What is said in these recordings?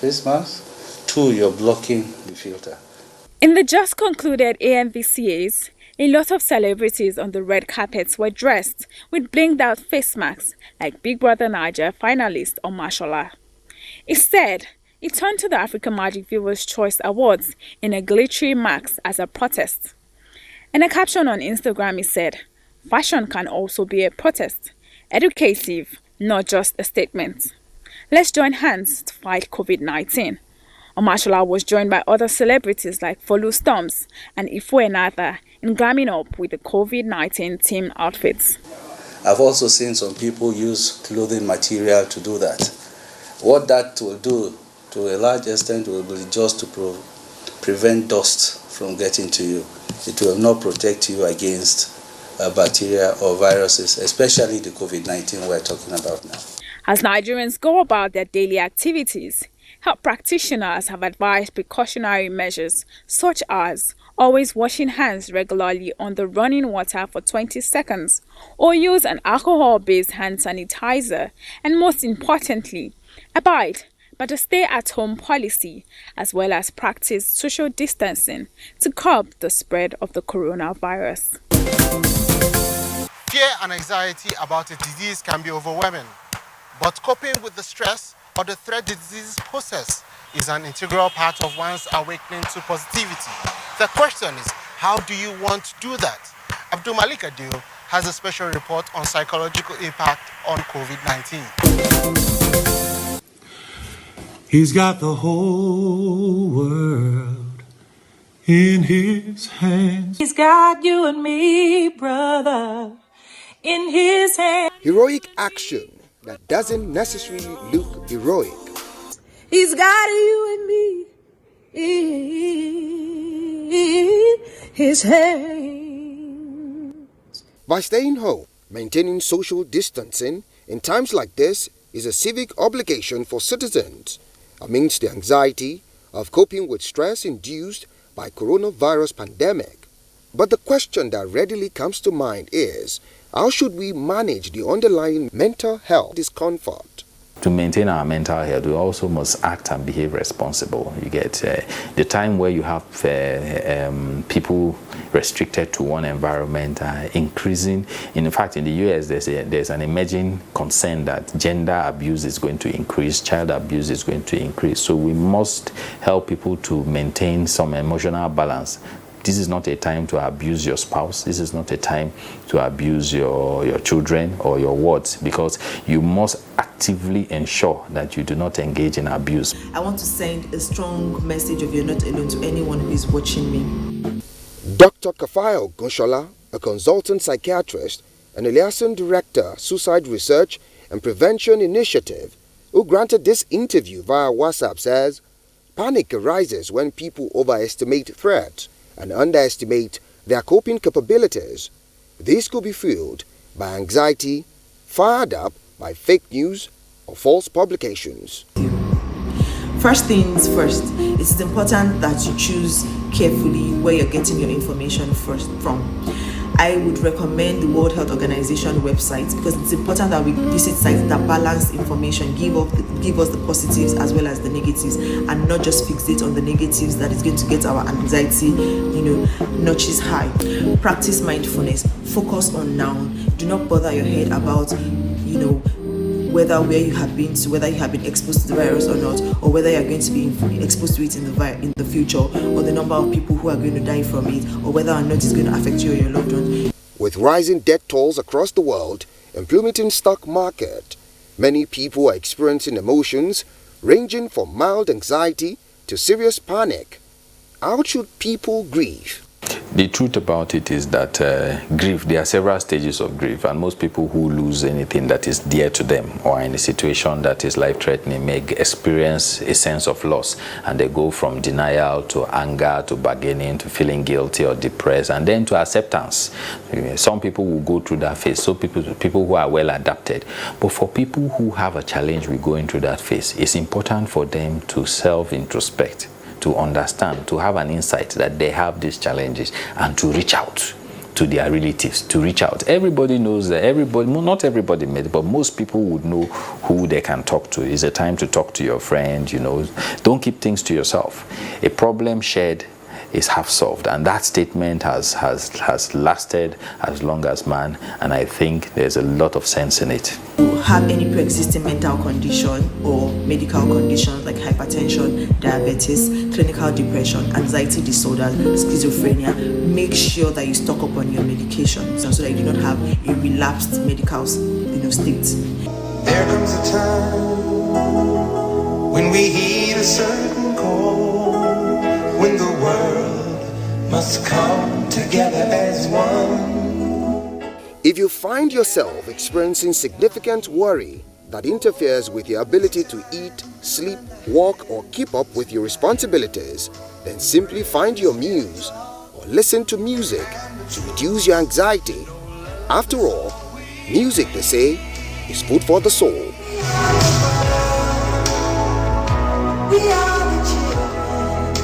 face mask. 2, you're blocking the filter. In the just concluded AMVCAs, a lot of celebrities on the red carpets were dressed with blinged out face masks like Big Brother Niger finalist Omashola. Instead, he turned to the African Magic Viewers' Choice Awards in a glittery mask as a protest. In a caption on Instagram, he said, "Fashion can also be a protest, educative, not just a statement. Let's join hands to fight COVID-19." Omashola was joined by other celebrities like Folu Storms and Ifue Enata in glamming up with the COVID-19 themed outfits. I've also seen some people use clothing material to do that. What that will do to a large extent will be just to prevent dust from getting to you. It will not protect you against bacteria or viruses, especially the COVID-19 we're talking about now. As Nigerians go about their daily activities, health practitioners have advised precautionary measures such as always washing hands regularly on the running water for 20 seconds or use an alcohol-based hand sanitizer, and most importantly, abide by the stay-at-home policy as well as practice social distancing to curb the spread of the coronavirus. Fear and anxiety about a disease can be overwhelming, but coping with the stress or the threat the disease poses is an integral part of one's awakening to positivity. The question is, how do you want to do that? Abdul Malik Adil has a special report on psychological impact on COVID-19. He's got the whole world in his hands. He's got you and me, brother, in his hands. Heroic action that doesn't necessarily look heroic. He's got you and me in his hands. By staying home, maintaining social distancing in times like this is a civic obligation for citizens amidst the anxiety of coping with stress induced by coronavirus pandemic. But the question that readily comes to mind is, how should we manage the underlying mental health discomfort? To maintain our mental health, we also must act and behave responsible. You get the time where you have people restricted to one environment increasing. In fact, in the US, there's an emerging concern that gender abuse is going to increase, child abuse is going to increase. So we must help people to maintain some emotional balance. This is not a time to abuse your spouse. This is not a time to abuse your children or your wards, because you must actively ensure that you do not engage in abuse. I want to send a strong message of you're not alone to anyone who is watching me. Dr. Kafayo Goshola, a consultant psychiatrist and a liaison director, Suicide Research and Prevention Initiative, who granted this interview via WhatsApp, says, panic arises when people overestimate threats and underestimate their coping capabilities. This could be fueled by anxiety, fired up by fake news or false publications. First things first, it is important that you choose carefully where you're getting your information from. I would recommend the World Health Organization website, because it's important that we visit sites that balance information, give us the positives as well as the negatives, and not just fixate on the negatives that is going to get our anxiety, notches high. Practice mindfulness. Focus on now. Do not bother your head about, whether where you have been to, whether you have been exposed to the virus or not, or whether you are going to be exposed to it in the future, or the number of people who are going to die from it, or whether or not it's going to affect you or your loved ones. With rising death tolls across the world and plummeting stock market, many people are experiencing emotions ranging from mild anxiety to serious panic. How should people grieve? The truth about it is that grief, there are several stages of grief, and most people who lose anything that is dear to them or in a situation that is life-threatening may experience a sense of loss, and they go from denial to anger to bargaining to feeling guilty or depressed, and then to acceptance. Some people will go through that phase, so people who are well adapted. But for people who have a challenge with going through that phase, it's important for them to self-introspect, to understand, to have an insight that they have these challenges, and to reach out to their relatives to reach out. Everybody knows that not everybody, but most people would know who they can talk to. It's a time to talk to your friend, Don't keep things to yourself. A problem shared is half solved, and that statement has lasted as long as man, and I think there's a lot of sense in it. Have any pre-existing mental condition or medical conditions like hypertension, diabetes, clinical depression, anxiety disorder, schizophrenia, make sure that you stock up on your medications so that you do not have a relapsed medical state. There comes a time when we heed a certain call, when the world must come together as one. If you find yourself experiencing significant worry that interferes with your ability to eat, sleep, walk, or keep up with your responsibilities, then simply find your muse or listen to music to reduce your anxiety. After all, music, they say, is food for the soul. We are the children.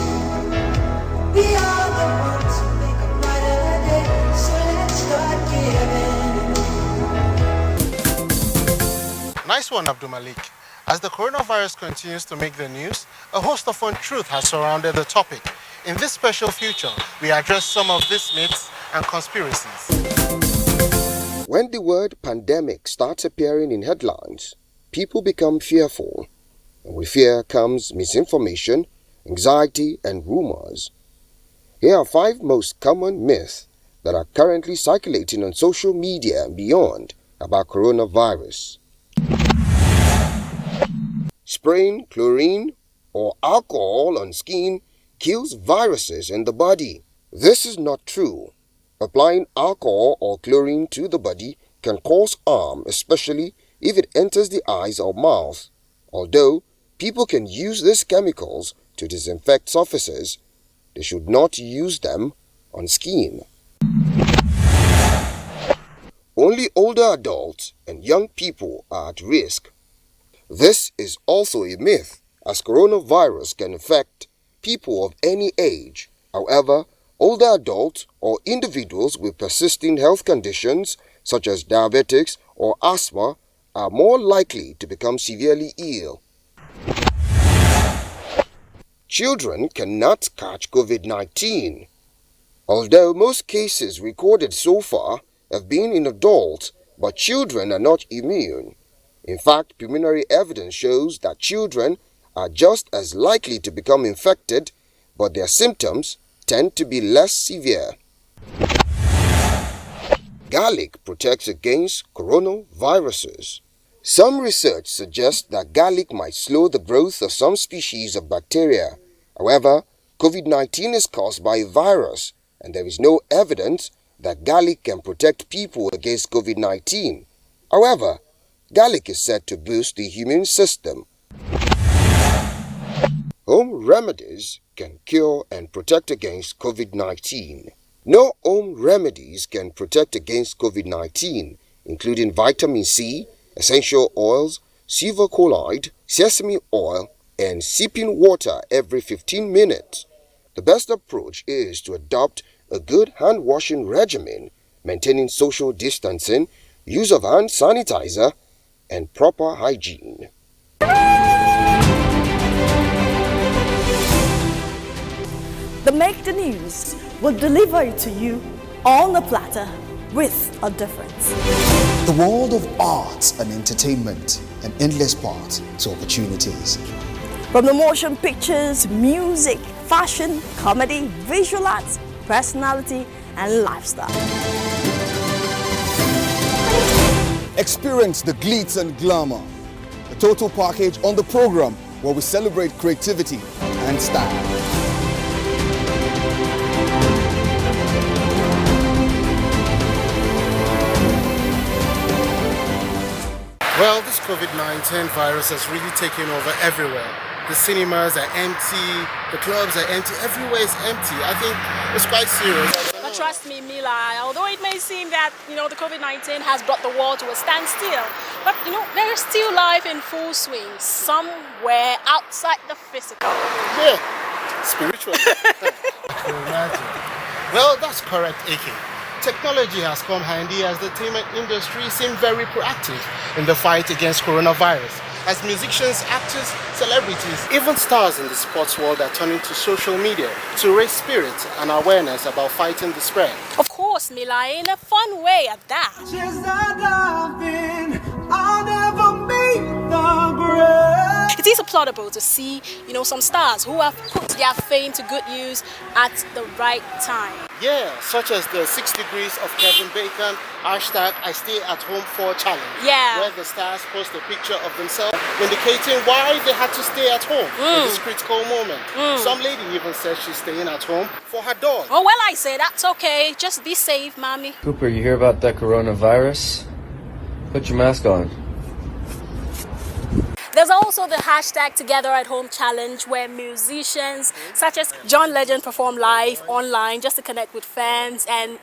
We are the ones who make a brighter day. So let's start giving. Nice one, Abdul Malik. As the coronavirus continues to make the news, a host of untruth has surrounded the topic. In this special feature, we address some of these myths and conspiracies. When the word pandemic starts appearing in headlines, people become fearful. And with fear comes misinformation, anxiety, and rumors. Here are 5 most common myths that are currently circulating on social media and beyond about coronavirus. Spraying chlorine or alcohol on skin kills viruses in the body. This is not true. Applying alcohol or chlorine to the body can cause harm, especially if it enters the eyes or mouth. Although people can use these chemicals to disinfect surfaces, they should not use them on skin. Only older adults and young people are at risk. This is also a myth, as coronavirus can affect people of any age. However, older adults or individuals with persisting health conditions such as diabetics or asthma are more likely to become severely ill. Children cannot catch COVID-19. Although most cases recorded so far have been in adults, but children are not immune. In fact, preliminary evidence shows that children are just as likely to become infected, but their symptoms tend to be less severe. Garlic protects against coronaviruses. Some research suggests that garlic might slow the growth of some species of bacteria. However, COVID-19 is caused by a virus, and there is no evidence that garlic can protect people against COVID-19. However, garlic is said to boost the immune system. Home remedies can cure and protect against COVID-19. No home remedies can protect against COVID-19, including vitamin C, essential oils, silver colloid, sesame oil, and sipping water every 15 minutes. The best approach is to adopt a good hand-washing regimen, maintaining social distancing, use of hand sanitizer, and proper hygiene. The Make the News will deliver it to you on the platter with a difference. The world of arts and entertainment, an endless path to opportunities. From the motion pictures, music, fashion, comedy, visual arts, personality, and lifestyle. Experience the glitz and glamour, the total package on the program where we celebrate creativity and style. Well, this COVID-19 virus has really taken over everywhere. The cinemas are empty, the clubs are empty, everywhere is empty. I think it's quite serious. But trust me, Mila, although it may seem that, the COVID-19 has brought the world to a standstill, but, there is still life in full swing somewhere outside the physical. Yeah, spiritually. I can imagine. Well, that's correct, AK. technology has come handy as the entertainment industry seemed very proactive in the fight against coronavirus. As musicians, actors, celebrities, even stars in the sports world are turning to social media to raise spirits and awareness about fighting the spread. Of course, Mila, in a fun way at that. It is applaudable to see, some stars who have put their fame to good use at the right time. Yeah, such as the 6 Degrees of Kevin Bacon hashtag I Stay At Home for challenge. Yeah. Where the stars post a picture of themselves indicating why they had to stay at home in this critical moment. Some lady even said she's staying at home for her dog. Oh, well, I say that's okay. Just be safe, mommy. Cooper, you hear about that coronavirus? Put your mask on. There's also the hashtag Together at Home challenge where musicians such as John Legend perform live online just to connect with fans and,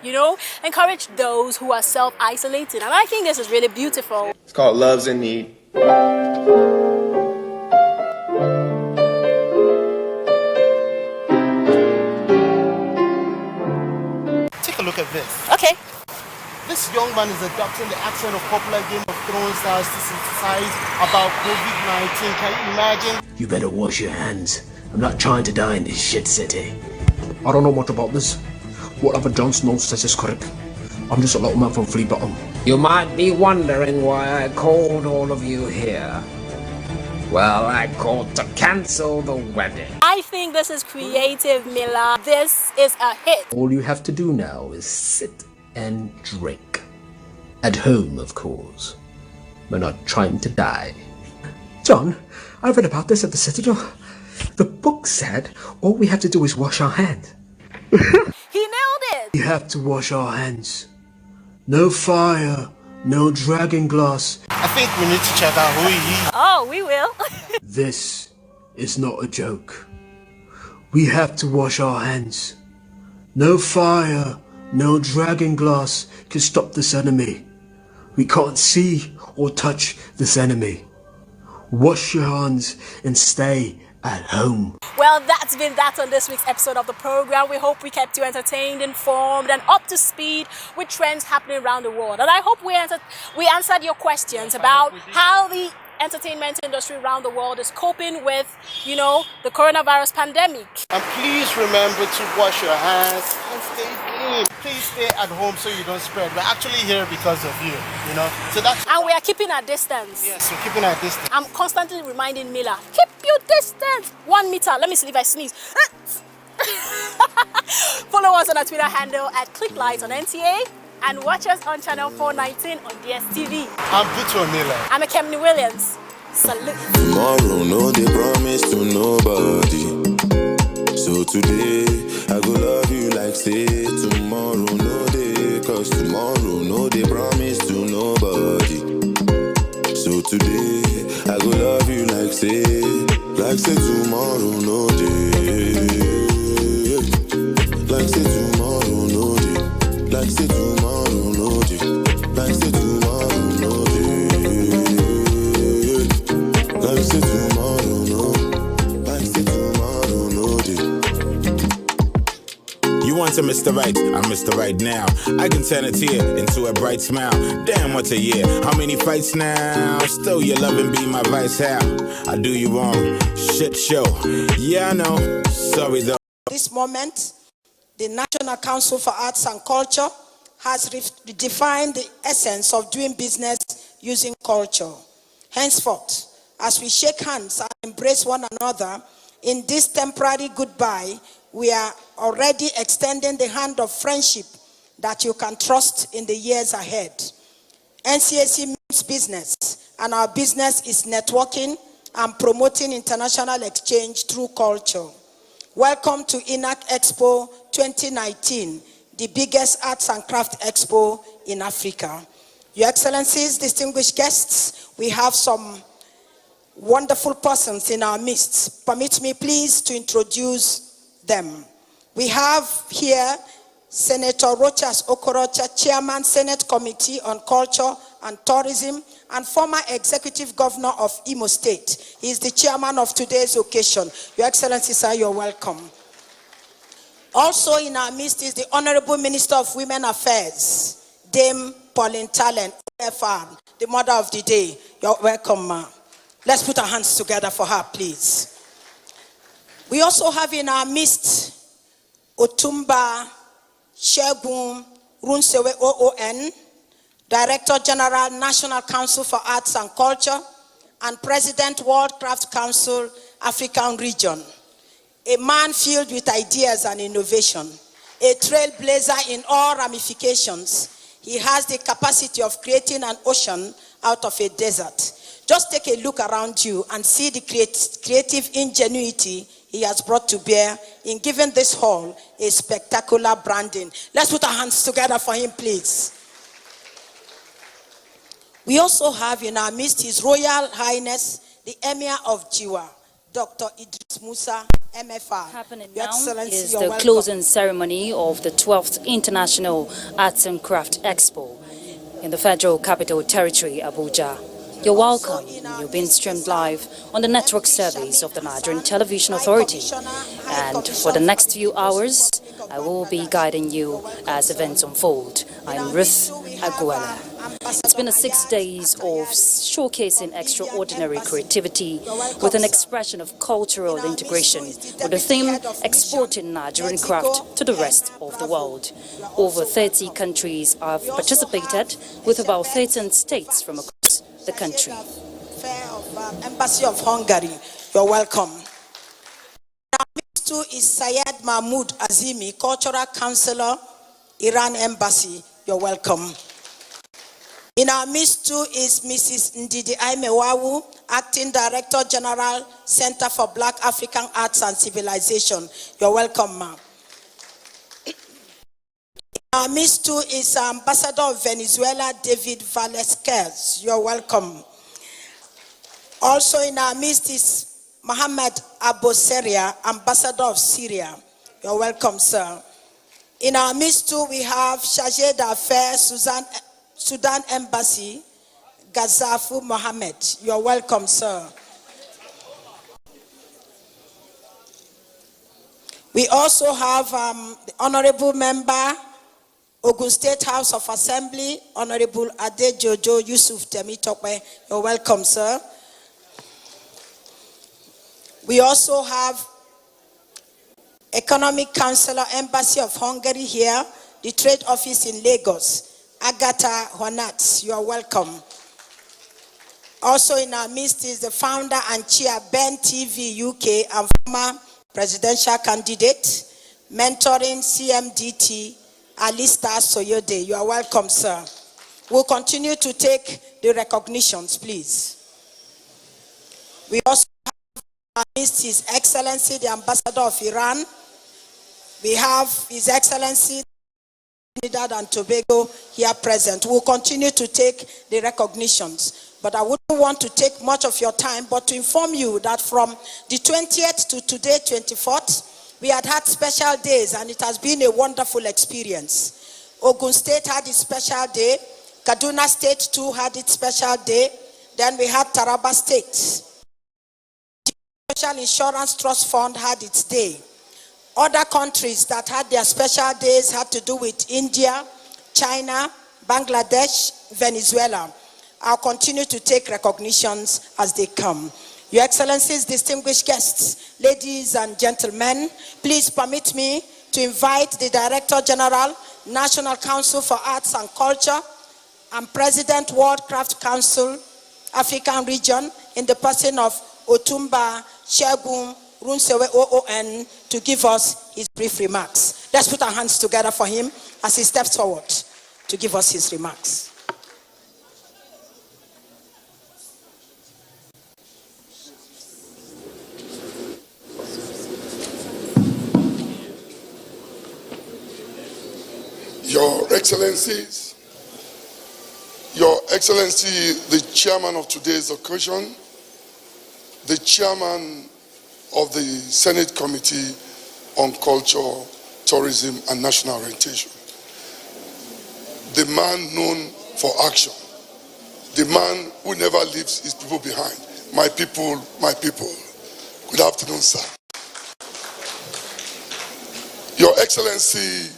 encourage those who are self-isolated. And I think this is really beautiful. It's called Love's in Need. Take a look at this. Okay. This young man is adopting the accent of popular Game of Thrones stars to synthesize about COVID-19. Can you imagine? You better wash your hands. I'm not trying to die in this shit city. I don't know much about this. Whatever Jon Snow says is correct. I'm just a little man from Flea Bottom. You might be wondering why I called all of you here. Well, I called to cancel the wedding. I think this is creative, Mila. This is a hit. All you have to do now is sit and drink. At home, of course. We're not trying to die. John, I read about this at the Citadel. The book said all we have to do is wash our hands. He nailed it! We have to wash our hands. No fire, no dragon glass. I think we need to check out who he is. Oh, we will. This is not a joke. We have to wash our hands. No fire, no dragon glass can stop this enemy. We can't see or touch this enemy. Wash your hands and stay at home. Well, that's been that on this week's episode of the program. We hope we kept you entertained, informed, and up to speed with trends happening around the world. And I hope we answered your questions about how the entertainment industry around the world is coping with, the coronavirus pandemic. And please remember to wash your hands and stay clean. Please stay at home so you don't spread. We're actually here because of you, So that's. And we are keeping our distance. Yes, we're keeping our distance. I'm constantly reminding Mila, keep your distance. 1 meter. Let me see if I sneeze. Follow us on our Twitter handle at ClickLight on NTA. And watch us on channel 419 on DSTV. I'm Butu Mila. I'm a Kemni Williams. Salute. Tomorrow, no, they promise to nobody. So today, I go love you like say tomorrow, no day. Cause tomorrow, no, they promise to nobody. So today, I go love you like say tomorrow, no day. Like say tomorrow, no day. Like say tomorrow, no day. Like say tomorrow, no day. Like say tomorrow, no. Like say tomorrow, no day. You want to Mr. Right, I'm Mr. Right now. I can turn a tear into a bright smile. Damn, what a year. How many fights now? Still your love and be my vice. How I do you wrong. Shit show. Yeah, I know. Sorry though. This moment, the National Council for Arts and Culture has redefined the essence of doing business using culture. Henceforth, as we shake hands and embrace one another in this temporary goodbye, we are already extending the hand of friendship that you can trust in the years ahead. NCAC means business, and our business is networking and promoting international exchange through culture. Welcome to INAC Expo 2019, the biggest arts and craft expo in Africa. Your Excellencies, distinguished guests, we have some wonderful persons in our midst. Permit me please to introduce them. We have here Senator Rochas Okorocha, Chairman, Senate Committee on Culture and Tourism, and former Executive Governor of Imo State. He is the chairman of today's occasion. Your Excellency, sir, you're welcome. Also in our midst is the Honorable Minister of Women Affairs, Dame Pauline Talent, OFR, the mother of the day. You're welcome, ma. Let's put our hands together for her, please. We also have in our midst Otumba Shegun Runsewe OON, Director General, National Council for Arts and Culture, and President, World Craft Council, African Region. A man filled with ideas and innovation, a trailblazer in all ramifications. He has the capacity of creating an ocean out of a desert. Just take a look around you and see the creative ingenuity he has brought to bear in giving this hall a spectacular branding. Let's put our hands together for him, please. We also have in our midst His Royal Highness, the Emir of Jiwa, Dr. Idris Musa, MFR. Happening Your now Excellency, is you're the welcome. closing ceremony of the 12th International Arts and Craft Expo in the Federal Capital Territory, Abuja. You're welcome. You're being streamed live on the network service of the Nigerian Television Authority. And for the next few hours, I will be guiding you as events unfold. I'm Ruth Aguela. It's been 6 days of showcasing extraordinary creativity with an expression of cultural integration with the theme exporting Nigerian craft to the rest of the world. Over 30 countries have participated with about 13 states from across the country. Embassy of Hungary, you're welcome. Now, next to is Syed Mahmoud Azimi, Cultural Counselor, Iran Embassy, you're welcome. In our midst too is Mrs. Ndidi Aimewawu, Acting Director General, Center for Black African Arts and Civilization. You're welcome, ma'am. In our midst too is Ambassador of Venezuela, David Valesquez. You're welcome. Also in our midst is Mohammed Aboseria, Ambassador of Syria. You're welcome, sir. In our midst too, we have Chargé d'Affaires, Sudan Embassy, Gazafu Mohammed. You're welcome, sir. We also have the Honorable Member, Ogun State House of Assembly, Honorable Adejojo Yusuf Temitope. You're welcome, sir. We also have Economic Counselor, Embassy of Hungary here, the Trade Office in Lagos, Agatha Honat. You are welcome. Also in our midst is the founder and chair, Ben TV UK, and former presidential candidate, mentoring CMDT, Alista Soyode. You are welcome, sir. We'll continue to take the recognitions, please. We also have in our midst His Excellency, the Ambassador of Iran. We have His Excellency, Trinidad and Tobago here present. We'll continue to take the recognitions, but I wouldn't want to take much of your time, but to inform you that from the 20th to today, 24th, we had special days, and it has been a wonderful experience. Ogun State had its special day. Kaduna State too had its special day. Then we had Taraba State. The Social Insurance Trust Fund had its day. Other countries that had their special days had to do with India, China, Bangladesh, Venezuela. I'll continue to take recognitions as they come. Your Excellencies, distinguished guests, ladies and gentlemen, please permit me to invite the Director General, National Council for Arts and Culture, and President, World Craft Council, African Region, in the person of Otumba Shegun Runsewe OON, to give us his brief remarks. Let's put our hands together for him as he steps forward to give us his remarks. Your Excellencies, Your Excellency, the Chairman of today's occasion, the Chairman of the Senate Committee on Culture, Tourism and National Orientation, the man known for action, the man who never leaves his people behind. My people, my people. Good afternoon, sir. Your Excellency,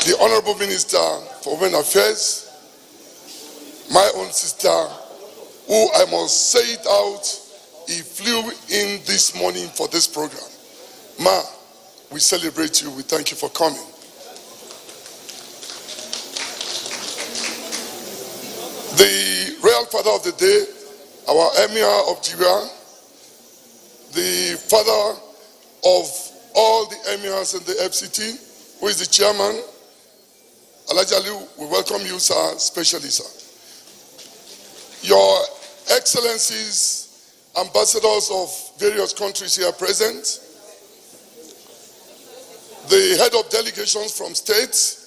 the Honorable Minister for Women Affairs, my own sister, who I must say it out, he flew in this morning for this program. Ma, we celebrate you. We thank you for coming. The Royal Father of the Day, our Emir of Jiwa, the father of all the emirs in the FCT, who is the chairman, Alhaji Ali, we welcome you, sir, especially, sir. Your Excellencies, ambassadors of various countries here present, the head of delegations from states,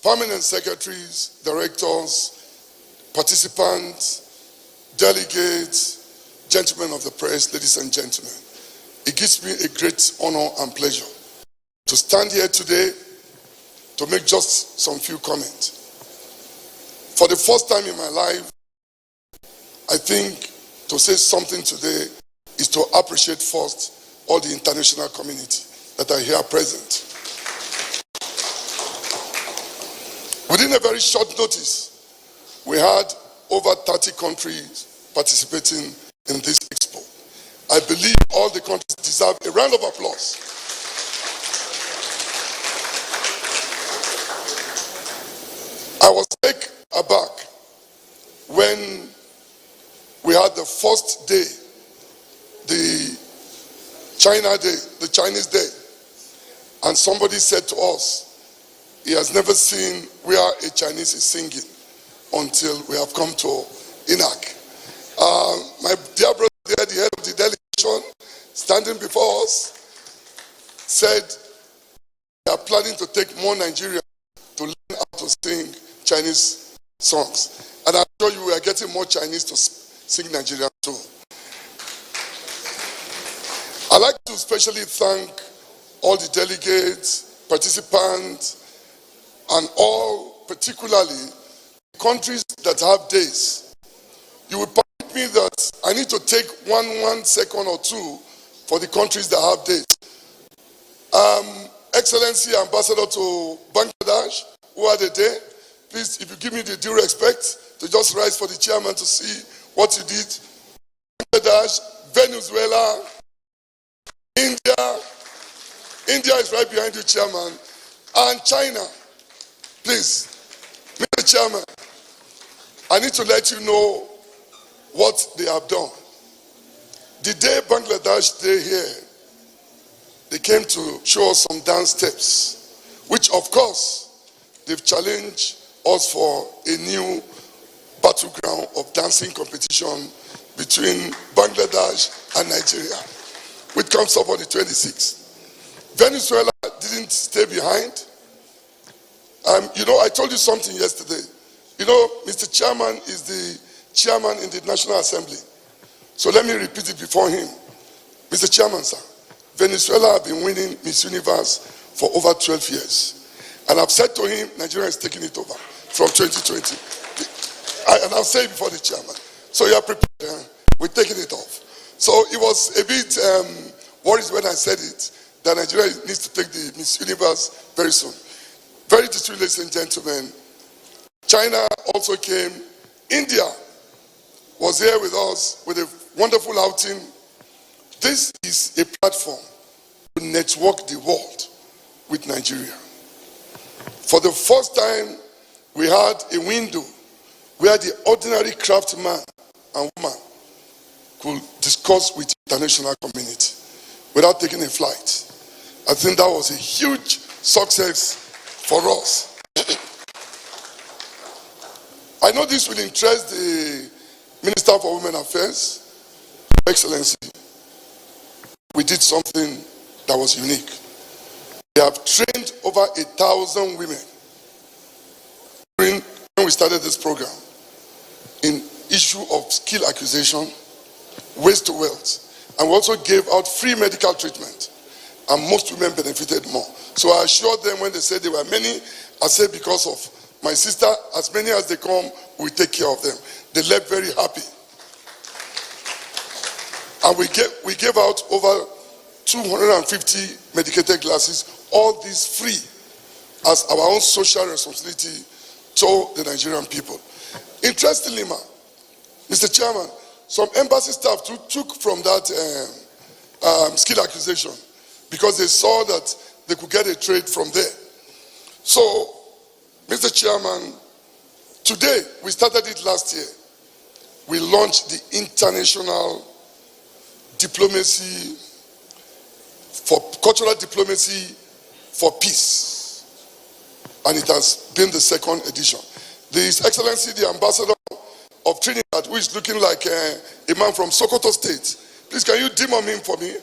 permanent secretaries, directors, participants, delegates, gentlemen of the press, ladies and gentlemen. It gives me a great honor and pleasure to stand here today to make just some few comments. For the first time in my life, I think to say something today is to appreciate first all the international community that are here present. Within a very short notice, we had over 30 countries participating in this expo. I believe all the countries deserve a round of applause. I was taken aback when we had the first day, the China Day, the Chinese Day, and somebody said to us, he has never seen where a Chinese is singing until we have come to Inak. My dear brother there, the head of the delegation, standing before us, said they are planning to take more Nigerians to learn how to sing Chinese songs. And I'm sure you are getting more Chinese to sing Nigerian too. I'd like to especially thank all the delegates, participants, and all, particularly, countries that have days. You will permit me that I need to take one second or two for the countries that have days. Excellency Ambassador to Bangladesh, who had a day, please, if you give me the due respect, to just rise for the chairman to see what you did. Bangladesh, Venezuela, India is right behind you, chairman, and China. Please, Mr. Chairman, I need to let you know what they have done. The day Bangladesh Day here, they came to show us some dance steps, which of course, they've challenged us for a new battleground of dancing competition between Bangladesh and Nigeria, which comes up on the 26th. Venezuela didn't stay behind. I told you something yesterday. Mr. Chairman is the chairman in the National Assembly. So let me repeat it before him. Mr. Chairman, sir, Venezuela have been winning Miss Universe for over 12 years. And I've said to him, Nigeria is taking it over from 2020. And I'll say it before the chairman. So you are prepared. We're taking it off. So it was a bit worried when I said it, that Nigeria needs to take the Miss Universe very soon. Very distinguished ladies and gentlemen, China also came. India was here with us with a wonderful outing. This is a platform to network the world with Nigeria. For the first time, we had a window where the ordinary craftsman and woman could discuss with the international community without taking a flight. I think that was a huge success for us. I know this will interest the Minister for Women Affairs. Excellency, we did something that was unique. We have trained over 1,000 women when we started this program in issue of skill acquisition, waste to wealth, and we also gave out free medical treatment, and most women benefited more. So I assured them when they said there were many, I said because of my sister, as many as they come, we take care of them. They left very happy. And we gave out over 250 medicated glasses, all this free as our own social responsibility to the Nigerian people. Interestingly, Mr. Chairman, some embassy staff took from that skill acquisition because they saw that they could get a trade from there. So, Mr. Chairman, today, we started it last year. We launched the International Diplomacy for Cultural Diplomacy for Peace. And it has been the second edition. His Excellency, the Ambassador of Trinidad, who is looking like a man from Sokoto State. Please, can you dim on him for me?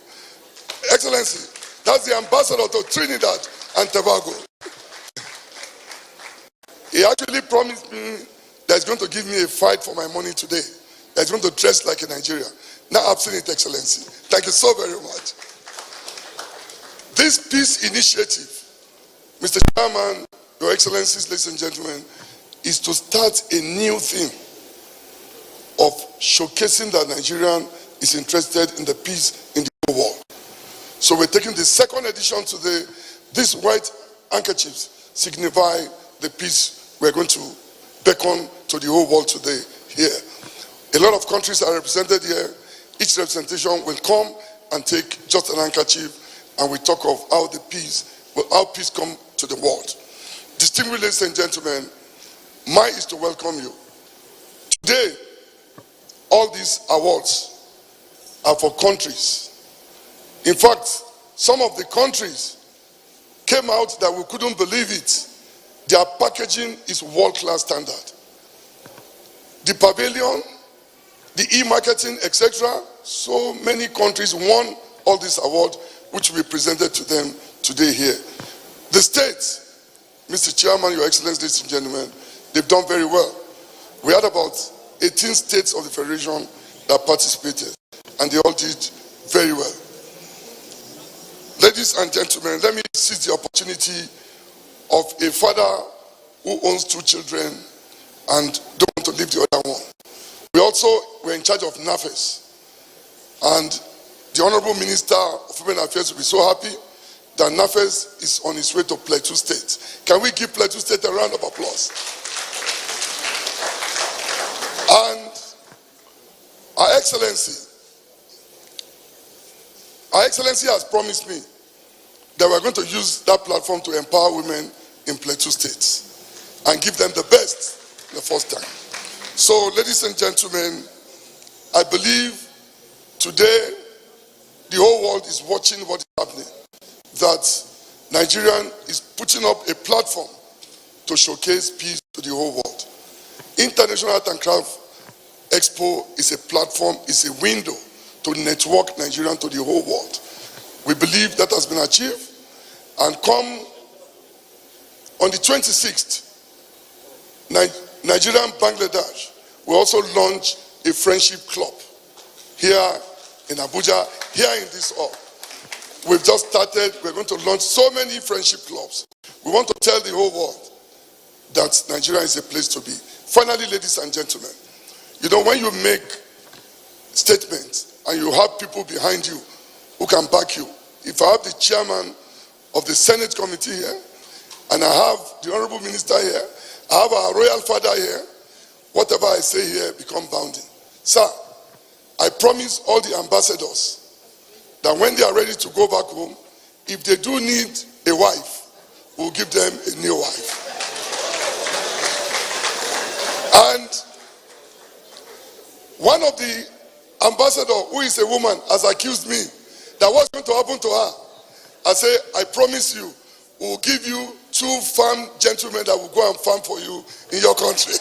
Excellency, that's the Ambassador to Trinidad and Tobago. He actually promised me that he's going to give me a fight for my money today. That he's going to dress like a Nigerian. Now I've seen it, Excellency. Thank you so very much. This peace initiative, Mr. Chairman, Your Excellencies, ladies and gentlemen, is to start a new thing of showcasing that Nigerian is interested in the peace in the whole world. So we're taking the second edition today. These white handkerchiefs signify the peace we're going to beckon to the whole world today here. A lot of countries are represented here. Each representation will come and take just an handkerchief, and we talk of how peace come to the world. Distinguished ladies and gentlemen, mine is to welcome you. Today, all these awards are for countries. In fact, some of the countries came out that we couldn't believe it. Their packaging is world-class standard. The pavilion, the e-marketing, etc. So many countries won all these awards, which we presented to them today here. The states, Mr. Chairman, Your Excellency, ladies and gentlemen, they've done very well. We had about 18 states of the Federation that participated, and they all did very well. Ladies and gentlemen, let me seize the opportunity of a father who owns 2 children and don't want to leave the other one. We also were in charge of NAFES, and the Honorable Minister of Women Affairs will be so happy that NAFES is on its way to Plateau State. Can we give Plateau State a round of applause? And Our Excellency has promised me that we're going to use that platform to empower women in Plateau State and give them the best the first time. So, ladies and gentlemen, I believe today the whole world is watching what is happening. That Nigeria is putting up a platform to showcase peace to the whole world. International Art and Craft Expo is a platform, is a window to network Nigeria to the whole world. We believe that has been achieved, and come on the 26th, Nigeria and Bangladesh will also launch a friendship club here in Abuja, here in this hall. We've just started, we're going to launch so many friendship clubs. We want to tell the whole world that Nigeria is a place to be. Finally, ladies and gentlemen, you know, when you make statements and you have people behind you who can back you, if I have the chairman of the Senate committee here, and I have the Honorable Minister here, I have our Royal Father here, whatever I say here becomes bounding. Sir, I promise all the ambassadors that when they are ready to go back home, if they do need a wife, we'll give them a new wife. And one of the ambassadors, who is a woman, has accused me that what's going to happen to her. I say, I promise you, we'll give you 2 farm gentlemen that will go and farm for you in your country.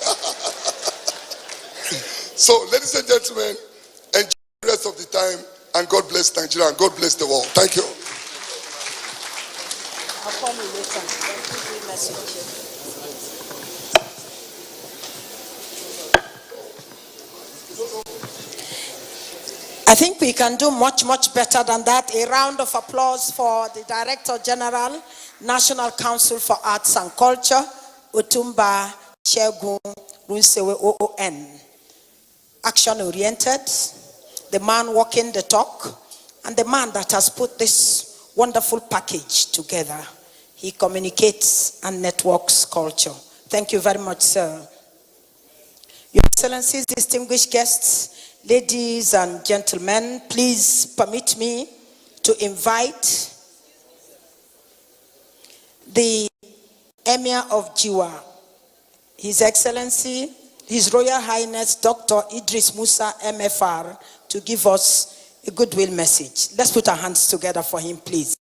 So, ladies and gentlemen, enjoy the rest of the time, and God bless Nigeria and God bless the world. Thank you. I'll call you later. Give me message. I think we can do much, much better than that. A round of applause for the Director General, National Council for Arts and Culture, Otumba Shegun Runsewe OON. Action-oriented, the man walking the talk, and the man that has put this wonderful package together. He communicates and networks culture. Thank you very much, sir. Your Excellencies, distinguished guests, ladies and gentlemen, please permit me to invite the Emir of Jiwa, His Excellency, His Royal Highness Dr. Idris Musa MFR, to give us a goodwill message. Let's put our hands together for him, please.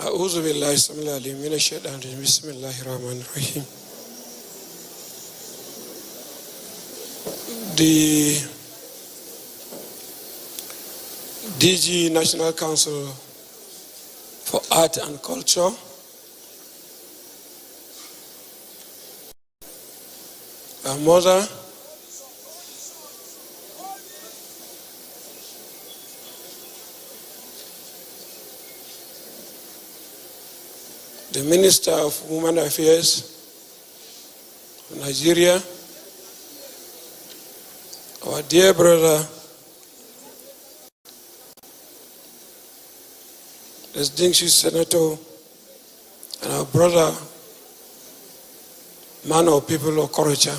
أعوذ بالله السميع العليم من الشيطان الرجيم بسم الله الرحمن الرحيم. The DG National Council for Art and Culture, our mother, the Minister of Women Affairs of Nigeria, our dear brother, distinguished Senator, and our brother, man of people of Korocha.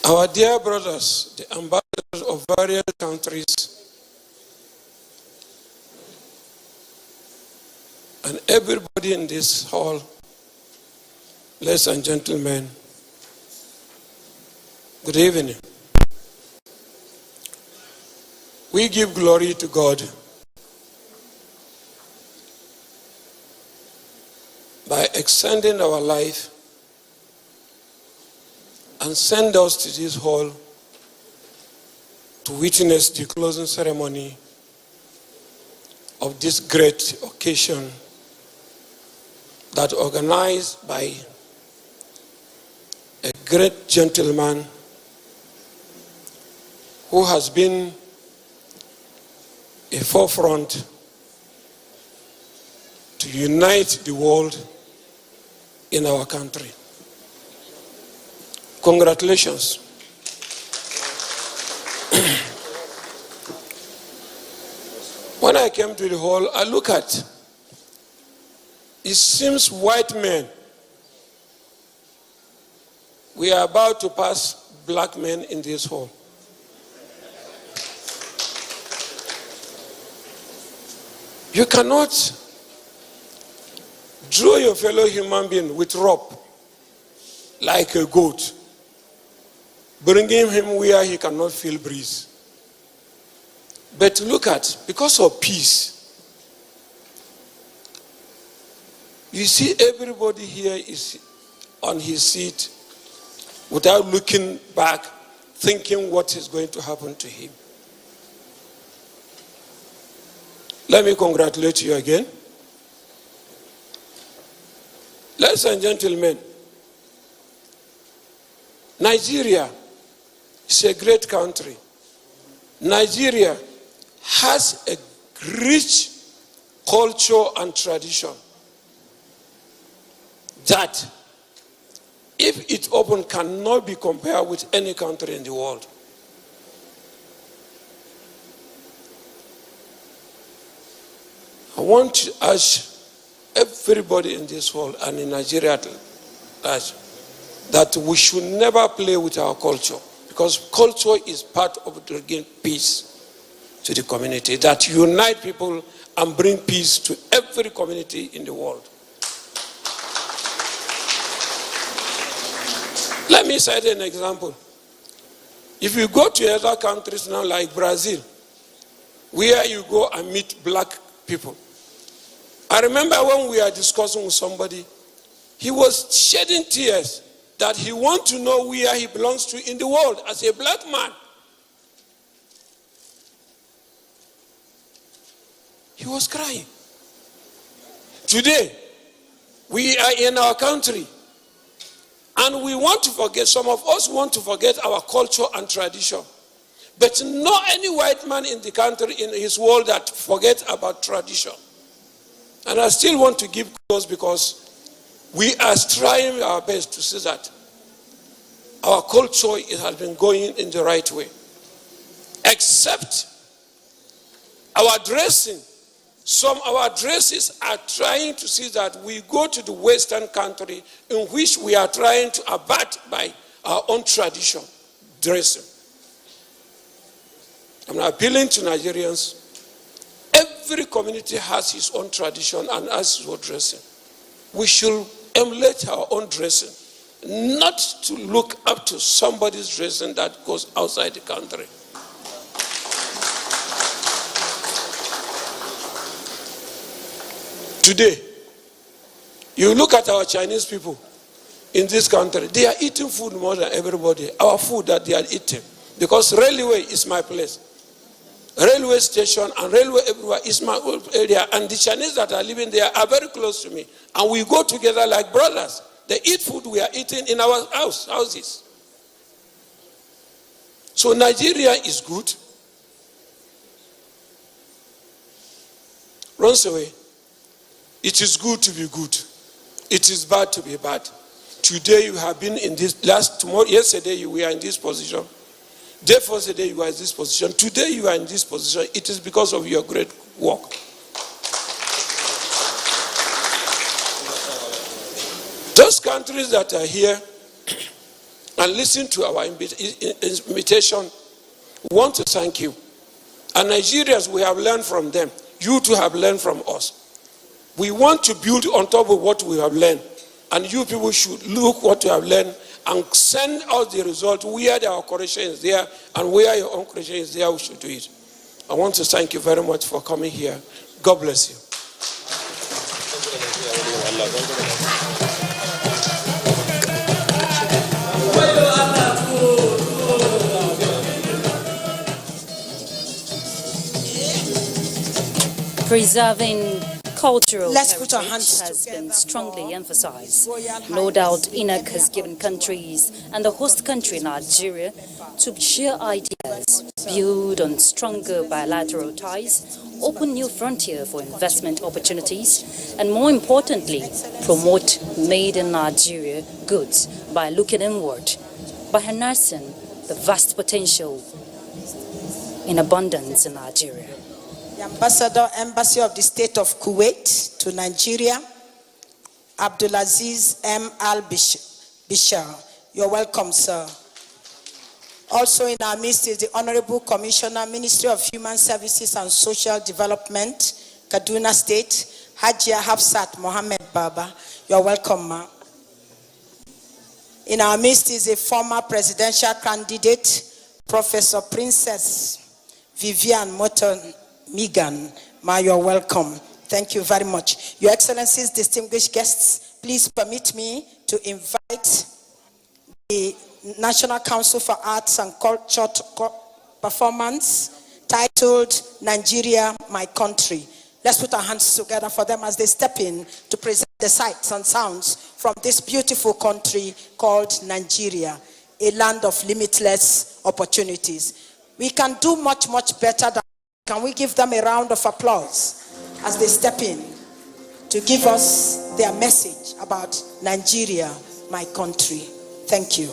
Our dear brothers, the ambassadors of various countries, and everybody in this hall, ladies and gentlemen, good evening. We give glory to God by extending our life and send us to this hall to witness the closing ceremony of this great occasion that organized by a great gentleman who has been a forefront to unite the world in our country. Congratulations. When I came to the hall, I look at, it seems white men. We are about to pass black men in this hall. You cannot draw your fellow human being with rope like a goat, bringing him where he cannot feel breeze. But look at, because of peace, you see everybody here is on his seat without looking back, thinking what is going to happen to him. Let me congratulate you again. Ladies and gentlemen, Nigeria is a great country. Nigeria has a rich culture and tradition that, if it's open, cannot be compared with any country in the world. I want to urge everybody in this world and in Nigeria at large that we should never play with our culture, because culture is part of bringing peace to the community, that unite people and bring peace to every community in the world. Let me cite an example. If you go to other countries now, like Brazil, where you go and meet black people. I remember when we are discussing with somebody, he was shedding tears that he wants to know where he belongs to in the world as a black man. He was crying. Today, we are in our country, and we want to forget, some of us want to forget our culture and tradition. But not any white man in the country, in his world, that forgets about tradition. And I still want to give kudos because we are trying our best to see that our culture has been going in the right way. Except our dressing. Some of our dresses are trying to see that we go to the Western country in which we are trying to abide by our own tradition, dressing. I'm appealing to Nigerians. Every community has its own tradition and has its own dressing. We should emulate our own dressing, not to look up to somebody's dressing that goes outside the country. Today, you look at our Chinese people in this country, they are eating food more than everybody. Our food that they are eating. Because railway is my place. Railway station and railway everywhere is my old area. And the Chinese that are living there are very close to me. And we go together like brothers. They eat food we are eating in our houses. So Nigeria is good. Runs away. It is good to be good. It is bad to be bad. Today you have been in this, yesterday you were in this position. Day first day you were in this position. Today you are in this position. It is because of your great work. Those countries that are here and listen to our invitation, we want to thank you. And Nigerians, we have learned from them. You too have learned from us. We want to build on top of what we have learned. And you people should look what you have learned and send us the result where our correction is there and where your own correction is there, we should do it. I want to thank you very much for coming here. God bless you. Preserving cultural Let's put our heritage hands has together been strongly emphasized. Royal No doubt, INEC has given countries and the host country, Nigeria, to share ideas, build on stronger bilateral ties, open new frontier for investment opportunities, and more importantly, promote made in Nigeria goods by looking inward, by harnessing the vast potential in abundance in Nigeria. The Embassy of the State of Kuwait to Nigeria, Abdulaziz M. Al-Bishar. You're welcome, sir. Also in our midst is the Honorable Commissioner, Ministry of Human Services and Social Development, Kaduna State, Hajia Hafsat Mohammed Baba. You're welcome, ma. In our midst is a former presidential candidate, Professor Princess Vivian Morton Megan. Ma, you're welcome. Thank you very much. Your Excellencies, distinguished guests, please permit me to invite the National Council for Arts and Culture performance titled Nigeria, My Country. Let's put our hands together for them as they step in to present the sights and sounds from this beautiful country called Nigeria, a land of limitless opportunities. We can do much, much better than. Can we give them a round of applause as they step in to give us their message about Nigeria, my country. Thank you.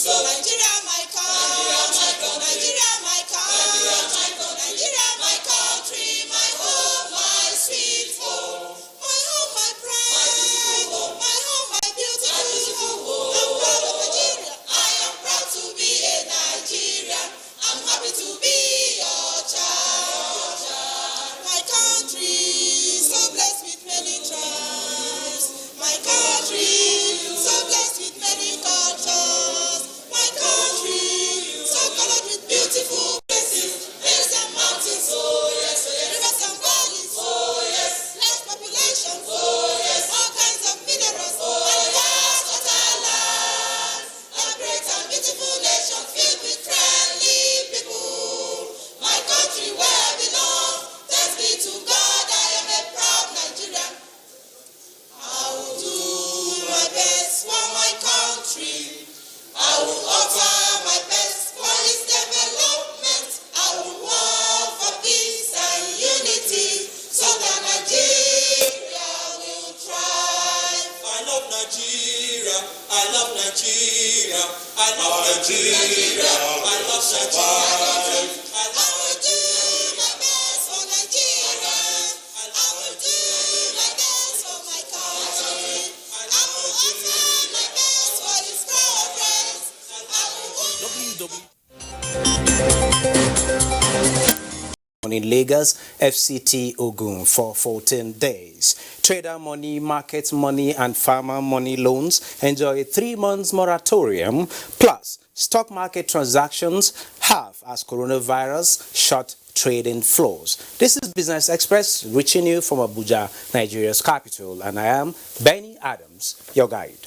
Nigeria, my country, Nigeria, my country, Nigeria, my country, my home, my sweet home, my pride, my home, my beautiful home. I'm proud of Nigeria. I am proud to be a Nigerian. I'm happy to be your child. My country, so blessed with many tribes. My country, so blessed with many cultures. My country, so colored with beautiful places. Hills and mountains, oh yes, rivers and valleys, oh yes, large population, oh yes, all kinds of minerals, and vast waterland. A great and beautiful nation filled with friendly people. My country where I belong, thanks be to God, I am a proud Nigerian. I will do my best for my country. I will offer my best for its development. I will work for peace and unity so that Nigeria will thrive. I love Nigeria. I love Nigeria. I love Nigeria. I love Nigeria. I will do my best for Nigeria. I will do my best for my country. I will offer my best for its progress. In Lagos, FCT Ogun for 14 days. Trader money, market money, and farmer money loans enjoy a 3 months moratorium, plus stock market transactions half as coronavirus shut trading floors. This is Business Express reaching you from Abuja, Nigeria's capital, and I am Benny Adams, your guide.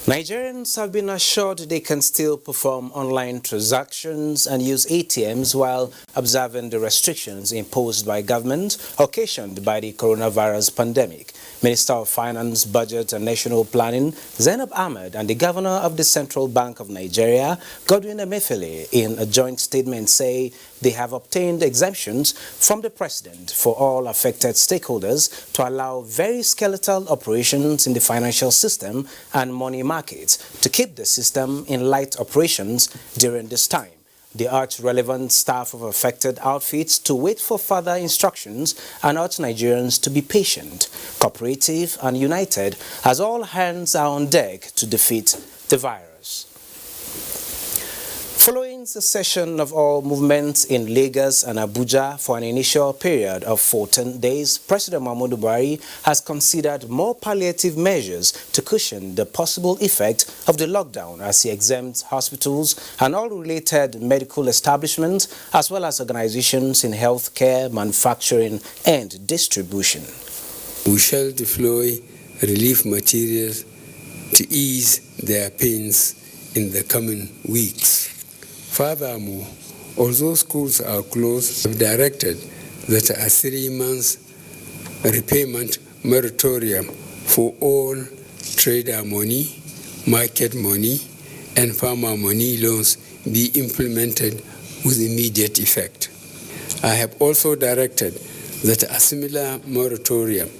Nigerians have been assured they can still perform online transactions and use ATMs while observing the restrictions imposed by government occasioned by the coronavirus pandemic. Minister of Finance, Budget and National Planning, Zainab Ahmed, and the Governor of the Central Bank of Nigeria, Godwin Emefiele, in a joint statement say they have obtained exemptions from the President for all affected stakeholders to allow very skeletal operations in the financial system and money markets to keep the system in light operations during this time. They urge relevant staff of affected outfits to wait for further instructions and urge Nigerians to be patient, cooperative and united as all hands are on deck to defeat the virus. Following the cessation of all movements in Lagos and Abuja for an initial period of 14 days, President Muhammadu Buhari has considered more palliative measures to cushion the possible effect of the lockdown as he exempts hospitals and all related medical establishments as well as organizations in healthcare, manufacturing and distribution. We shall deploy relief materials to ease their pains in the coming weeks. Furthermore, although schools are closed, we have directed that a 3 months repayment moratorium for all trader money, market money, and farmer money loans be implemented with immediate effect. I have also directed that a similar moratorium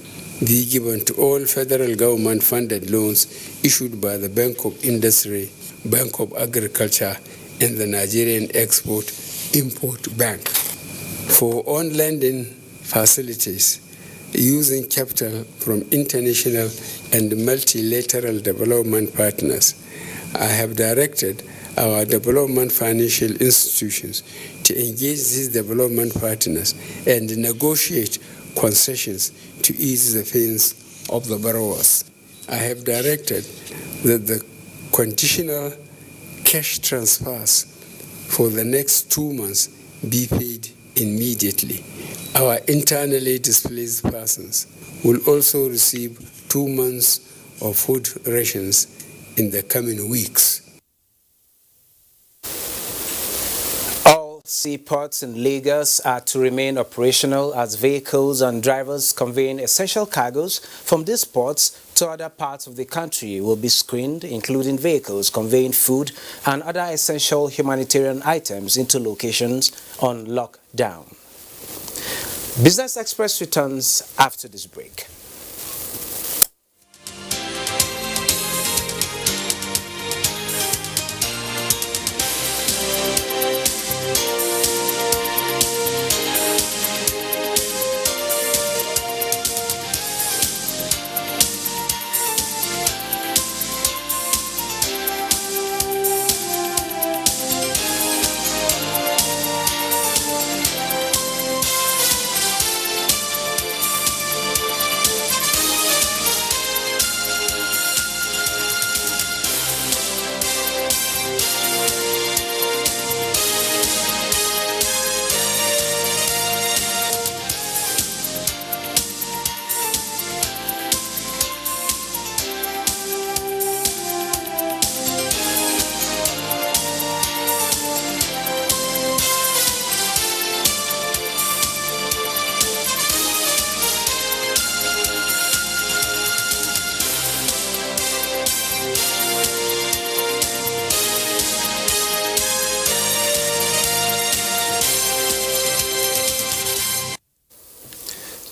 be given to all federal government-funded loans issued by the Bank of Industry, Bank of Agriculture, and the Nigerian Export-Import Bank. For on-lending facilities, using capital from international and multilateral development partners. I have directed our development financial institutions to engage these development partners and negotiate concessions to ease the pains of the borrowers. I have directed that the conditional cash transfers for the next 2 months be paid immediately. Our internally displaced persons will also receive 2 months of food rations in the coming weeks. All seaports in Lagos are to remain operational as vehicles and drivers conveying essential cargoes from these ports to other parts of the country will be screened, including vehicles conveying food and other essential humanitarian items into locations on lockdown. Business Express returns after this break.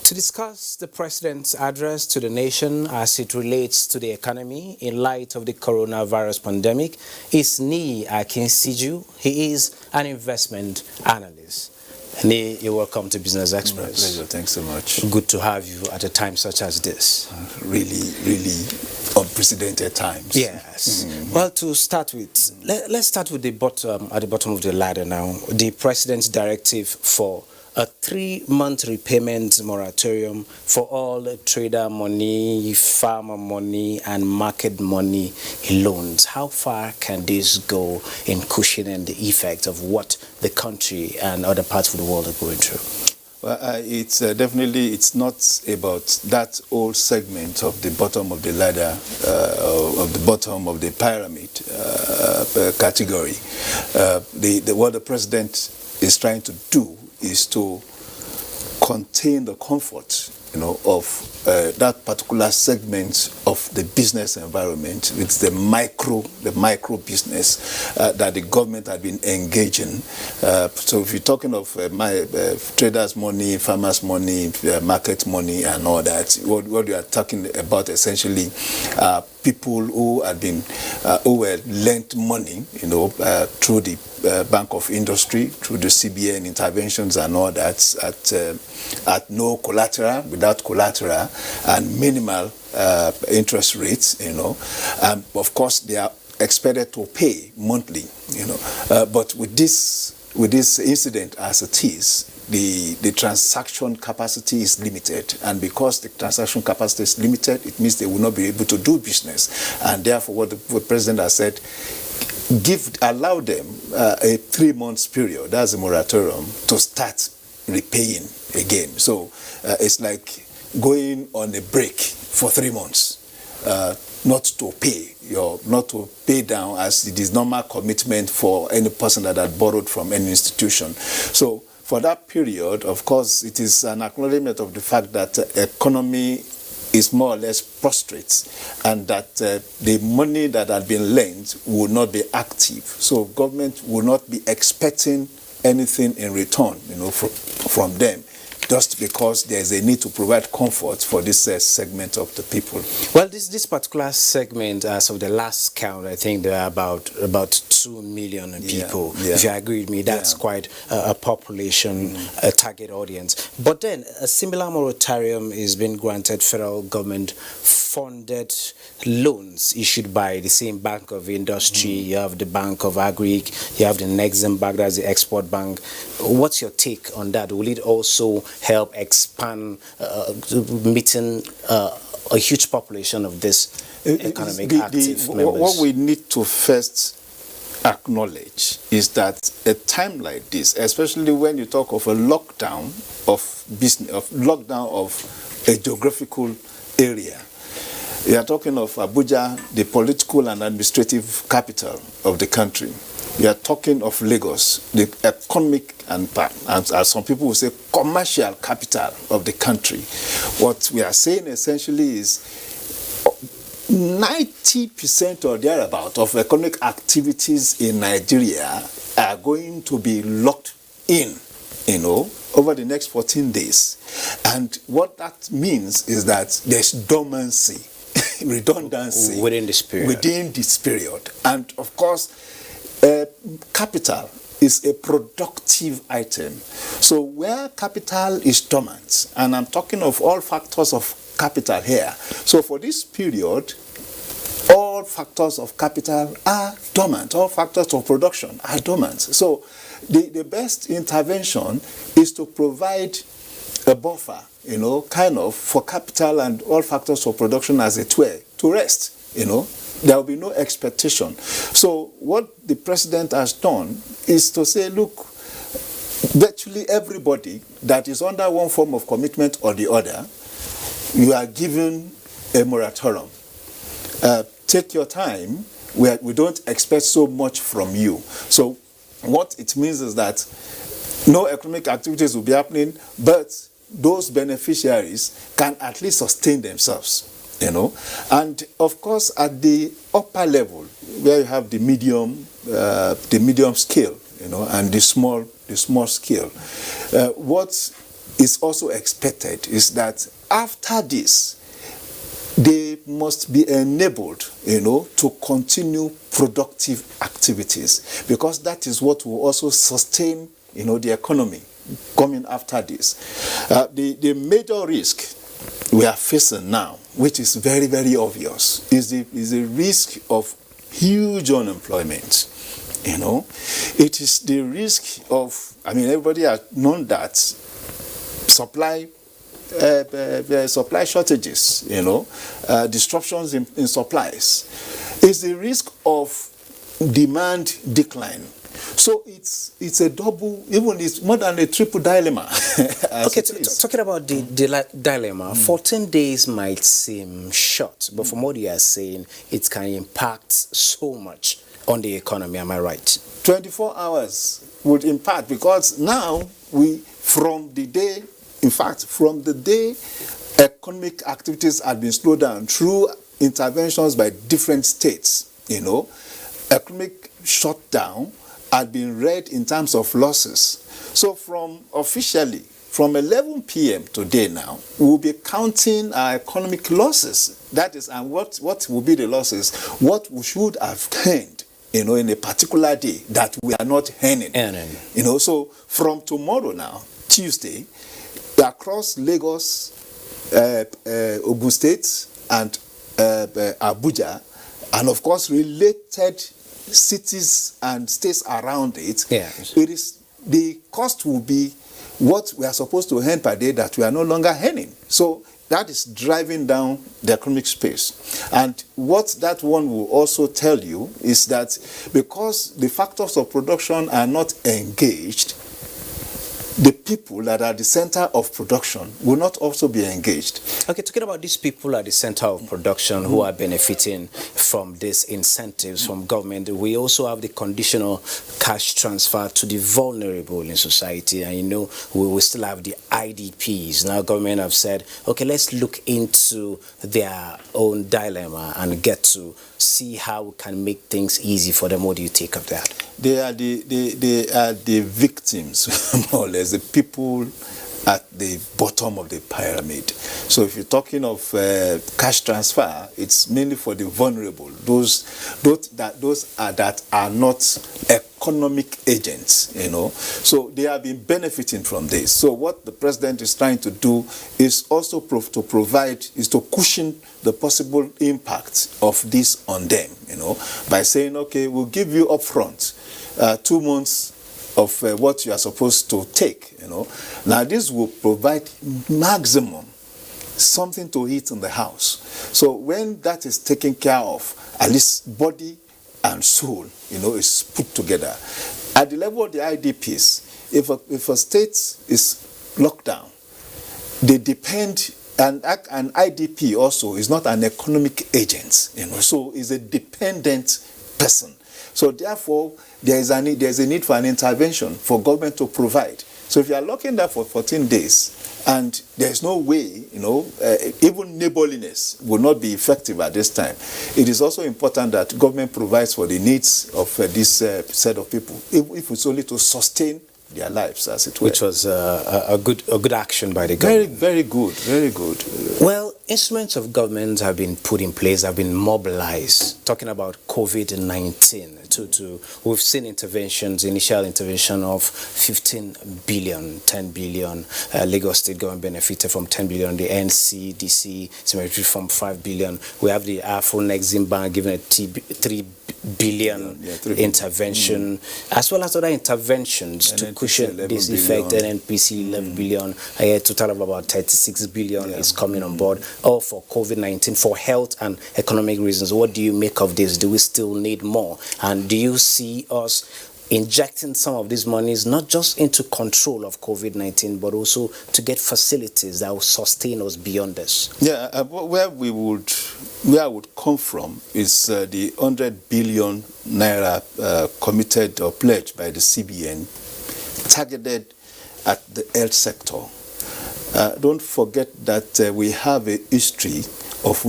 To discuss the President's address to the nation as it relates to the economy in light of the coronavirus pandemic is Ni Akinsiju. He is an investment analyst. Ni, you're welcome to Business Express. My pleasure. Thanks so much. Good to have you at a time such as this. Really unprecedented times. Yes. Well, to start with, let's start with the bottom, at the bottom of the ladder now. The President's directive for a 3-month repayment moratorium for all trader money, farmer money, and market money loans. How far can this go in cushioning the effect of what the country and other parts of the world are going through? Well, it's definitely, it's not about that whole segment of the bottom of the ladder, of the bottom of the pyramid category. What the president is trying to do is to contain the comfort, of that particular segment of the business environment. It's the micro business that the government had been engaging. So if you're talking of traders' money, farmers' money, market money, and all that, what you are talking about essentially people who had been who were lent money, through the Bank of Industry, through the CBN interventions and all that, at no collateral, without collateral, and minimal interest rates, of course, they are expected to pay monthly, but with this incident as it is, the transaction capacity is limited, and because the transaction capacity is limited, it means they will not be able to do business, and therefore what the president has said, allow them a 3 months period, that's a moratorium, to start repaying again. So it's like going on a break for 3 months, not to pay down, as it is normal commitment for any person that had borrowed from any institution. So for that period, of course, it is an acknowledgement of the fact that the economy is more or less prostrate, and that the money that had been lent will not be active. So government will not be expecting anything in return, from them. just because there's a need to provide comfort for this segment of the people. Well, this particular segment, as of the last count, I think there are about 2 million people. Yeah. If you agree with me, that's quite a population, a target audience. But then a similar moratorium is being granted federal government funded loans issued by the same Bank of Industry. You have the Bank of Agri, you have the Nexim Bank, that's the Export Bank. What's your take on that? Will it also help expand meeting a huge population of this economic active members? What we need to first acknowledge is that a time like this, especially when you talk of a lockdown of business, of a geographical area, we are talking of Abuja, the political and administrative capital of the country. We are talking of Lagos, the economic and as some people will say, commercial capital of the country. What we are saying essentially is 90% or thereabout of economic activities in Nigeria are going to be locked in, over the next 14 days. And what that means is that there's dormancy, redundancy within this period. And of course, capital is a productive item. So where capital is dormant, and I'm talking of all factors of capital here. So for this period, all factors of capital are dormant. All factors of production are dormant. So the best intervention is to provide a buffer, for capital and all factors of production, as it were, to rest, There will be no expectation. So what the president has done is to say, look, virtually everybody that is under one form of commitment or the other, you are given a moratorium. Take your time. We don't expect so much from you. So what it means is that no economic activities will be happening, but those beneficiaries can at least sustain themselves. And of course, at the upper level, where you have the medium scale, and the small scale, what is also expected is that after this, they must be enabled, to continue productive activities, because that is what will also sustain, the economy coming after this. The major risk we are facing now, which is very, very obvious, is the risk of huge unemployment. It is the risk of, everybody has known that supply shortages, disruptions in supplies. It's the risk of demand decline. So it's a double, even it's more than a triple dilemma. Okay, talking about the dilemma, 14 days might seem short, but from what you are saying, it can impact so much on the economy, am I right? 24 hours would impact, because now from the day economic activities have been slowed down through interventions by different states, economic shutdown had been read in terms of losses. So from 11 p.m. today now, we'll be counting our economic losses. That is, and what will be the losses? What we should have earned, in a particular day that we are not earning. So from tomorrow now, Tuesday, across Lagos, Ogun State, and Abuja, and of course related cities and states around it, the cost will be what we are supposed to earn per day that we are no longer earning. So that is driving down the economic space. And what that one will also tell you is that because the factors of production are not engaged, the people that are at the center of production will not also be engaged. Okay, talking about these people at the center of production who are benefiting from these incentives from government, we also have the conditional cash transfer to the vulnerable in society. And we will still have the IDPs. Now government have said, okay, let's look into their own dilemma and get to see how we can make things easy for them. What do you take of that? They are the victims, more or less, the people at the bottom of the pyramid. So if you're talking of cash transfer, it's mainly for the vulnerable, those that are not economic agents, you know. So they have been benefiting from this. So what the president is trying to do is also to cushion the possible impact of this on them, you know, by saying, okay, we'll give you upfront 2 months of what you are supposed to take, you know. Now this will provide maximum something to eat in the house. So when that is taken care of, at least body and soul, you know, is put together. At the level of the IDPs, if a state is locked down, they depend, and an IDP also is not an economic agent, you know, so is a dependent person. So therefore, there is a need for an intervention for government to provide. So if you are locking down for 14 days and there is no way, you know, even neighborliness will not be effective at this time, it is also important that government provides for the needs of this set of people, if it's only to sustain their lives, as it were. Which was a good action by the government. Very good, very good. Well, instruments of government have been put in place, have been mobilized. Talking about COVID-19, we've seen interventions, initial intervention of 15 billion, 10 billion. Lagos State government benefited from 10 billion. The NCDC benefited from 5 billion. We have the Afro-Nexim Bank giving a 3 billion intervention, as well as other interventions to cushion this effect. NNPC 11 billion, a total of about 36 billion is coming on board, all for COVID-19, for health and economic reasons. What do you make of this? Do we still need more? And do you see us injecting some of these monies not just into control of COVID-19, but also to get facilities that will sustain us beyond this? Yeah, where I would come from is the 100 billion naira committed or pledged by the CBN, targeted at the health sector. Don't forget that we have a history of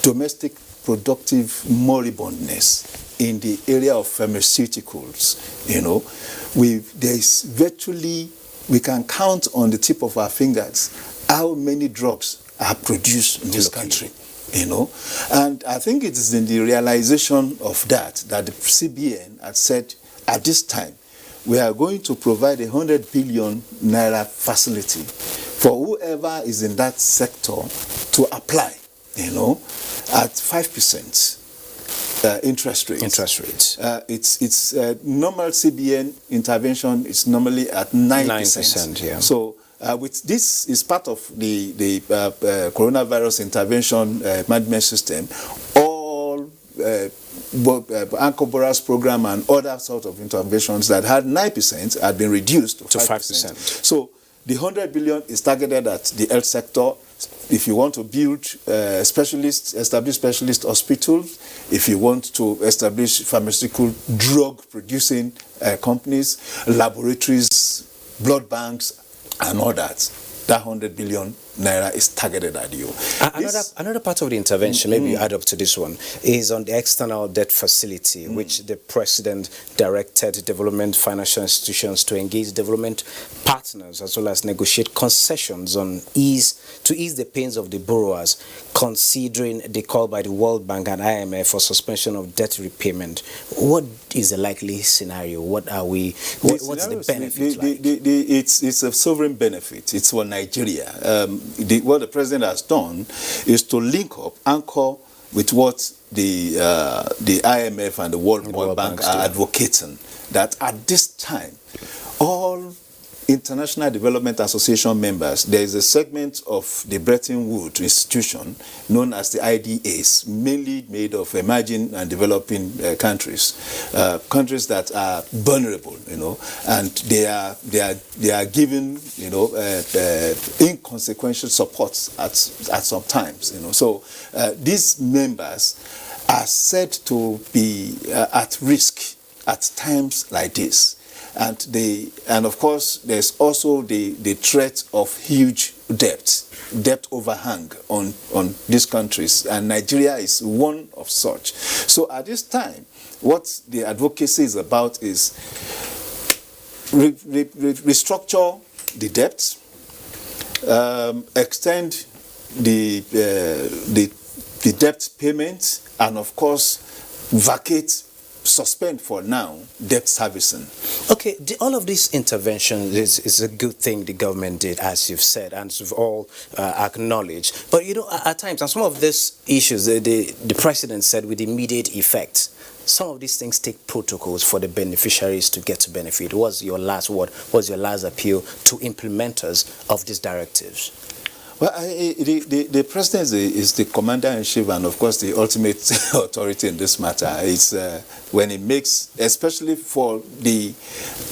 domestic productive moribundness in the area of pharmaceuticals. You know, we can count on the tip of our fingers how many drugs are produced in this country, you know. And I think it is in the realization of that the CBN had said, at this time, we are going to provide 100 billion naira facility for whoever is in that sector to apply, you know, at 5%. Interest rates. It's normal CBN intervention is normally at 9%. Yeah. So with this is part of the coronavirus intervention management system. All Anchor Borrowers program and other sort of interventions that had 9% had been reduced to 5%. So the 100 billion is targeted at the health sector. If you want to build establish specialist hospitals, if you want to establish pharmaceutical drug-producing companies, laboratories, blood banks, and all that 100 billion naira is targeted at you. Another part of the intervention, maybe you add up to this one, is on the external debt facility, which the president directed development financial institutions to engage development partners as well as negotiate concessions to ease the pains of the borrowers, considering the call by the World Bank and IMF for suspension of debt repayment. What is the likely scenario? What's the benefit like? It's a sovereign benefit. It's for Nigeria. What the president has done is to link up, anchor with what the IMF and the World Bank are advocating, that at this time, all International Development Association members, there is a segment of the Bretton Woods institution known as the IDAs, mainly made of emerging and developing countries, countries that are vulnerable, you know, and they are given, you know, inconsequential support at some times, you know. So these members are said to be at risk at times like this. And of course, there's also the threat of huge debt overhang on these countries, and Nigeria is one of such. So at this time, what the advocacy is about is restructure the debt, extend the debt payment, and of course vacate, suspend for now debt servicing. Okay, all of these interventions is a good thing the government did, as you've said, and we've all acknowledged. But you know, at times, on some of these issues, the president said with immediate effect, some of these things take protocols for the beneficiaries to get to benefit. What's your last word? What's your last appeal to implementers of these directives? Well, the president is the commander-in-chief and, of course, the ultimate authority in this matter. It's when it makes, especially for the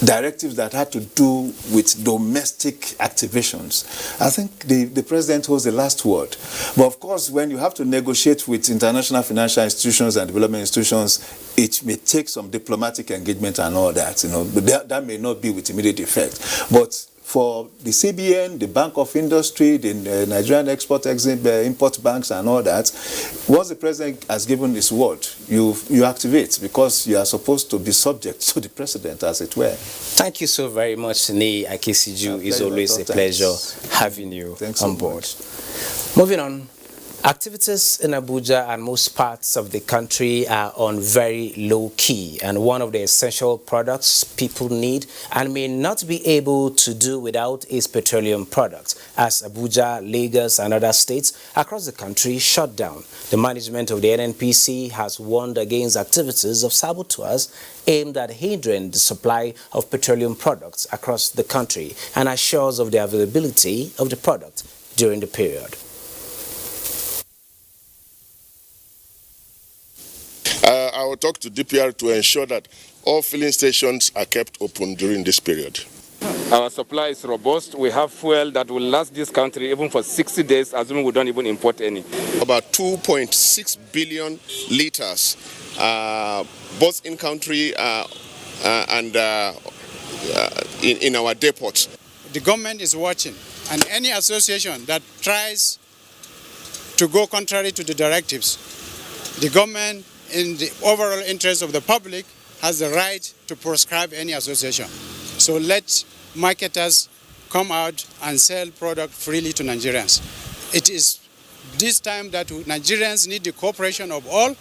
directives that had to do with domestic activations, I think the president holds the last word. But, of course, when you have to negotiate with international financial institutions and development institutions, it may take some diplomatic engagement and all that, you know, but that may not be with immediate effect. But for the CBN, the Bank of Industry, the Nigerian Import Banks and all that, once the president has given his word, you activate, because you are supposed to be subject to the president, as it were. Thank you so very much, Ni Akisiju. It's always a pleasure having you on board. Moving on. Activities in Abuja and most parts of the country are on very low key, and one of the essential products people need and may not be able to do without is petroleum products, as Abuja, Lagos and other states across the country shut down. The management of the NNPC has warned against activities of saboteurs aimed at hindering the supply of petroleum products across the country and assures of the availability of the product during the period. I will talk to DPR to ensure that all filling stations are kept open during this period. Our supply is robust. We have fuel that will last this country even for 60 days, assuming we don't even import any. About 2.6 billion liters, both in country and in our depots. The government is watching, and any association that tries to go contrary to the directives, the government, in the overall interest of the public, has the right to proscribe any association. So let marketers come out and sell product freely to Nigerians. It is this time that Nigerians need the cooperation of all,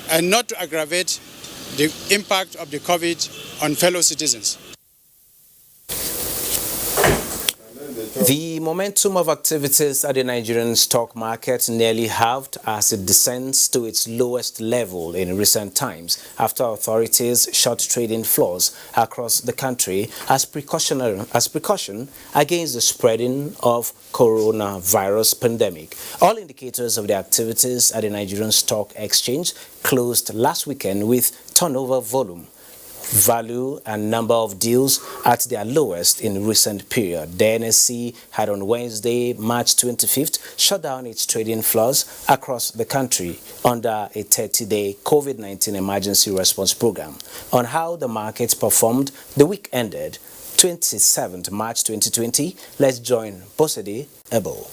and not to aggravate the impact of the COVID on fellow citizens. The momentum of activities at the Nigerian stock market nearly halved as it descends to its lowest level in recent times after authorities shut trading floors across the country as precaution against the spreading of coronavirus pandemic. All indicators of the activities at the Nigerian Stock Exchange closed last weekend with turnover volume, value and number of deals at their lowest in recent period. The NSE had on Wednesday, March 25th, shut down its trading floors across the country under a 30-day COVID-19 emergency response program. On how the markets performed the week ended 27th March 2020, let's join Bosede Ebo.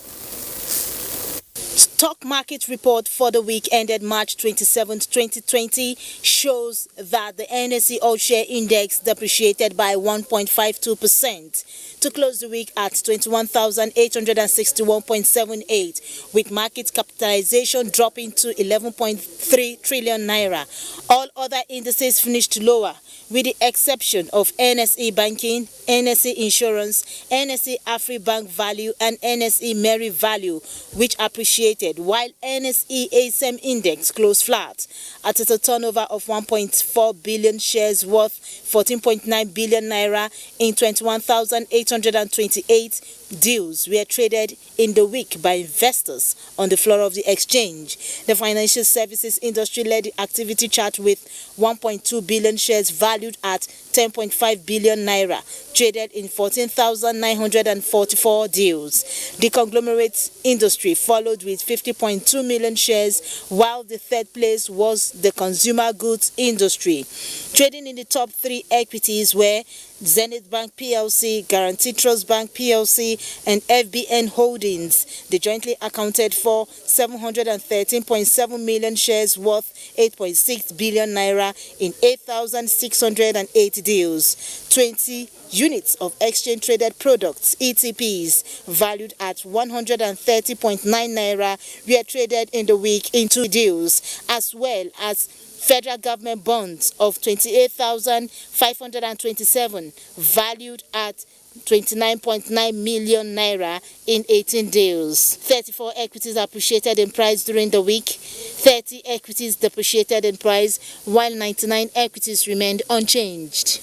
Stock market report for the week ended March 27, 2020 shows that the NSE All-Share Index depreciated by 1.52% to close the week at 21,861.78, with market capitalization dropping to 11.3 trillion naira. All other indices finished lower, with the exception of NSE Banking, NSE Insurance, NSE AfriBank Value and NSE Meri Value, which appreciated, while NSE ASM Index closed flat at a turnover of 1.4 billion shares worth 14.9 billion naira in 21,828 deals were traded in the week by investors on the floor of the exchange. The financial services industry led the activity chart with 1.2 billion shares valued at 10.5 billion naira, traded in 14,944 deals. The conglomerate industry followed with 50.2 million shares, while the third place was the consumer goods industry. Trading in the top three equities were Zenith Bank PLC, Guarantee Trust Bank PLC, and FBN Holdings. They jointly accounted for 713.7 million shares worth 8.6 billion naira in 8,680 deals. 20 units of exchange traded products (ETPs) valued at 130.9 naira were traded in the week in 2 deals, as well as federal government bonds of 28,527 valued at 29.9 million naira in 18 deals. 34 equities appreciated in price during the week, 30 equities depreciated in price, while 99 equities remained unchanged.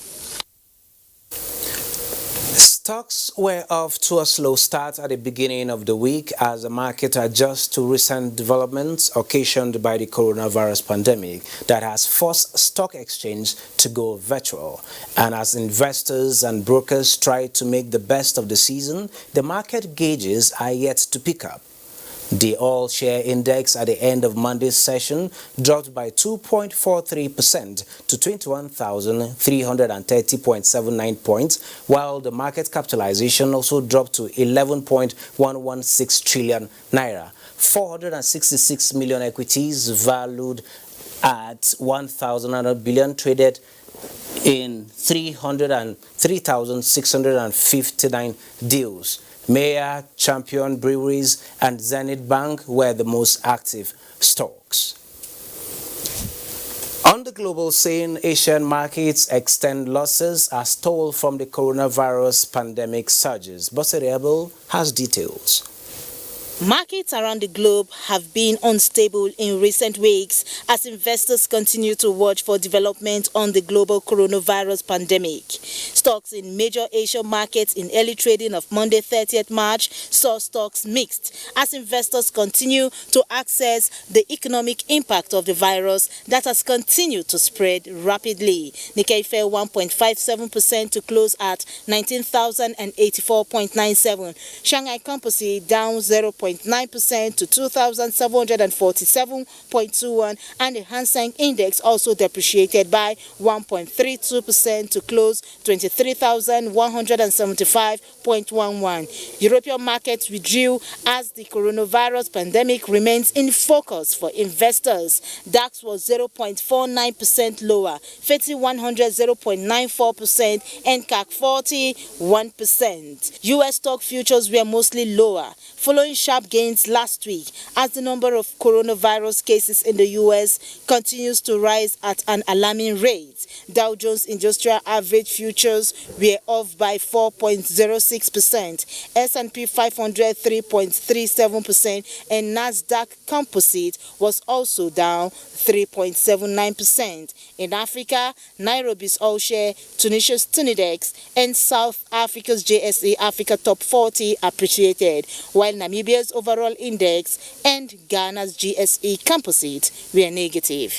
Stocks were off to a slow start at the beginning of the week as the market adjusts to recent developments occasioned by the coronavirus pandemic that has forced stock exchange to go virtual. And as investors and brokers try to make the best of the season, the market gauges are yet to pick up. The all-share index at the end of Monday's session dropped by 2.43% to 21,330.79 points, while the market capitalization also dropped to 11.116 trillion naira. 466 million equities valued at 1,100 billion traded in 303,659 deals. Maya, Champion Breweries, and Zenith Bank were the most active stocks. On the global scene, Asian markets extend losses as toll from the coronavirus pandemic surges. Boseriable has details. Markets around the globe have been unstable in recent weeks as investors continue to watch for development on the global coronavirus pandemic. Stocks in major Asian markets in early trading of Monday 30th March saw stocks mixed as investors continue to assess the economic impact of the virus that has continued to spread rapidly. Nikkei fell 1.57% to close at 19,084.97. Shanghai Composite down 0.9% to 2,747.21, and the Hang Seng Index also depreciated by 1.32% to close 23,175.11. European markets withdrew as the coronavirus pandemic remains in focus for investors. DAX was 0.49% lower, FTSE 100 0.94%, and CAC 40 1%. US stock futures were mostly lower, following sharp gains last week as the number of coronavirus cases in the US continues to rise at an alarming rate. Dow Jones Industrial Average futures were off by 4.06%, S&P 500 3.37%, and Nasdaq Composite was also down 3.79%. In Africa, Nairobi's all-share, Tunisia's Tunidex, and South Africa's JSE Africa Top 40 appreciated, while Namibia's overall index and Ghana's GSE Composite were negative.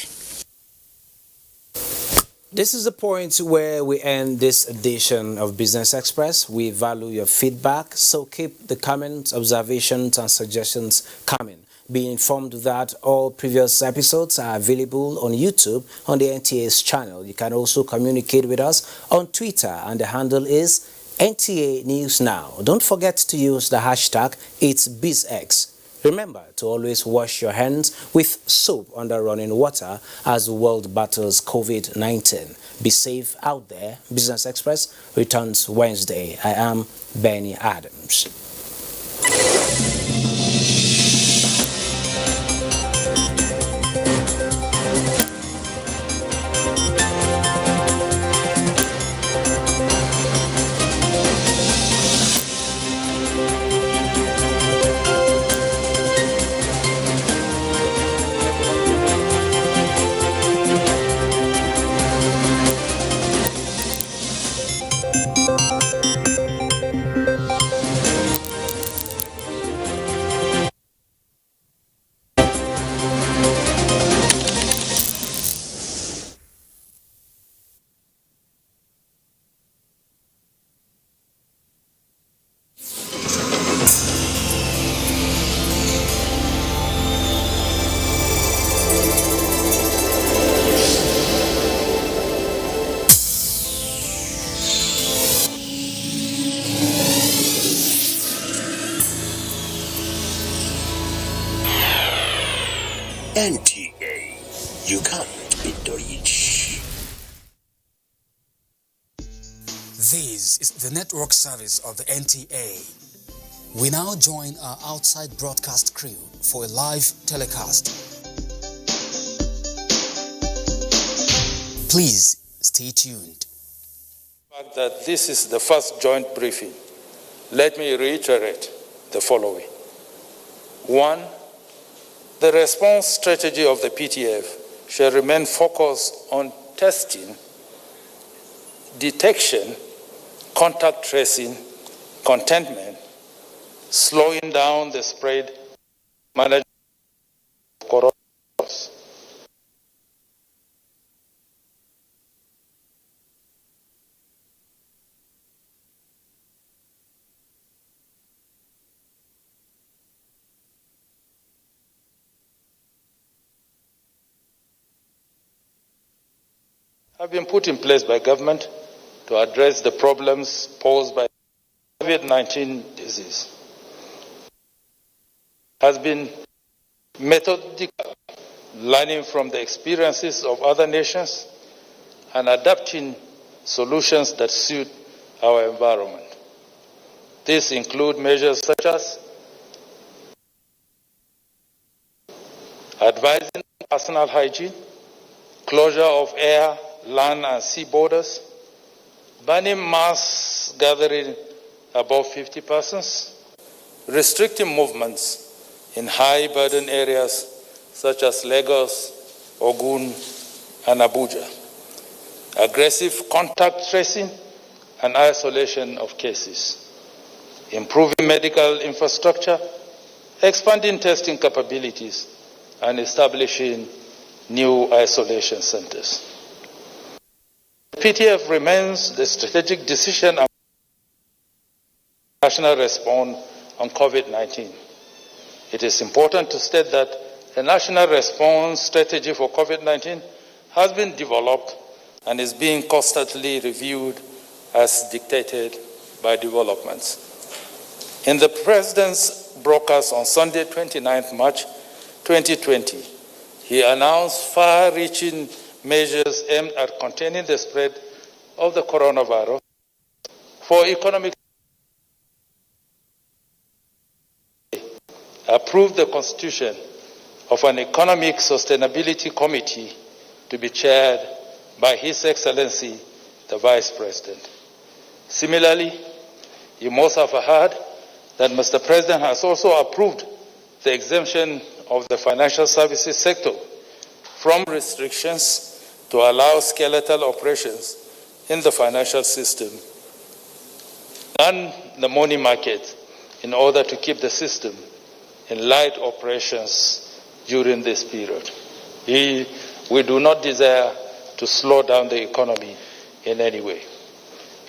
This is the point where we end this edition of Business Express. We value your feedback, so keep the comments, observations, and suggestions coming. Be informed that all previous episodes are available on YouTube on the NTA's channel. You can also communicate with us on Twitter, and the handle is NTA News Now. Don't forget to use the hashtag #It'sBizX. Remember to always wash your hands with soap under running water as the world battles COVID-19. Be safe out there. Business Express returns Wednesday. I am Benny Adams. NTA. You can't beat the rich. This is the network service of the NTA. We now join our outside broadcast crew for a live telecast. Please stay tuned. The fact that this is the first joint briefing, let me reiterate the following. 1. The response strategy of the PTF shall remain focused on testing, detection, contact tracing, containment, slowing down the spread, management of coronavirus. Have been put in place by government to address the problems posed by COVID-19 disease. Has been methodical, learning from the experiences of other nations and adapting solutions that suit our environment. These include measures such as advising personal hygiene, closure of air, land and sea borders, banning mass gathering above 50 persons, restricting movements in high-burden areas such as Lagos, Ogun, and Abuja, aggressive contact tracing and isolation of cases, improving medical infrastructure, expanding testing capabilities, and establishing new isolation centers. The PTF remains the strategic decision and national response on COVID-19. It is important to state that a national response strategy for COVID-19 has been developed and is being constantly reviewed as dictated by developments. In the President's broadcast on Sunday, 29th March 2020, he announced far-reaching measures aimed at containing the spread of the coronavirus for economic. Approved the constitution of an Economic Sustainability Committee to be chaired by His Excellency, the Vice President. Similarly, you must have heard that Mr. President has also approved the exemption of the financial services sector from restrictions to allow skeletal operations in the financial system and the money market in order to keep the system in light operations during this period. We do not desire to slow down the economy in any way.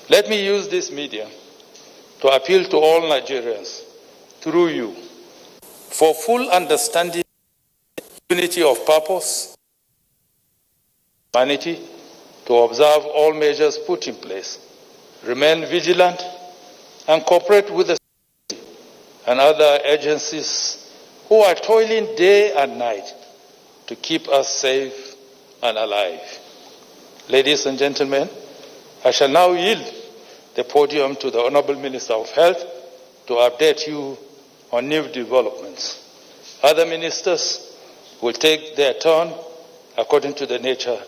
Let me use this medium to appeal to all Nigerians through you for full understanding, unity of purpose, humanity, to observe all measures put in place, remain vigilant, and cooperate with the and other agencies who are toiling day and night to keep us safe and alive. Ladies and gentlemen, I shall now yield the podium to the Honorable Minister of Health to update you on new developments. Other ministers will take their turn according to the nature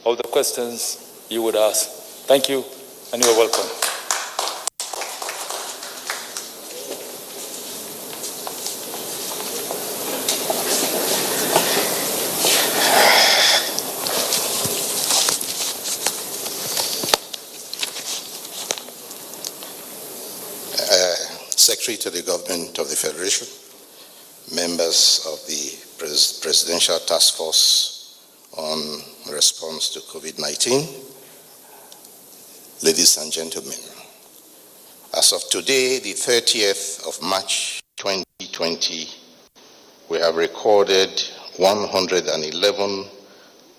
of the questions you would ask. Thank you, and you are welcome. Secretary to the Government of the Federation, members of the Presidential Task Force on Response to COVID-19, ladies and gentlemen, as of today, the 30th of March 2020, we have recorded 111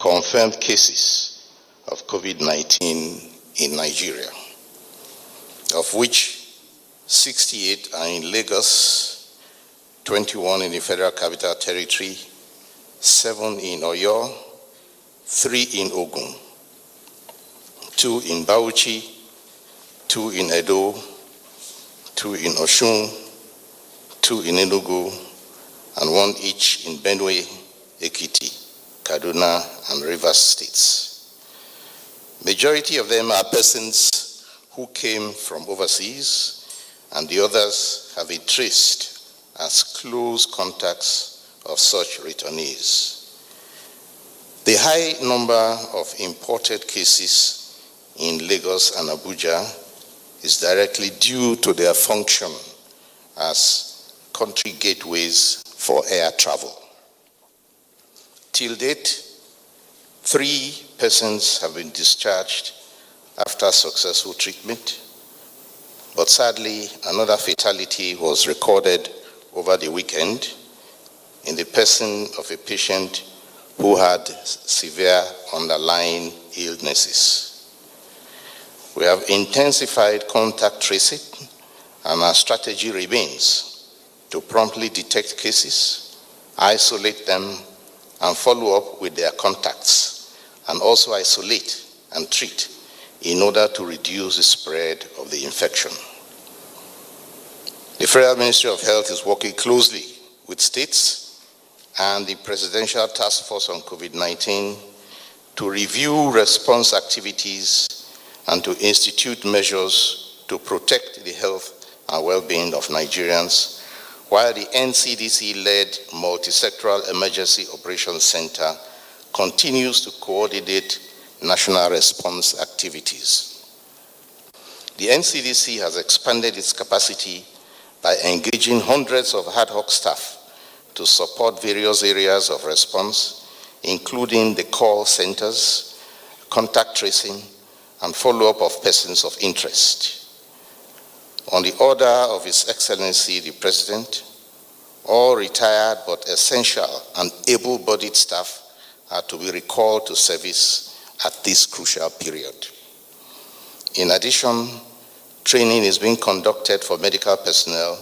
confirmed cases of COVID-19 in Nigeria, of which 68 are in Lagos, 21 in the Federal Capital Territory, 7 in Oyo, 3 in Ogun, 2 in Bauchi, 2 in Edo, 2 in Oshun, 2 in Enugu, and 1 each in Benue, Ekiti, Kaduna, and Rivers states. Majority of them are persons who came from overseas, and the others have been traced as close contacts of such returnees. The high number of imported cases in Lagos and Abuja is directly due to their function as country gateways for air travel. Till date, 3 persons have been discharged after successful treatment, but sadly, another fatality was recorded over the weekend in the person of a patient who had severe underlying illnesses. We have intensified contact tracing, and our strategy remains to promptly detect cases, isolate them, and follow up with their contacts, and also isolate and treat in order to reduce the spread of the infection. The Federal Ministry of Health is working closely with states and the Presidential Task Force on COVID-19 to review response activities and to institute measures to protect the health and well-being of Nigerians, while the NCDC-led Multisectoral Emergency Operations Center continues to coordinate national response activities. The NCDC has expanded its capacity by engaging hundreds of ad hoc staff to support various areas of response, including the call centers, contact tracing, and follow-up of persons of interest. On the order of His Excellency the President, all retired but essential and able-bodied staff are to be recalled to service at this crucial period. In addition, training is being conducted for medical personnel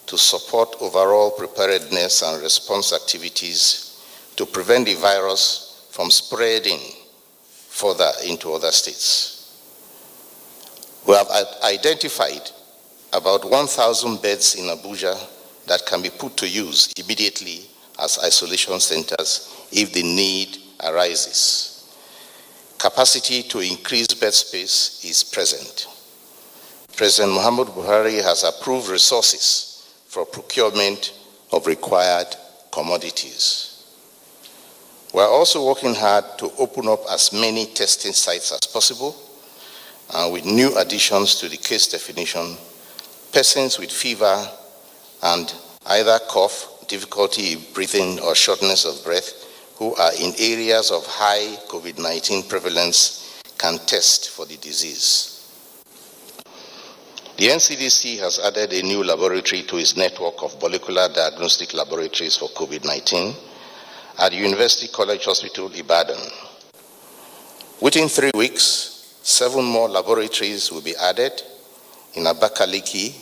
to support overall preparedness and response activities to prevent the virus from spreading further into other states. We have identified about 1,000 beds in Abuja that can be put to use immediately as isolation centers if the need arises. Capacity to increase bed space is present. President Muhammad Buhari has approved resources for procurement of required commodities. We are also working hard to open up as many testing sites as possible, and with new additions to the case definition, persons with fever and either cough, difficulty breathing, or shortness of breath who are in areas of high COVID-19 prevalence can test for the disease. The NCDC has added a new laboratory to its network of molecular diagnostic laboratories for COVID-19 at University College Hospital, Ibadan. Within 3 weeks, 7 more laboratories will be added in Abakaliki,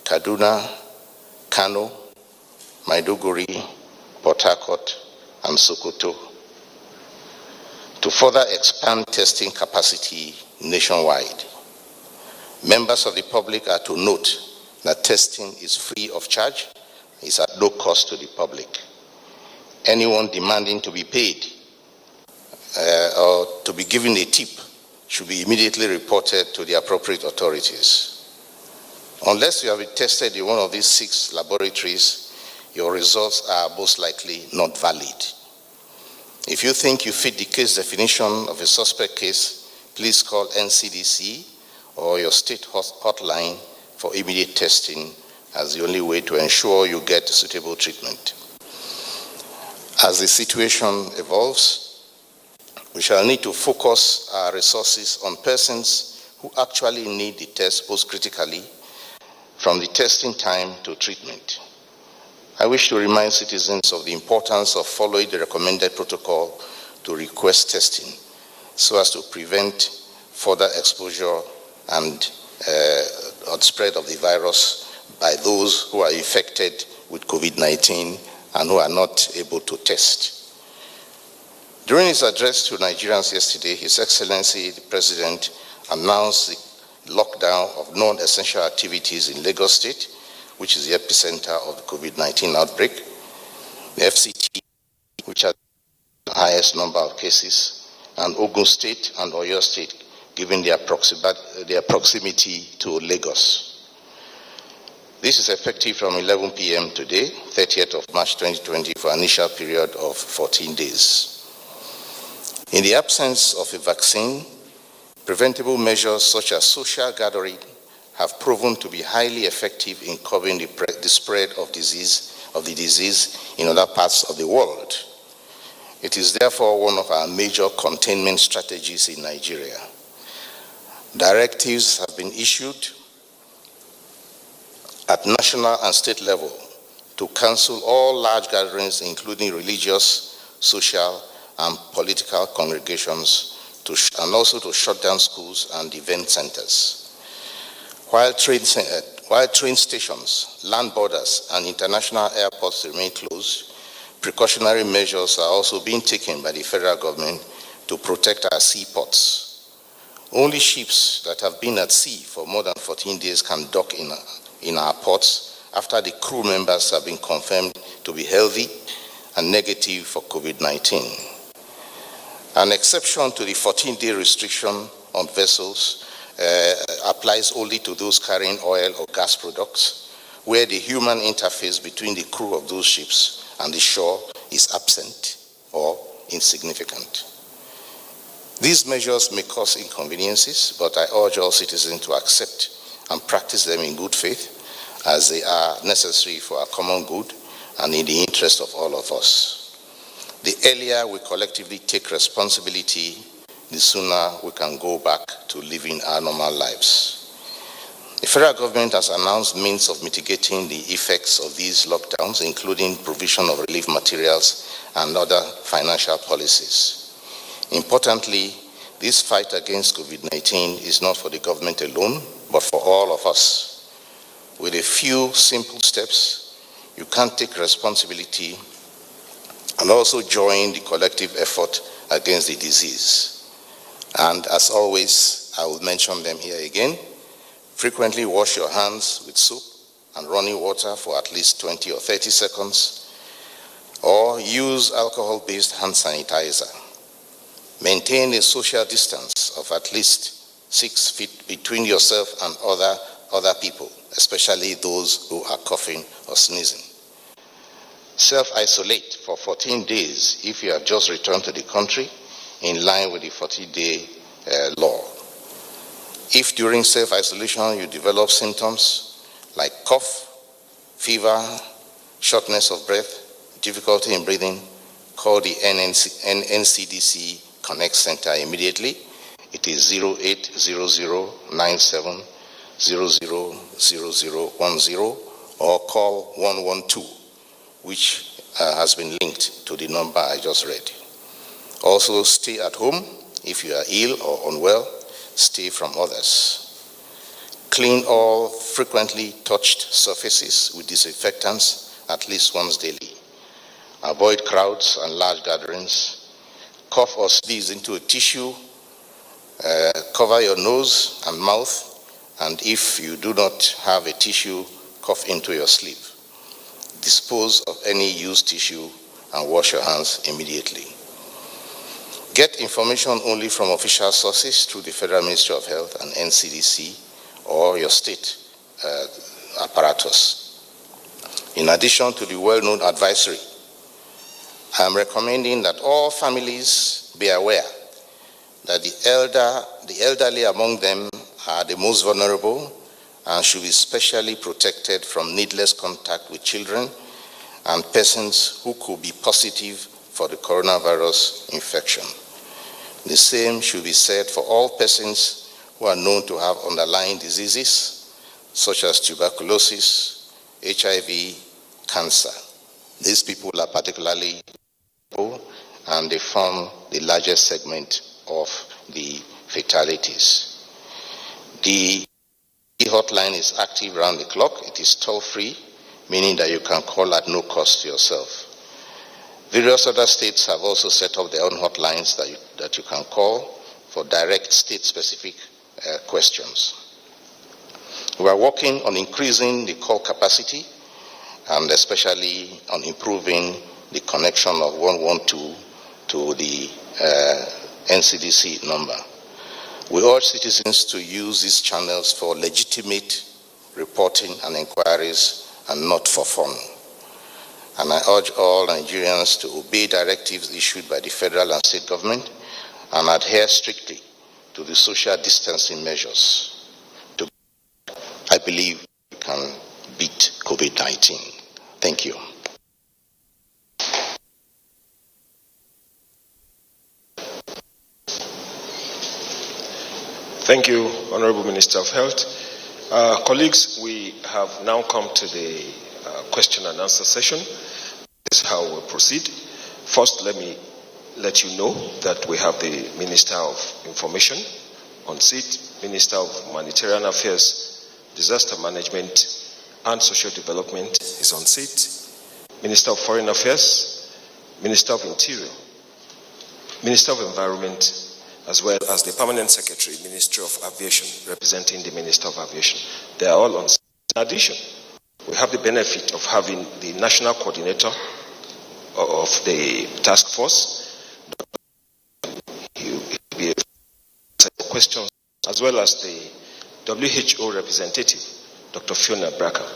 Kaduna, Kano, Maiduguri, Port Harcourt, and Sokoto to further expand testing capacity nationwide. Members of the public are to note that testing is free of charge, is at no cost to the public. Anyone demanding to be paid or to be given a tip should be immediately reported to the appropriate authorities. Unless you have been tested in one of these 6 laboratories, your results are most likely not valid. If you think you fit the case definition of a suspect case, please call NCDC or your state hotline for immediate testing as the only way to ensure you get suitable treatment. As the situation evolves, we shall need to focus our resources on persons who actually need the test most critically, from the testing time to treatment. I wish to remind citizens of the importance of following the recommended protocol to request testing so as to prevent further exposure and spread of the virus by those who are infected with COVID-19 and who are not able to test. During his address to Nigerians yesterday, His Excellency the President announced the lockdown of non-essential activities in Lagos State, which is the epicenter of the COVID-19 outbreak, the FCT, which has the highest number of cases, and Ogun State and Oyo State, given their proximity to Lagos. This is effective from 11 p.m. today, 30th of March 2020, for an initial period of 14 days. In the absence of a vaccine, preventable measures such as social gathering have proven to be highly effective in curbing the spread of the disease in other parts of the world. It is therefore one of our major containment strategies in Nigeria. Directives have been issued at national and state level to cancel all large gatherings, including religious, social, and political congregations, and also to shut down schools and event centers. While train stations, land borders, and international airports remain closed, precautionary measures are also being taken by the federal government to protect our seaports. Only ships that have been at sea for more than 14 days can dock in our ports after the crew members have been confirmed to be healthy and negative for COVID-19. An exception to the 14-day restriction on vessels applies only to those carrying oil or gas products, where the human interface between the crew of those ships and the shore is absent or insignificant. These measures may cause inconveniences, but I urge all citizens to accept and practice them in good faith, as they are necessary for our common good and in the interest of all of us. The earlier we collectively take responsibility, the sooner we can go back to living our normal lives. The federal government has announced means of mitigating the effects of these lockdowns, including provision of relief materials and other financial policies. Importantly, this fight against COVID-19 is not for the government alone, but for all of us. With a few simple steps, you can take responsibility and also join the collective effort against the disease. And as always, I will mention them here again. Frequently wash your hands with soap and running water for at least 20 or 30 seconds, or use alcohol-based hand sanitizer. Maintain a social distance of at least 6 feet between yourself and other people, especially those who are coughing or sneezing. Self-isolate for 14 days if you have just returned to the country, in line with the 40-day law. If during self-isolation you develop symptoms like cough, fever, shortness of breath, difficulty in breathing, call the NCDC Connect Center immediately. It is 080097000010 or call 112. Which has been linked to the number I just read. Also, stay at home. If you are ill or unwell, stay from others. Clean all frequently touched surfaces with disinfectants at least once daily. Avoid crowds and large gatherings. Cough or sneeze into a tissue. Cover your nose and mouth. And if you do not have a tissue, cough into your sleeve. Dispose of any used tissue and wash your hands immediately. Get information only from official sources through the Federal Ministry of Health and NCDC or your state apparatus. In addition to the well-known advisory, I am recommending that all families be aware that the elderly among them are the most vulnerable and should be specially protected from needless contact with children and persons who could be positive for the coronavirus infection. The same should be said for all persons who are known to have underlying diseases such as tuberculosis, HIV, cancer. These people are particularly vulnerable and they form the largest segment of the fatalities. The hotline is active around the clock. It is toll-free, meaning that you can call at no cost to yourself. Various other states have also set up their own hotlines that you can call for direct state-specific questions. We are working on increasing the call capacity and especially on improving the connection of 112 to the NCDC number. We urge citizens to use these channels for legitimate reporting and inquiries and not for fun. And I urge all Nigerians to obey directives issued by the federal and state government and adhere strictly to the social distancing measures. I believe we can beat COVID-19. Thank you. Thank you, Honorable Minister of Health. Colleagues, we have now come to the question and answer session. This is how we'll proceed. First, let me let you know that we have the Minister of Information on seat, Minister of Humanitarian Affairs, Disaster Management and Social Development is on seat, Minister of Foreign Affairs, Minister of Interior, Minister of Environment, as well as the Permanent Secretary, Ministry of Aviation, representing the Minister of Aviation. They are all on seat. In addition, we have the benefit of having the National Coordinator of the task force. He will be able to answer questions, as well as the WHO representative, Dr. Fiona Bracker.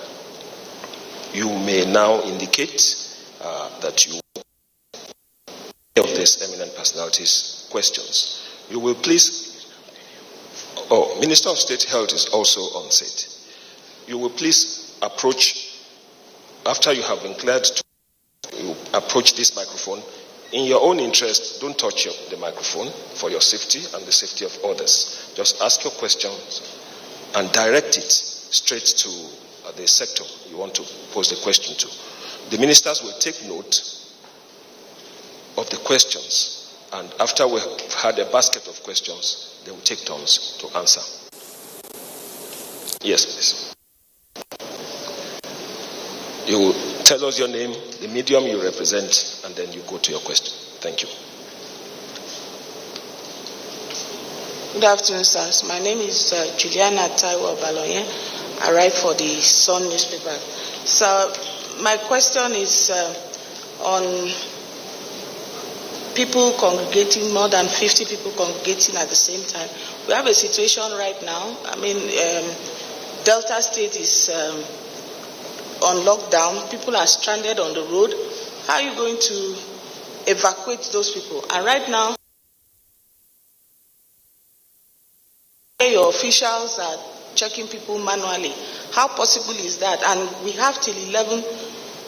You may now indicate that you of these eminent personalities' questions. You will please, Minister of State Health is also on set. You will please approach, after you have been cleared, you approach this microphone. In your own interest, don't touch the microphone for your safety and the safety of others. Just ask your questions and direct it straight to the sector you want to pose the question to. The ministers will take note of the questions, and after we've had a basket of questions, they will take turns to answer. Yes, please. You will tell us your name, the medium you represent, and then you go to your question. Thank you. Good afternoon, sirs. My name is Juliana Taiwo Baloye. I write for the Sun newspaper. So my question is on people congregating, more than 50 people congregating at the same time. We have a situation right now. I mean, Delta State is on lockdown. People are stranded on the road. How are you going to evacuate those people? And right now, your officials are checking people manually. How possible is that? And we have till 11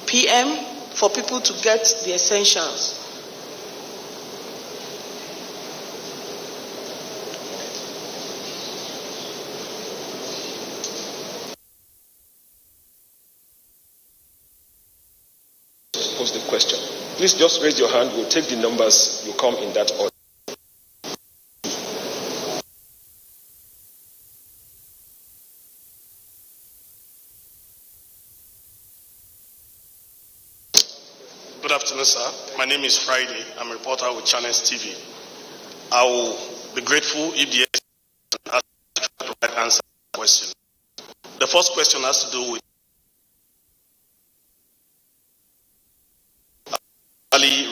p.m. for people to get the essentials. Pose the question. Please just raise your hand. We'll take the numbers. You come in that order. Good afternoon, sir. My name is Friday. I'm a reporter with Channels TV. I will be grateful if the expert can provide answer to the question. The first question has to do with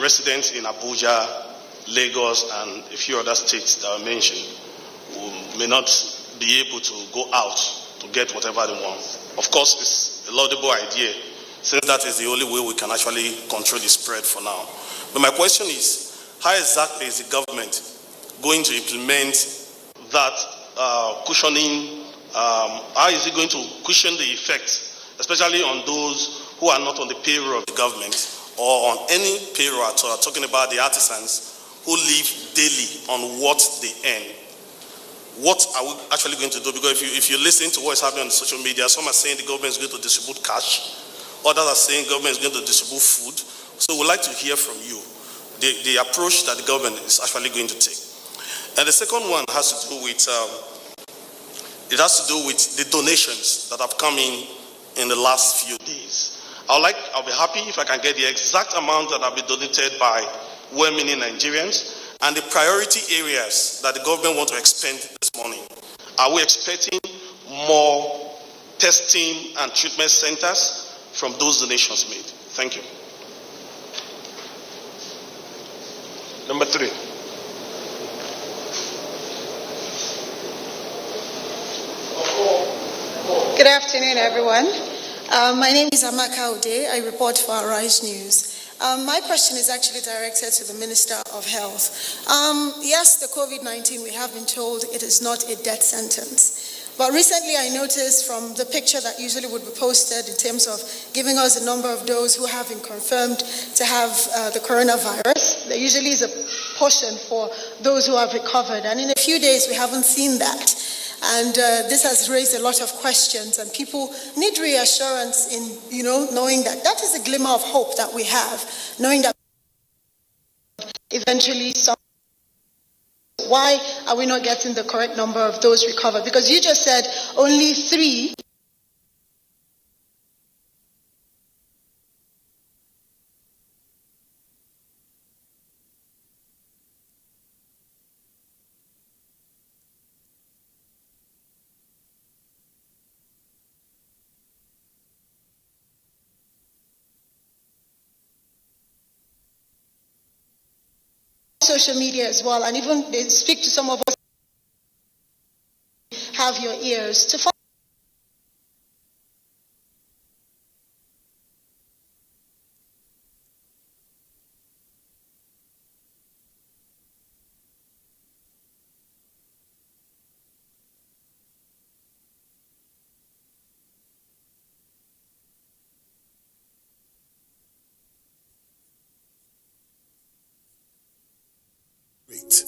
residents in Abuja, Lagos, and a few other states that are mentioned who may not be able to go out to get whatever they want. Of course, it's a laudable idea, since that is the only way we can actually control the spread for now. But my question is, how exactly is the government going to implement that cushioning? How is it going to cushion the effect, especially on those who are not on the payroll of the government or on any payroll at all? Talking about the artisans who live daily on what they earn. What are we actually going to do? Because if you listen to what's happening on social media, some are saying the government is going to distribute cash. Others are saying government is going to distribute food. So we'd like to hear from you the approach that the government is actually going to take. And the second one has to do with the donations that have come in the last few days. I'll be happy if I can get the exact amount that will be donated by well-meaning Nigerians and the priority areas that the government want to expend this money. Are we expecting more testing and treatment centers from those donations made? Thank you. Number 3. Good afternoon, everyone. My name is Amaka Ode. I report for Arise News. My question is actually directed to the Minister of Health. Yes, the COVID-19, we have been told it is not a death sentence. But recently I noticed from the picture that usually would be posted in terms of giving us a number of those who have been confirmed to have the coronavirus, there usually is a portion for those who have recovered. And in a few days, we haven't seen that. And this has raised a lot of questions, and people need reassurance in, knowing that that is a glimmer of hope that we have, knowing that eventually why are we not getting the correct number of those recovered? Because you just said only 3. Social media as well, and even they speak to some of us, have your ears to follow.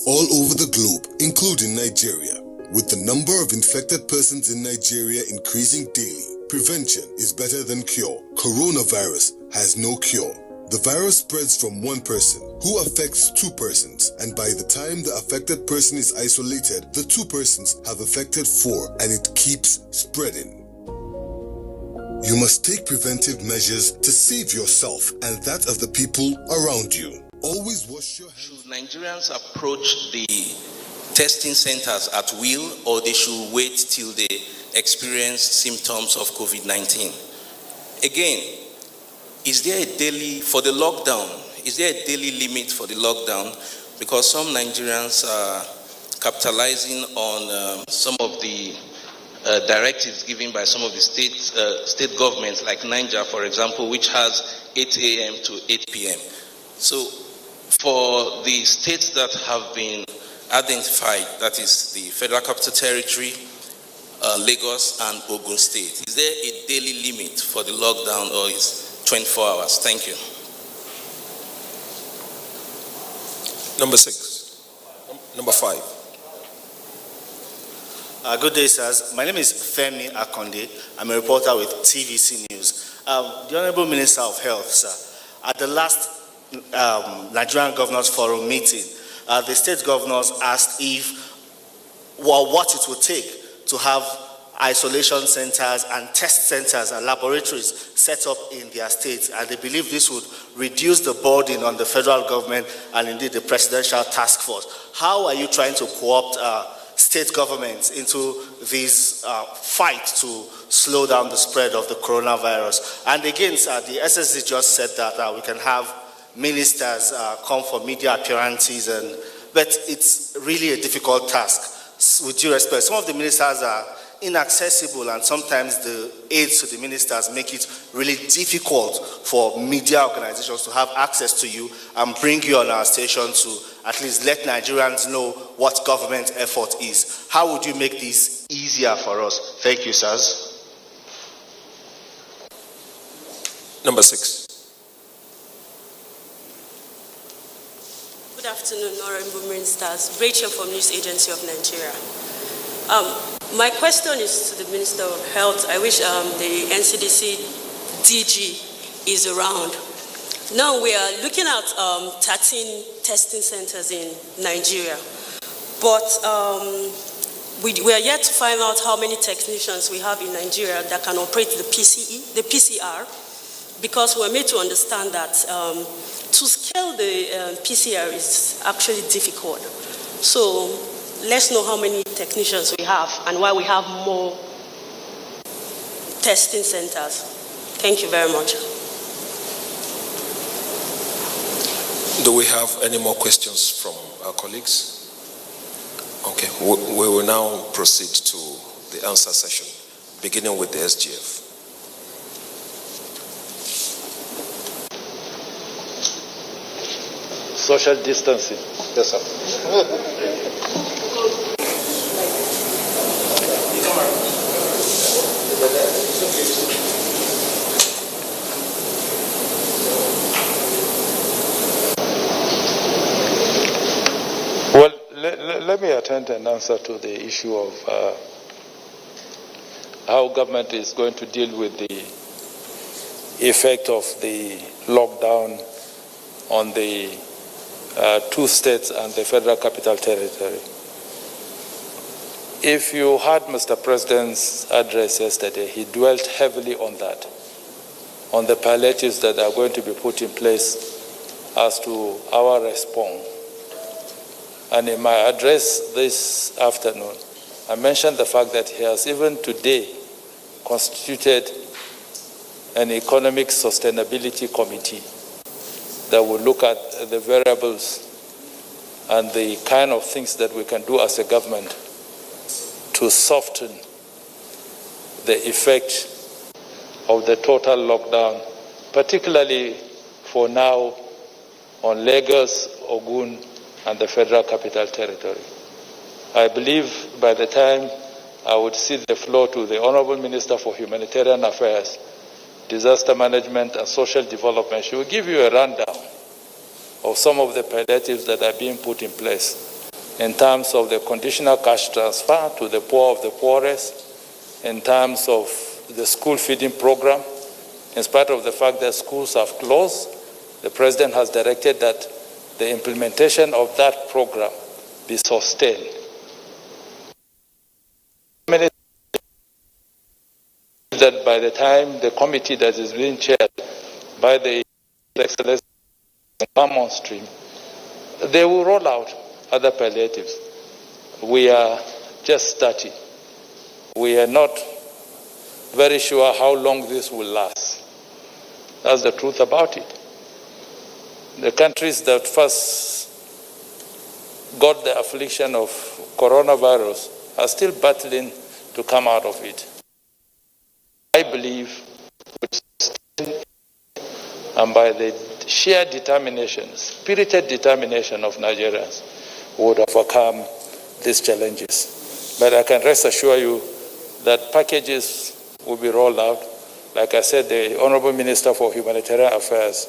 All over the globe, including Nigeria. With the number of infected persons in Nigeria increasing daily, prevention is better than cure. Coronavirus has no cure. The virus spreads from one person, who affects 2 persons, and by the time the affected person is isolated, the 2 persons have affected 4, and it keeps spreading. You must take preventive measures to save yourself and that of the people around you. Always wash your hands. Should Nigerians approach the testing centers at will, or they should wait till they experience symptoms of COVID-19? Again, is there a daily, for the lockdown, is there a daily limit for the lockdown? Because some Nigerians are capitalizing on some of the directives given by some of the state governments, like Niger, for example, which has 8 a.m. to 8 p.m. So for the states that have been identified, that is the Federal Capital Territory, Lagos and Ogun State, is there a daily limit for the lockdown, or is 24 hours? Thank you. Number 6. Number 5. Good day, sirs. My name is Femi Akonde. I'm a reporter with TVC News. The Honorable Minister of Health, sir, at the last Nigerian Governors Forum meeting, the state governors asked what it would take to have isolation centers and test centers and laboratories set up in their states, and they believe this would reduce the burden on the federal government and indeed the presidential task force. How are you trying to co-opt state governments into this fight to slow down the spread of the coronavirus? And again, sir, the SSD just said that we can have ministers come for media appearances, but it's really a difficult task. With due respect, some of the ministers are inaccessible, and sometimes the aides to the ministers make it really difficult for media organizations to have access to you and bring you on our station to at least let Nigerians know what government effort is. How would you make this easier for us? Thank you, sirs. Number 6. Good afternoon, Honorable Ministers. Rachel from News Agency of Nigeria. My question is to the Minister of Health. I wish the NCDC DG is around. Now we are looking at 13 testing centers in Nigeria, but we are yet to find out how many technicians we have in Nigeria that can operate the PCR. because we're made to understand that to scale the PCR is actually difficult. So let's know how many technicians we have and why we have more testing centers. Thank you very much. Do we have any more questions from our colleagues? Okay, we will now proceed to the answer session, beginning with the SGF. Social distancing. Yes, sir. Well, let me attend and answer to the issue of how government is going to deal with the effect of the lockdown on the 2 states and the Federal Capital Territory. If you heard Mr. President's address yesterday, he dwelt heavily on that, on the palliatives that are going to be put in place as to our response. And in my address this afternoon, I mentioned the fact that he has even today constituted an economic sustainability committee that will look at the variables and the kind of things that we can do as a government to soften the effect of the total lockdown, particularly for now on Lagos, Ogun, and the Federal Capital Territory. I believe by the time I would cede the floor to the Honorable Minister for Humanitarian Affairs, Disaster Management and Social Development, she will give you a rundown of some of the palliatives that are being put in place in terms of the conditional cash transfer to the poor of the poorest, in terms of the school feeding program. In spite of the fact that schools have closed, the President has directed that the implementation of that program be sustained. That by the time the committee that is being chaired by the Excellency come on stream, they will roll out other palliatives. We are just starting. We are not very sure how long this will last. That's the truth about it. The countries that first got the affliction of coronavirus are still battling to come out of it. I believe, and by the sheer determination, spirited determination of Nigerians, would overcome these challenges. But I can rest assure you that packages will be rolled out. Like I said, the Honorable Minister for Humanitarian Affairs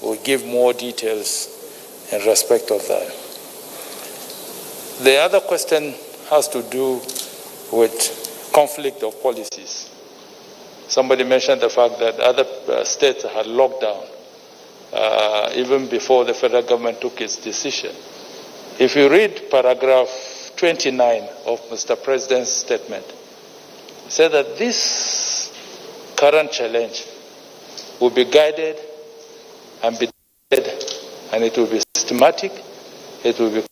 will give more details in respect of that. The other question has to do with conflict of policies. Somebody mentioned the fact that other states had locked down even before the federal government took its decision. If you read paragraph 29 of Mr. President's statement, he said that this current challenge will be guided and be led, and it will be systematic, it will be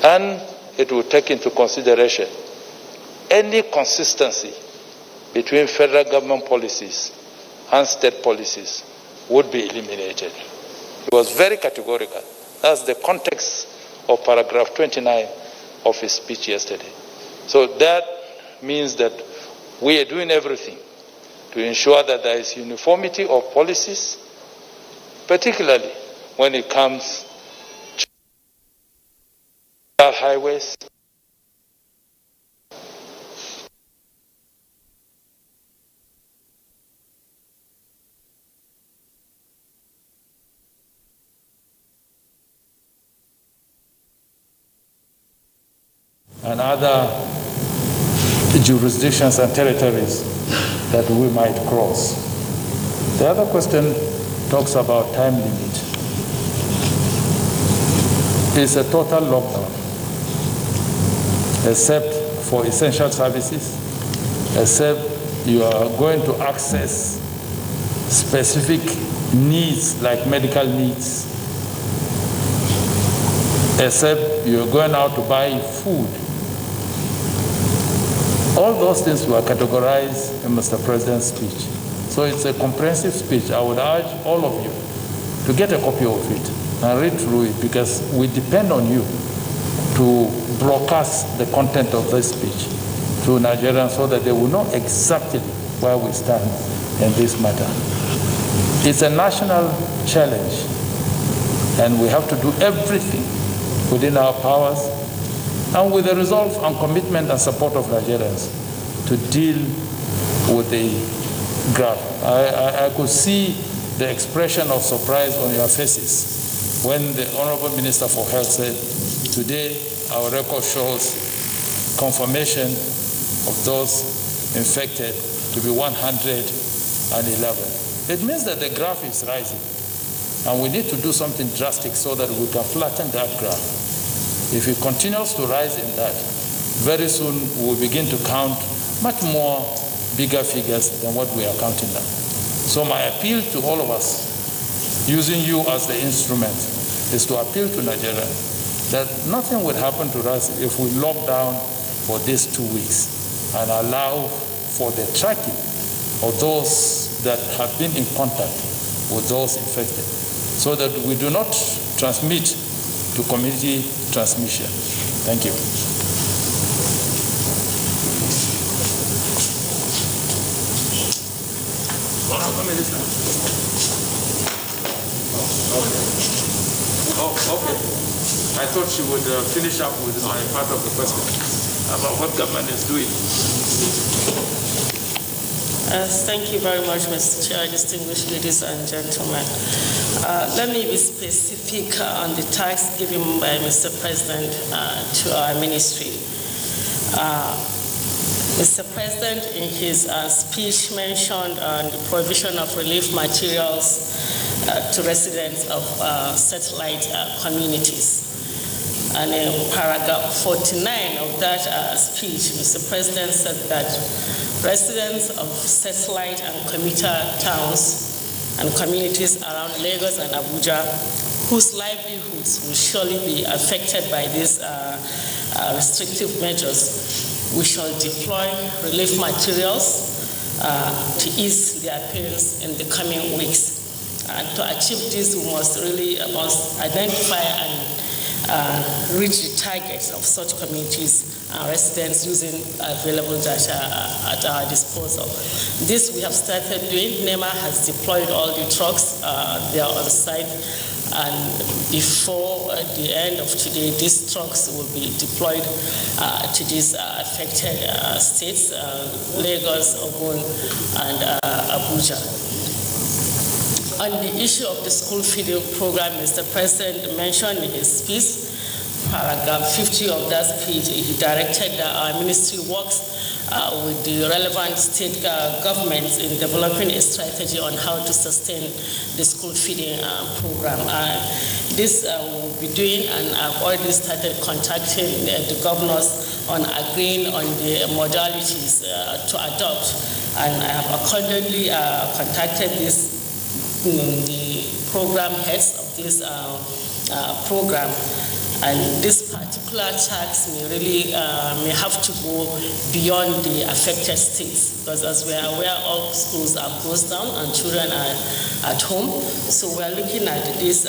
and it will take into consideration any consistency between federal government policies and state policies would be eliminated. It was very categorical. That's the context of paragraph 29 of his speech yesterday. So that means that we are doing everything to ensure that there is uniformity of policies, particularly when it comes to highways, and other jurisdictions and territories that we might cross. The other question talks about time limit. It's a total lockdown, except for essential services, except you are going to access specific needs like medical needs, except you're going out to buy food. All those things were categorized in Mr. President's speech. So it's a comprehensive speech. I would urge all of you to get a copy of it and read through it, because we depend on you to broadcast the content of this speech to Nigerians so that they will know exactly where we stand in this matter. It's a national challenge, and we have to do everything within our powers and with the resolve and commitment and support of Nigerians to deal with the graph. I could see the expression of surprise on your faces when the Honorable Minister for Health said, today our record shows confirmation of those infected to be 111. It means that the graph is rising, and we need to do something drastic so that we can flatten that graph. If it continues to rise in that, very soon we'll begin to count much more bigger figures than what we are counting now. So my appeal to all of us, using you as the instrument, is to appeal to Nigeria that nothing will happen to us if we lock down for these 2 weeks and allow for the tracking of those that have been in contact with those infected, so that we do not transmit to community transmission. Thank you. Okay. I thought she would finish up with my part of the question about what government is doing. Thank you very much, Mr. Chair, distinguished ladies and gentlemen. Let me be specific on the task given by Mr. President to our ministry. Mr. President, in his speech, mentioned the provision of relief materials to residents of satellite communities. And in paragraph 49 of that speech, Mr. President said that residents of satellite and commuter towns and communities around Lagos and Abuja, whose livelihoods will surely be affected by these restrictive measures, we shall deploy relief materials to ease their pains in the coming weeks. And to achieve this, we must really identify and reach the targets of such communities and residents using available data at our disposal. This we have started doing. NEMA has deployed all the trucks. They are on site, and before the end of today, these trucks will be deployed to these affected states, Lagos, Ogun, and Abuja. On the issue of the school feeding program, Mr. President mentioned in his speech, paragraph 50 of that speech, he directed that our ministry works with the relevant state governments in developing a strategy on how to sustain the school feeding program. This we'll be doing, and I've already started contacting the governors on agreeing on the modalities to adopt, and I have accordingly contacted the program heads of this program, and this particular tax may really may have to go beyond the affected states, because as we are aware, all schools are closed down and children are at home. So we are looking at these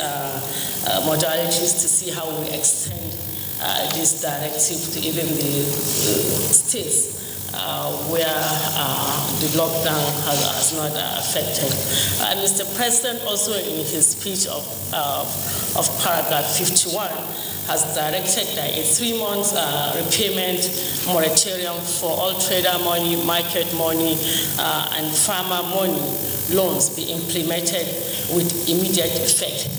modalities to see how we extend this directive to even the states where the lockdown has not affected. Mr. President also in his speech of paragraph 51 has directed that a 3-month repayment moratorium for all trader money, market money, and farmer money loans be implemented with immediate effect.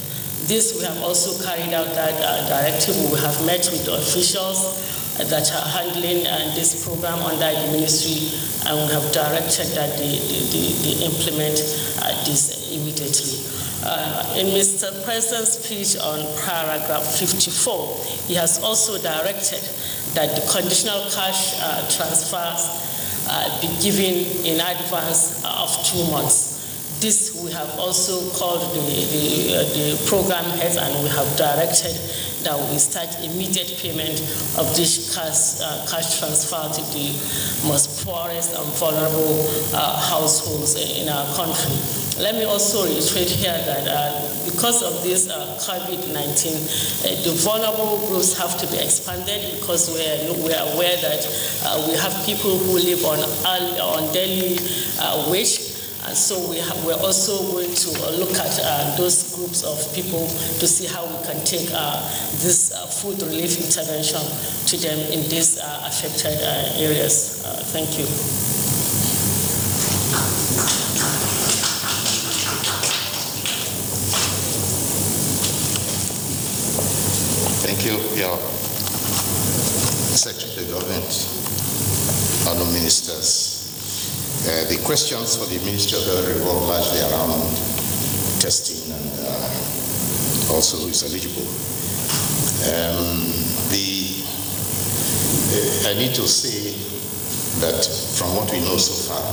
This we have also carried out that directive. We have met with the officials that are handling this program under the ministry, and we have directed that they implement this immediately. In Mr. President's speech on paragraph 54, he has also directed that the conditional cash transfers be given in advance of 2 months. This we have also called the program heads, and we have directed that we start immediate payment of this cash transfer to the most poorest and vulnerable households in our country. Let me also reiterate here that because of this COVID-19, the vulnerable groups have to be expanded, because we are aware that we have people who live on daily wage. And so we're also going to look at those groups of people to see how we can take this food relief intervention to them in these affected areas. Thank you. Thank you, your Secretary of Government, Honourable Ministers. The questions for the Ministry of Health revolve largely around testing and also who is eligible. I need to say that from what we know so far,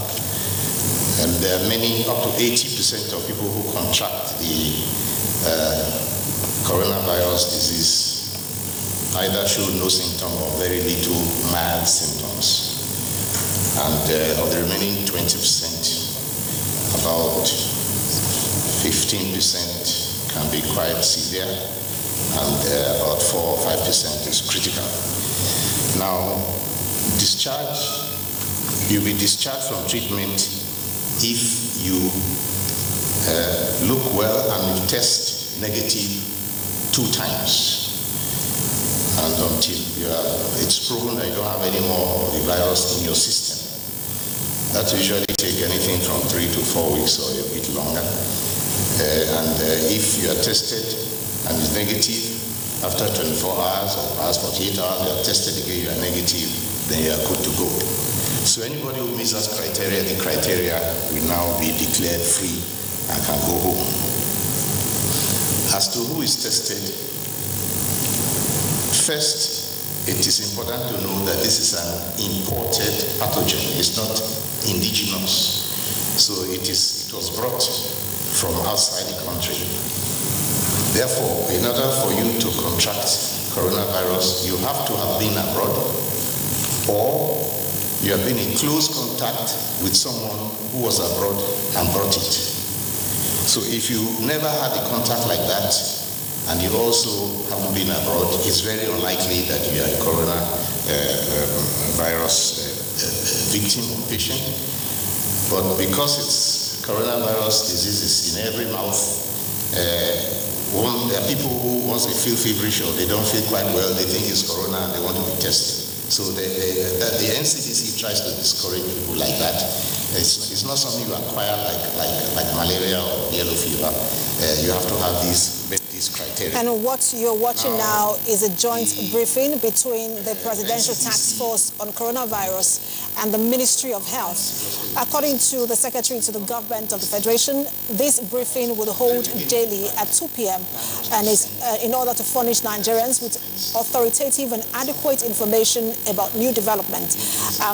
and there are many, up to 80% of people who contract the coronavirus disease either show no symptom or very little mild symptoms. And of the remaining 20%, about 15% can be quite severe, and about 4 or 5% is critical. Now, you'll be discharged from treatment if you look well and you test negative 2 times. And until it's proven that you don't have any more of the virus in your system. That usually take anything from 3 to 4 weeks or a bit longer. If you are tested and it's negative, after 24 hours or past 48 hours, you are tested again, you are negative, then you are good to go. So anybody who meets that criteria, the criteria will now be declared free and can go home. As to who is tested, first, it is important to know that this is an imported pathogen. It's not indigenous. So it was brought from outside the country. Therefore, in order for you to contract coronavirus, you have to have been abroad, or you have been in close contact with someone who was abroad and brought it. So if you never had a contact like that, and you also haven't been abroad, it's very unlikely that you are a coronavirus victim or patient. But because it's coronavirus disease is in every mouth, there are people who, once they feel feverish or they don't feel quite well, they think it's corona and they want to be tested. So the NCDC tries to discourage people like that. It's not something you acquire like malaria or yellow fever. You have to have these criteria. And what you're watching now is a joint briefing between the Presidential Task Force on Coronavirus and the Ministry of Health. According to the Secretary to the Government of the Federation, this briefing will hold daily at 2 p.m. and is in order to furnish Nigerians with authoritative and adequate information about new development.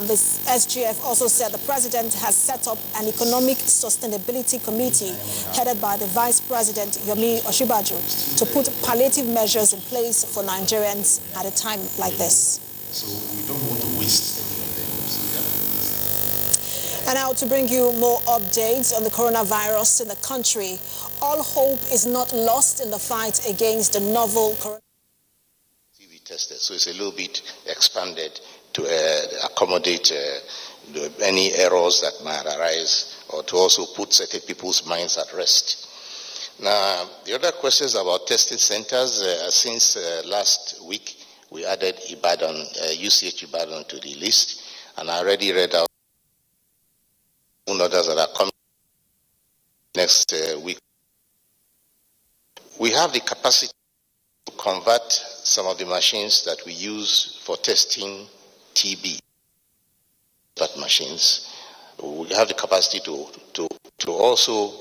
The SGF also said the President has set up an Economic Sustainability Committee headed by the Vice President Yomi Osinbajo to put palliative measures in place for Nigerians at a time like this. So we don't want to waste any of them. And now to bring you more updates on the coronavirus in the country. All hope is not lost in the fight against the novel coronavirus. Tested, so it's a little bit expanded to accommodate any errors that might arise, or to also put certain people's minds at rest. Now, the other questions about testing centers, since last week, we added Ibadan, UCH Ibadan to the list, and I already read out others that are coming next week. We have the capacity to convert some of the machines that we use for testing TB, that machines. We have the capacity to also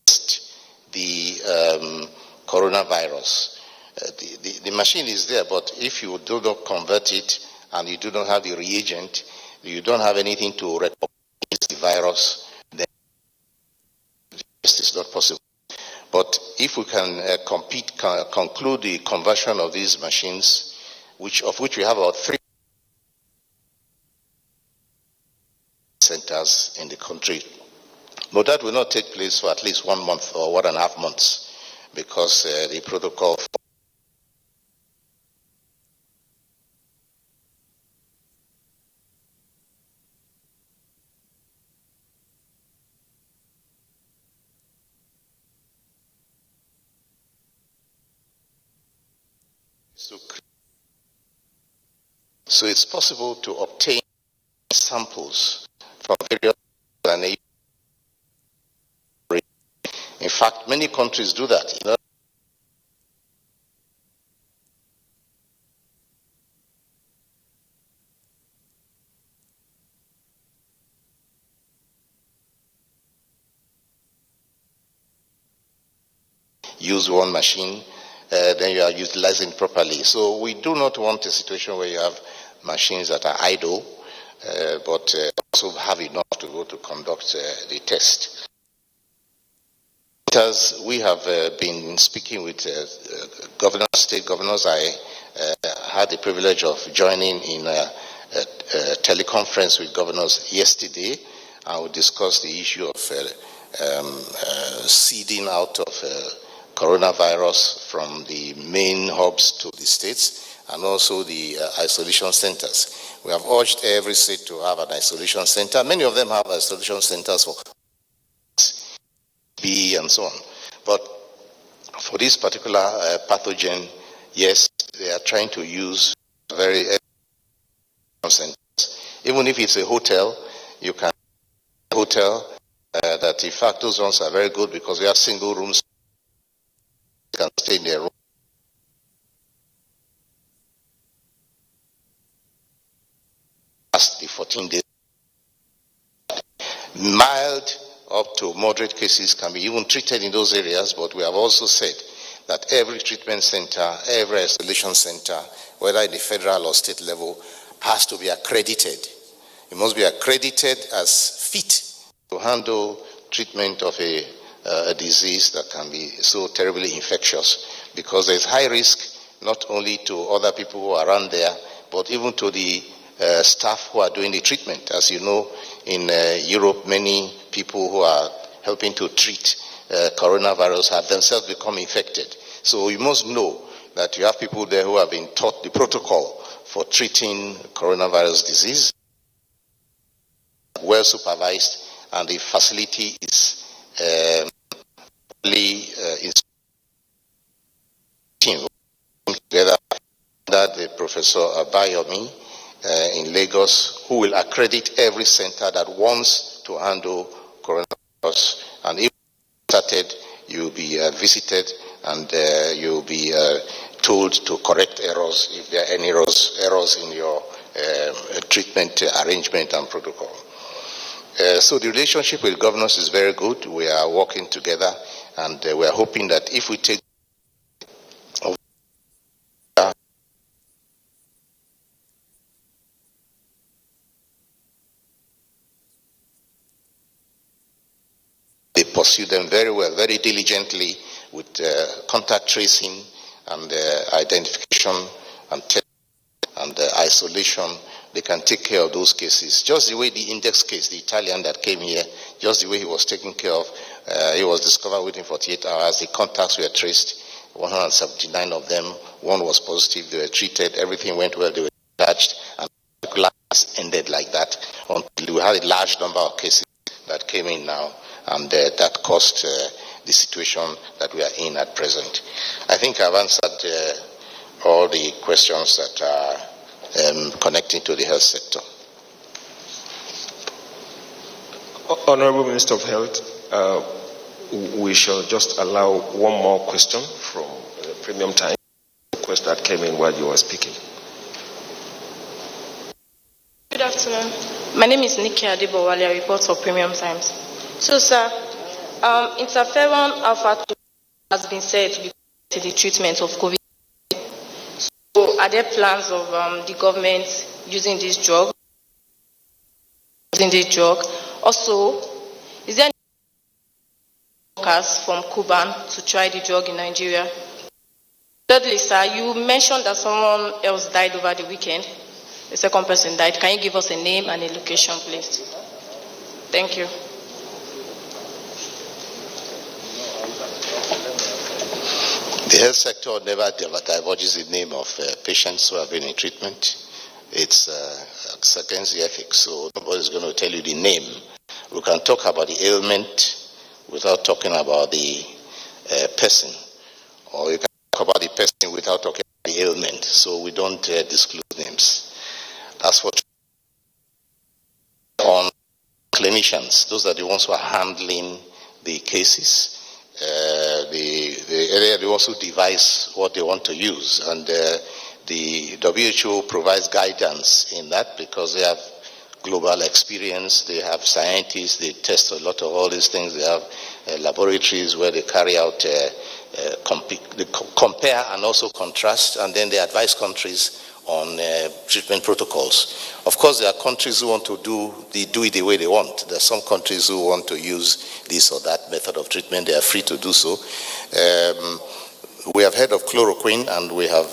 test the coronavirus. The machine is there, but if you do not convert it and you do not have the reagent, you don't have anything to recognize the virus, then it's not possible. But if we can conclude the conversion of these machines, of which we have about 3 centers in the country, but that will not take place for at least 1 month or 1.5 months, because the protocol so it's possible to obtain samples from various and in fact, many countries do that. Use one machine, then you are utilizing properly. So we do not want a situation where you have machines that are idle, but also have enough to go to conduct the test. As we have been speaking with governors, state governors, I had the privilege of joining in a teleconference with governors yesterday, and we discussed the issue of seeding out of coronavirus from the main hubs to the states, and also the isolation centers. We have urged every state to have an isolation center. Many of them have isolation centers for B and so on. But for this particular pathogen, yes, they are trying to use very centers. Even if it's a hotel, you can hotel that in fact those ones are very good because we have single rooms. You can stay in their room. Past the 14 days. Mild up to moderate cases can be even treated in those areas, but we have also said that every treatment center, every isolation center, whether at the federal or state level, has to be accredited. It must be accredited as fit to handle treatment of a disease that can be so terribly infectious, because there is high risk not only to other people who are around there, but even to the staff who are doing the treatment. As you know, in Europe, many people who are helping to treat coronavirus have themselves become infected. So you must know that you have people there who have been taught the protocol for treating coronavirus disease, well supervised, and the facility is together that the Professor Abayomi in Lagos, who will accredit every center that wants to handle coronavirus. And if started, you'll be visited and you'll be told to correct errors if there are any errors in your treatment arrangement and protocol. So the relationship with governors is very good. We are working together, and we are hoping that if we take they pursue them very well, very diligently with contact tracing and identification and testing and isolation. They can take care of those cases. Just the way the index case, the Italian that came here, just the way he was taken care of, he was discovered within 48 hours. The contacts were traced, 179 of them. One was positive, they were treated, everything went well, they were charged, and the class ended like that until we had a large number of cases that came in now, and that caused the situation that we are in at present. I think I've answered all the questions that are connecting to the health sector. Honorable Minister of Health, we shall just allow one more question from Premium Time, the request that came in while you were speaking. Good afternoon. My name is Nikki Adebowale. I report for Premium Times. So, sir, interferon alpha 2 has been said to be to the treatment of COVID. So, are there plans of the government using this drug? Also, is there any workers from Cuba to try the drug in Nigeria. Thirdly, sir, you mentioned that someone else died over the weekend. The second person died. Can you give us a name and a location, please? Thank you. The health sector never divulges the name of patients who have been in treatment. It's against the ethics, so nobody's going to tell you the name. We can talk about the ailment without talking about the person, or you can talk about the person without talking about the ailment, so we don't disclose names. As for on clinicians, those are the ones who are handling the cases. They also devise what they want to use, and the WHO provides guidance in that because they have global experience, they have scientists, they test a lot of all these things, they have laboratories where they carry out, they compare and also contrast, and then they advise countries on treatment protocols. Of course, there are countries who want to do it the way they want. There are some countries who want to use this or that method of treatment. They are free to do so. We have heard of chloroquine, and we have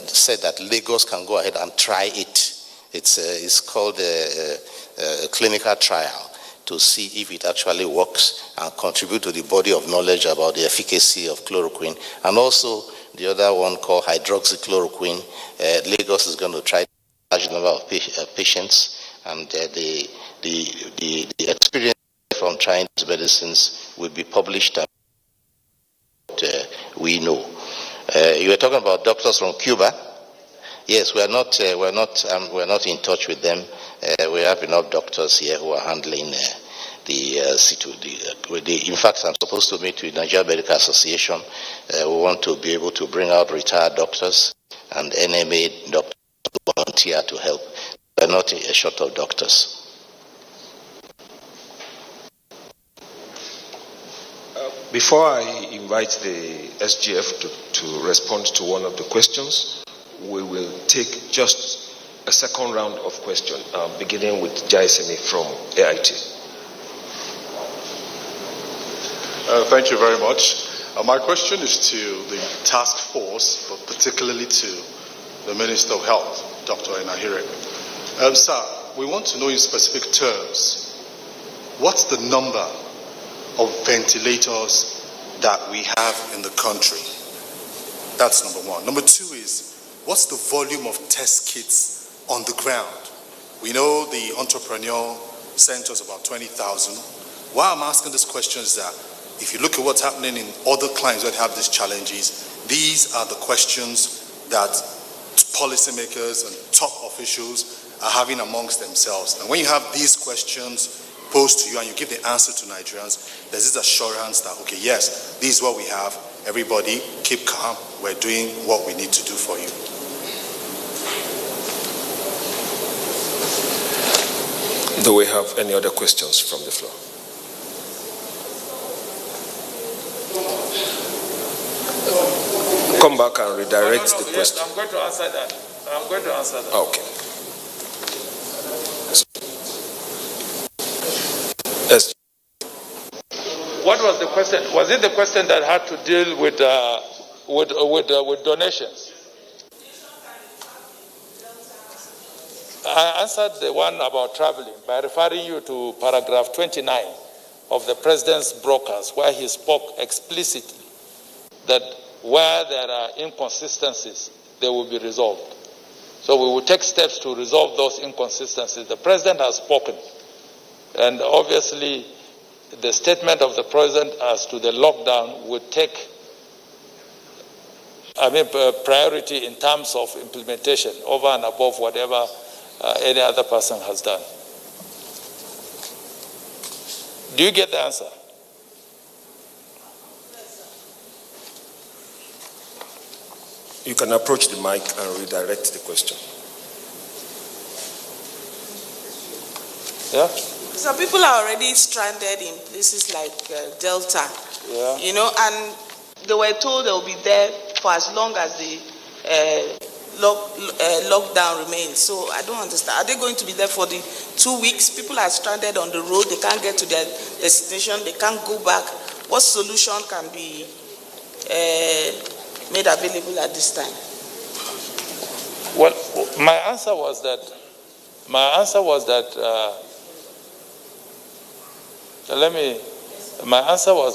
said that Lagos can go ahead and try it. It's called a clinical trial to see if it actually works and contribute to the body of knowledge about the efficacy of chloroquine. And also the other one called hydroxychloroquine. Lagos is going to try a large number of patients, and the experience from trying these medicines will be published. We know. You were talking about doctors from Cuba. Yes, we're not in touch with them. We have enough doctors here who are handling in fact, I'm supposed to meet with Nigeria Medical Association. We want to be able to bring out retired doctors and NMA doctors to volunteer to help. We're not short of doctors. Before I invite the SGF to respond to one of the questions, we will take just a second round of questions, beginning with Jaisemi from AIT. Thank you very much. My question is to the task force, but particularly to the Minister of Health, Dr. Enahire. Sir, we want to know in specific terms, what's the number of ventilators that we have in the country? That's number one. Number two is, what's the volume of test kits on the ground? We know the entrepreneurial center is about 20,000. Why I'm asking this question is that if you look at what's happening in other clients that have these challenges, these are the questions that policymakers and top officials are having amongst themselves. And when you have these questions posed to you and you give the answer to Nigerians, there's this assurance that, okay, yes, this is what we have. Everybody, keep calm. We're doing what we need to do for you. Do we have any other questions from the floor? Come back and redirect the question. I'm going to answer that. Okay. Yes. What was the question? Was it the question that had to deal with donations? I answered the one about traveling by referring you to paragraph 29 of the President's brokers, where he spoke explicitly that where there are inconsistencies, they will be resolved. So we will take steps to resolve those inconsistencies. The President has spoken, and obviously the statement of the President as to the lockdown would take priority in terms of implementation over and above whatever any other person has done. Do you get the answer? You can approach the mic and redirect the question. Yeah? Some people are already stranded in places like Delta, and they were told they'll be there for as long as the lockdown remains. So I don't understand. Are they going to be there for the 2 weeks? People are stranded on the road. They can't get to their destination. They can't go back. What solution can be made available at this time? Well, my answer was that my answer was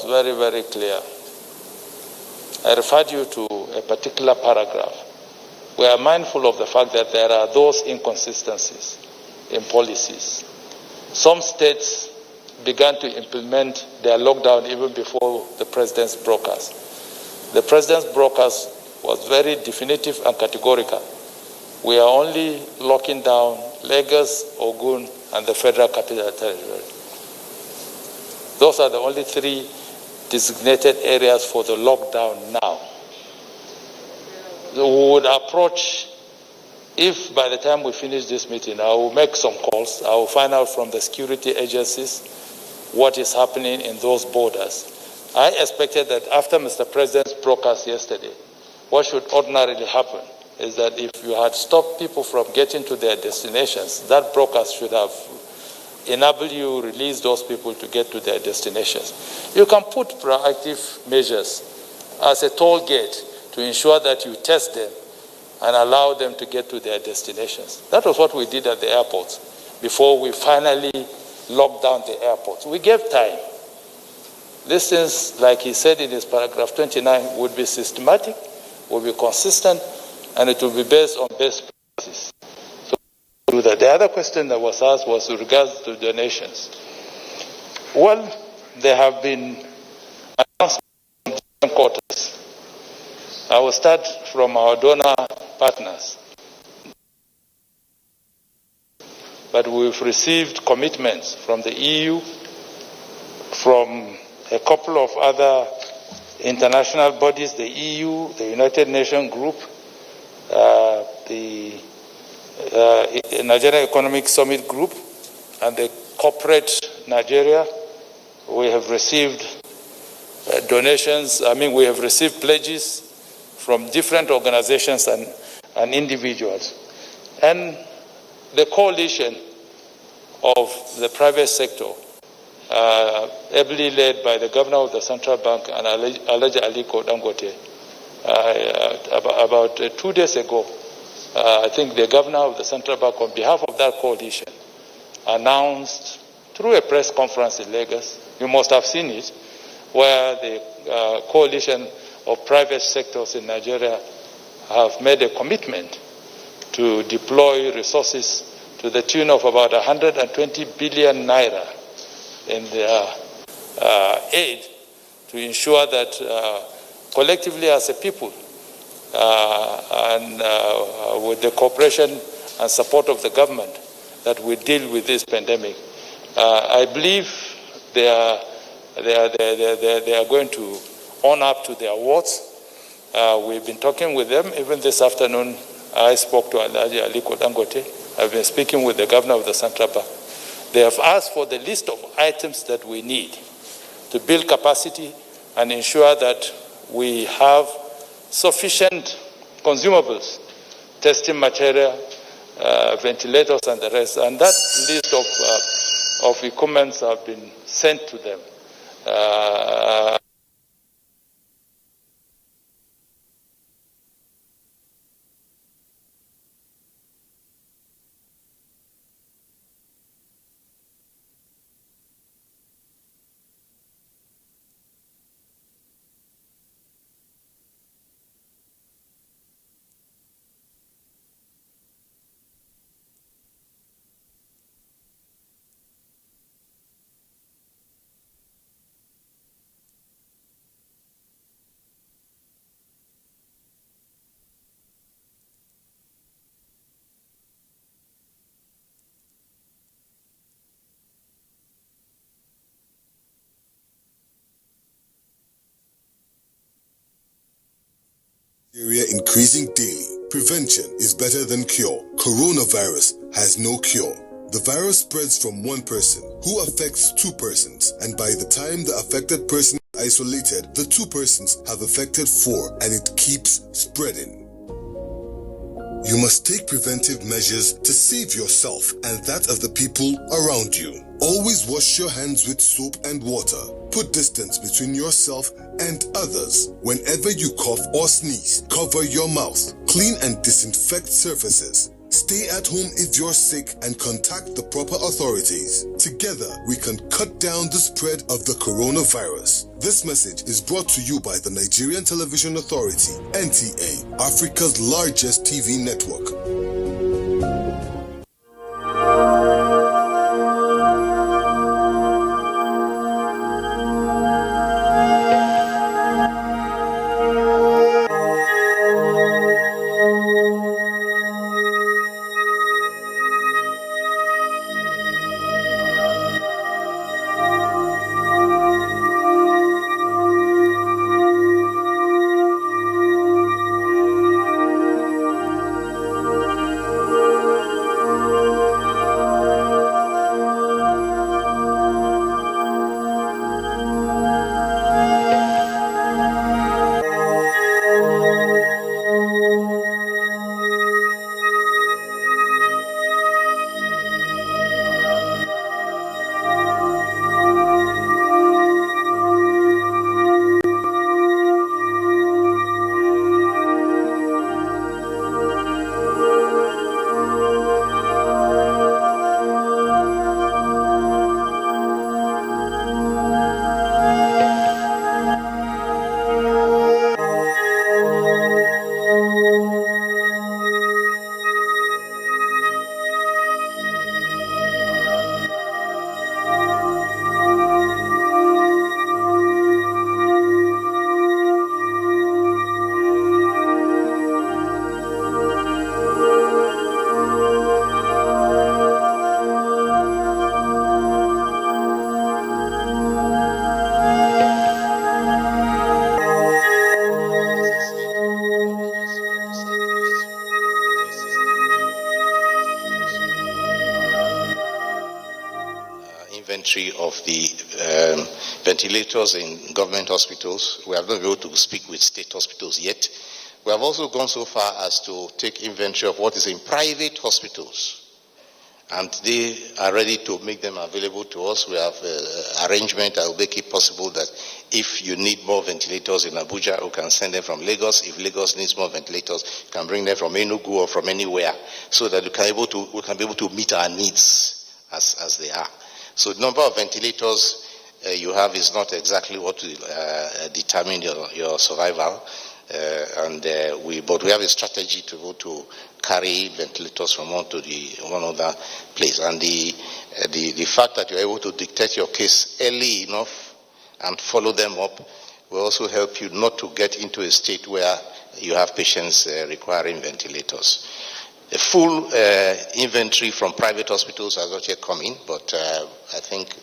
very, very clear. I referred you to a particular paragraph. We are mindful of the fact that there are those inconsistencies in policies. Some states began to implement their lockdown even before the president's broadcast. The president's broadcast was very definitive and categorical. We are only locking down Lagos, Ogun, and the Federal Capital Territory. Those are the only 3 designated areas for the lockdown now. We would approach, if by the time we finish this meeting, I will make some calls, I will find out from the security agencies what is happening in those borders. I expected that after Mr. President's broadcast yesterday, what should ordinarily happen is that if you had stopped people from getting to their destinations, that broadcast should have enabled you to release those people to get to their destinations. You can put proactive measures as a toll gate to ensure that you test them and allow them to get to their destinations. That was what we did at the airports before we finally locked down the airports. We gave time. These things, like he said in his paragraph 29, would be systematic, would be consistent, and it will be based on best practices. So the other question that was asked was with regards to donations. Well, there have been announcements from different quarters. I will start from our donor partners. But we've received commitments from the EU, from a couple of other international bodies, the EU, the United Nations Group, the Nigeria Economic Summit Group, and the corporate Nigeria. We have received donations, we have received pledges from different organizations and individuals. And the coalition of the private sector, ably led by the governor of the central bank and Alhaji Aliko Dangote, about 2 days ago, I think the governor of the central bank, on behalf of that coalition, announced through a press conference in Lagos, you must have seen it, where the coalition of private sectors in Nigeria have made a commitment to deploy resources to the tune of about 120 billion naira in their aid to ensure that collectively as a people and with the cooperation and support of the government that we deal with this pandemic. I believe they are going to own up to their words. We've been talking with them. Even this afternoon, I spoke to Alhaji Aliko Dangote. I've been speaking with the governor of the central bank. They have asked for the list of items that we need to build capacity and ensure that we have sufficient consumables, testing material, ventilators, and the rest. And that list of equipment have been sent to them. Nigeria increasing daily. Prevention is better than cure. Coronavirus has no cure. The virus spreads from one person who affects 2 persons, and by the time the affected person is isolated, the 2 persons have affected 4, and it keeps spreading. You must take preventive measures to save yourself and that of the people around you. Always wash your hands with soap and water. Put distance between yourself and others. Whenever you cough or sneeze, cover your mouth. Clean and disinfect surfaces. Stay at home if you're sick and contact the proper authorities. Together, we can cut down the spread of the coronavirus. This message is brought to you by the Nigerian Television Authority, NTA, Africa's largest TV network. Inventory of the ventilators in government hospitals. We have not been able to speak with state hospitals yet. We have also gone so far as to take inventory of what is in private hospitals. And they are ready to make them available to us. We have arrangement that will make it possible that if you need more ventilators in Abuja, we can send them from Lagos. If Lagos needs more ventilators, you can bring them from Enugu or from anywhere, so that we can be able to meet our needs as they are. So the number of ventilators you have is not exactly what will determine your survival. But we have a strategy to go to carry ventilators from one to one other place. And the fact that you're able to dictate your case early enough and follow them up will also help you not to get into a state where you have patients requiring ventilators. A full inventory from private hospitals has not yet come in, but I think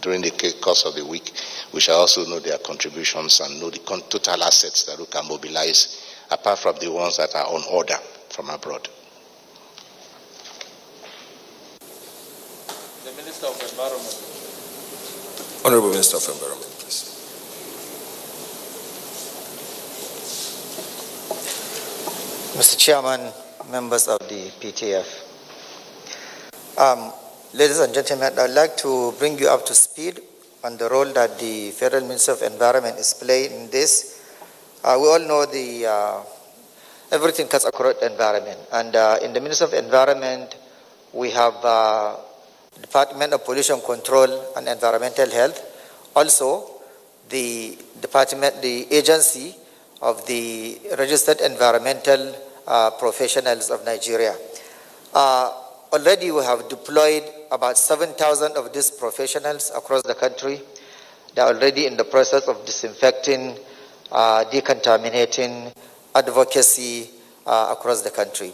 during the course of the week, we shall also know their contributions and know the total assets that we can mobilize, apart from the ones that are on order from abroad. The Minister of Environment. Honorable Minister of Environment, please. Mr. Chairman, members of the PTF. Ladies and gentlemen, I'd like to bring you up to speed on the role that the Federal Ministry of Environment is playing in this. We all know everything cuts across the environment. And in the Ministry of Environment, we have Department of Pollution Control and Environmental Health. Also, the agency of the Registered Environmental Professionals of Nigeria. Already we have deployed about 7,000 of these professionals across the country. They are already in the process of disinfecting, decontaminating, advocacy across the country.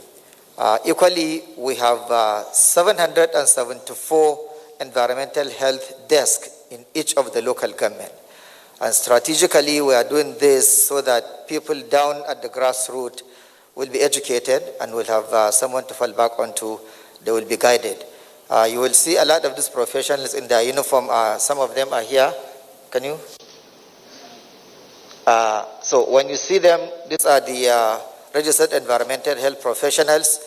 Equally, we have 774 environmental health desks in each of the local government. And strategically, we are doing this so that people down at the grassroots will be educated and will have someone to fall back onto. They will be guided. You will see a lot of these professionals in their uniform. Some of them are here. Can you? So when you see them, these are the registered environmental health professionals,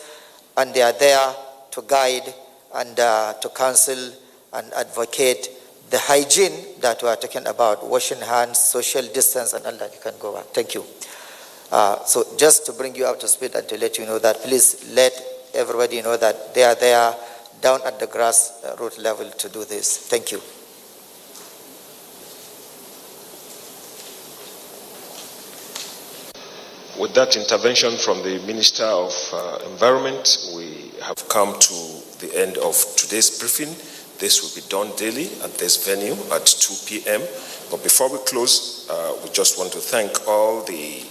and they are there to guide and to counsel and advocate the hygiene that we are talking about, washing hands, social distance, and all that. You can go back. Thank you. So just to bring you up to speed and to let you know that, please let everybody know that they are there down at the grassroots level to do this. Thank you. With that intervention from the Minister of Environment, we have come to the end of today's briefing. This will be done daily at this venue at 2 p.m. But before we close, we just want to thank all the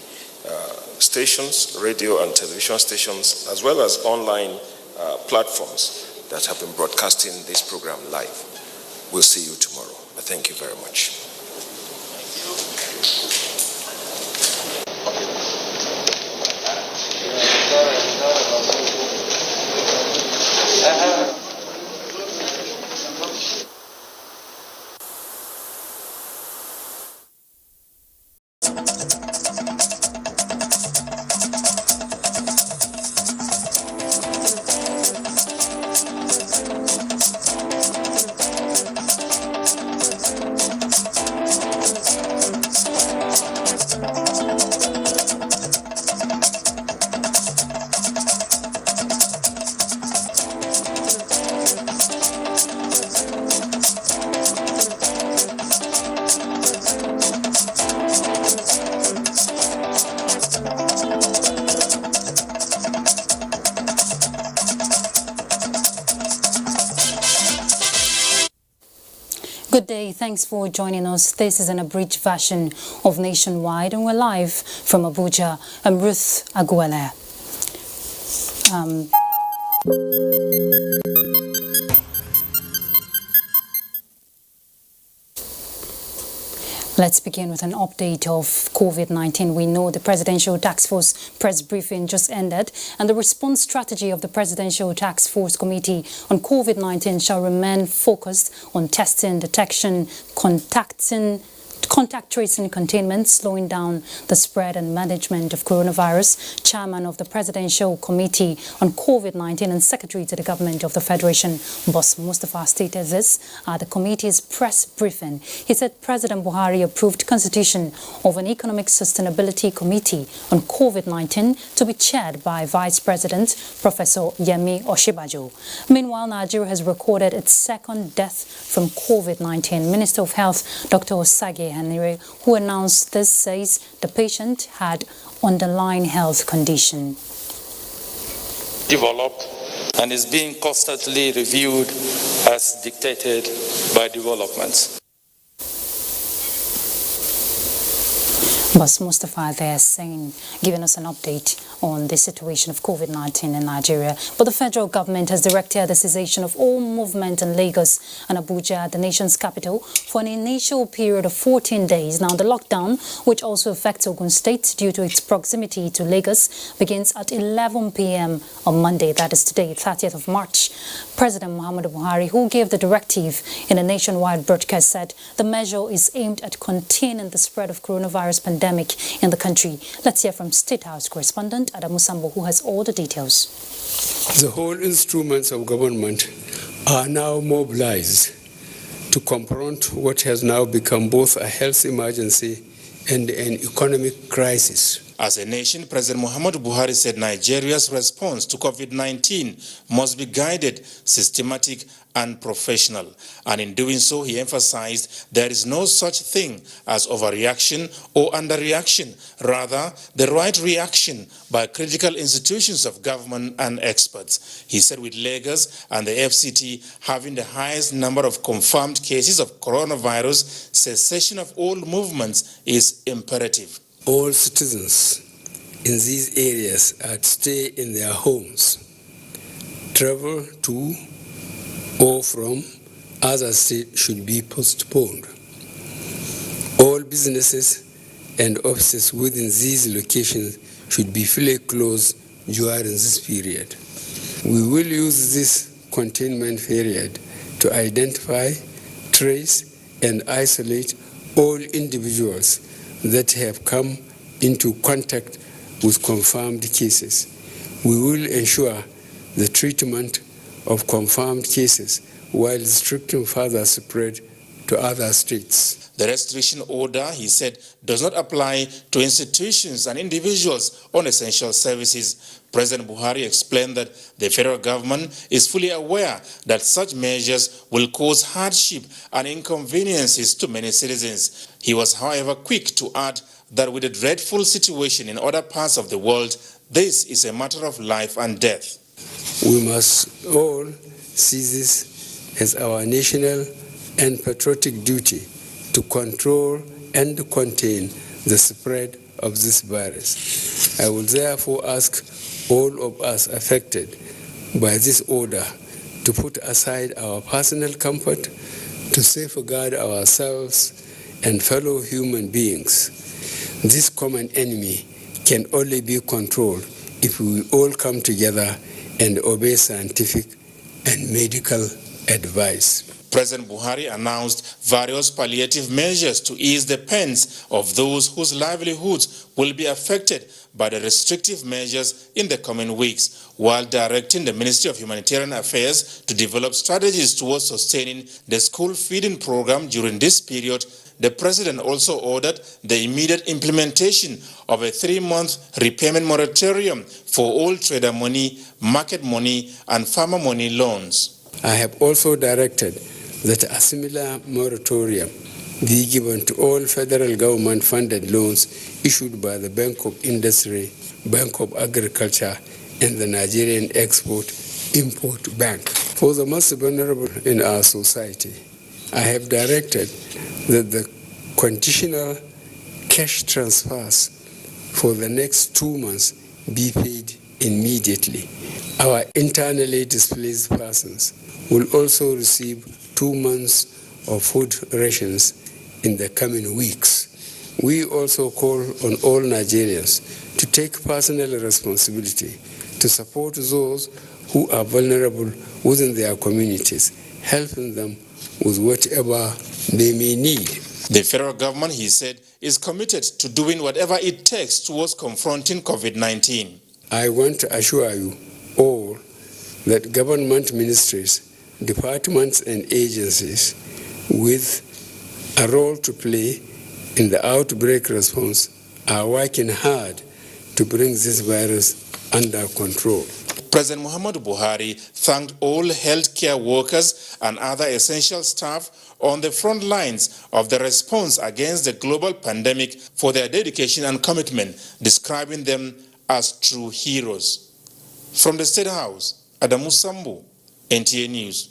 stations, radio and television stations, as well as online platforms that have been broadcasting this program live. We'll see you tomorrow. Thank you very much. Good day, thanks for joining us. This is an abridged version of Nationwide and we're live from Abuja. I'm Ruth Aguele. Let's begin with an update of COVID-19. We know the Presidential Task Force press briefing just ended, and the response strategy of the Presidential Task Force Committee on COVID-19 shall remain focused on testing, detection, contact tracing, containment, slowing down the spread and management of coronavirus. Chairman of the Presidential Committee on COVID-19 and Secretary to the Government of the Federation, Boss Mustafa, stated this at the committee's press briefing. He said President Buhari approved constitution of an Economic Sustainability Committee on COVID-19 to be chaired by Vice President Professor Yemi Oshibajo. Meanwhile, Nigeria has recorded its second death from COVID-19. Minister of Health, Dr. Osage Henry, who announced this, says the patient had underlying health condition. Developed and is being constantly reviewed as dictated by developments. Boss Mustafa there giving us an update on the situation of COVID-19 in Nigeria. But the federal government has directed the cessation of all movement in Lagos and Abuja, the nation's capital, for an initial period of 14 days. Now, the lockdown, which also affects Ogun State due to its proximity to Lagos, begins at 11 p.m. on Monday, that is today, 30th of March. President Muhammadu Buhari, who gave the directive in a nationwide broadcast, said the measure is aimed at containing the spread of coronavirus pandemic in the country. Let's hear from State House correspondent Adamu Sambo, who has all the details. The whole instruments of government are now mobilized to confront what has now become both a health emergency and an economic crisis. As a nation, President Muhammadu Buhari said Nigeria's response to COVID-19 must be guided, systematic and professional. And in doing so, he emphasized there is no such thing as overreaction or underreaction, rather the right reaction by critical institutions of government and experts. He said with Lagos and the FCT having the highest number of confirmed cases of coronavirus, cessation of all movements is imperative. All citizens in these areas are to stay in their homes. Travel to or from other states should be postponed. All businesses and offices within these locations should be fully closed during this period. We will use this containment period to identify, trace, and isolate all individuals that have come into contact with confirmed cases. We will ensure the treatment of confirmed cases while restricting further spread to other states. The restriction order, he said, does not apply to institutions and individuals on essential services. President Buhari explained that the federal government is fully aware that such measures will cause hardship and inconveniences to many citizens. He was, however, quick to add that with the dreadful situation in other parts of the world, this is a matter of life and death. We must all see this as our national and patriotic duty to control and contain the spread of this virus. I will therefore ask all of us affected by this order to put aside our personal comfort to safeguard ourselves and fellow human beings. This common enemy can only be controlled if we all come together and obey scientific and medical advice. President Buhari announced various palliative measures to ease the pains of those whose livelihoods will be affected by the restrictive measures in the coming weeks, while directing the Ministry of Humanitarian Affairs to develop strategies towards sustaining the school feeding program during this period. The President also ordered the immediate implementation of a 3-month repayment moratorium for all trader money, market money, and farmer money loans. I have also directed that a similar moratorium be given to all federal government-funded loans issued by the Bank of Industry, Bank of Agriculture, and the Nigerian Export-Import Bank. For the most vulnerable in our society, I have directed that the conditional cash transfers for the next 2 months be paid immediately. Our internally displaced persons will also receive 2 months of food rations in the coming weeks. We also call on all Nigerians to take personal responsibility to support those who are vulnerable within their communities, helping them with whatever they may need. The federal government, he said, is committed to doing whatever it takes towards confronting COVID-19. I want to assure you all that government ministries, departments and agencies with a role to play in the outbreak response are working hard to bring this virus under control. President Muhammadu Buhari thanked all healthcare workers and other essential staff on the front lines of the response against the global pandemic for their dedication and commitment, describing them as true heroes. From the State House, Adamu Sambu, NTA News.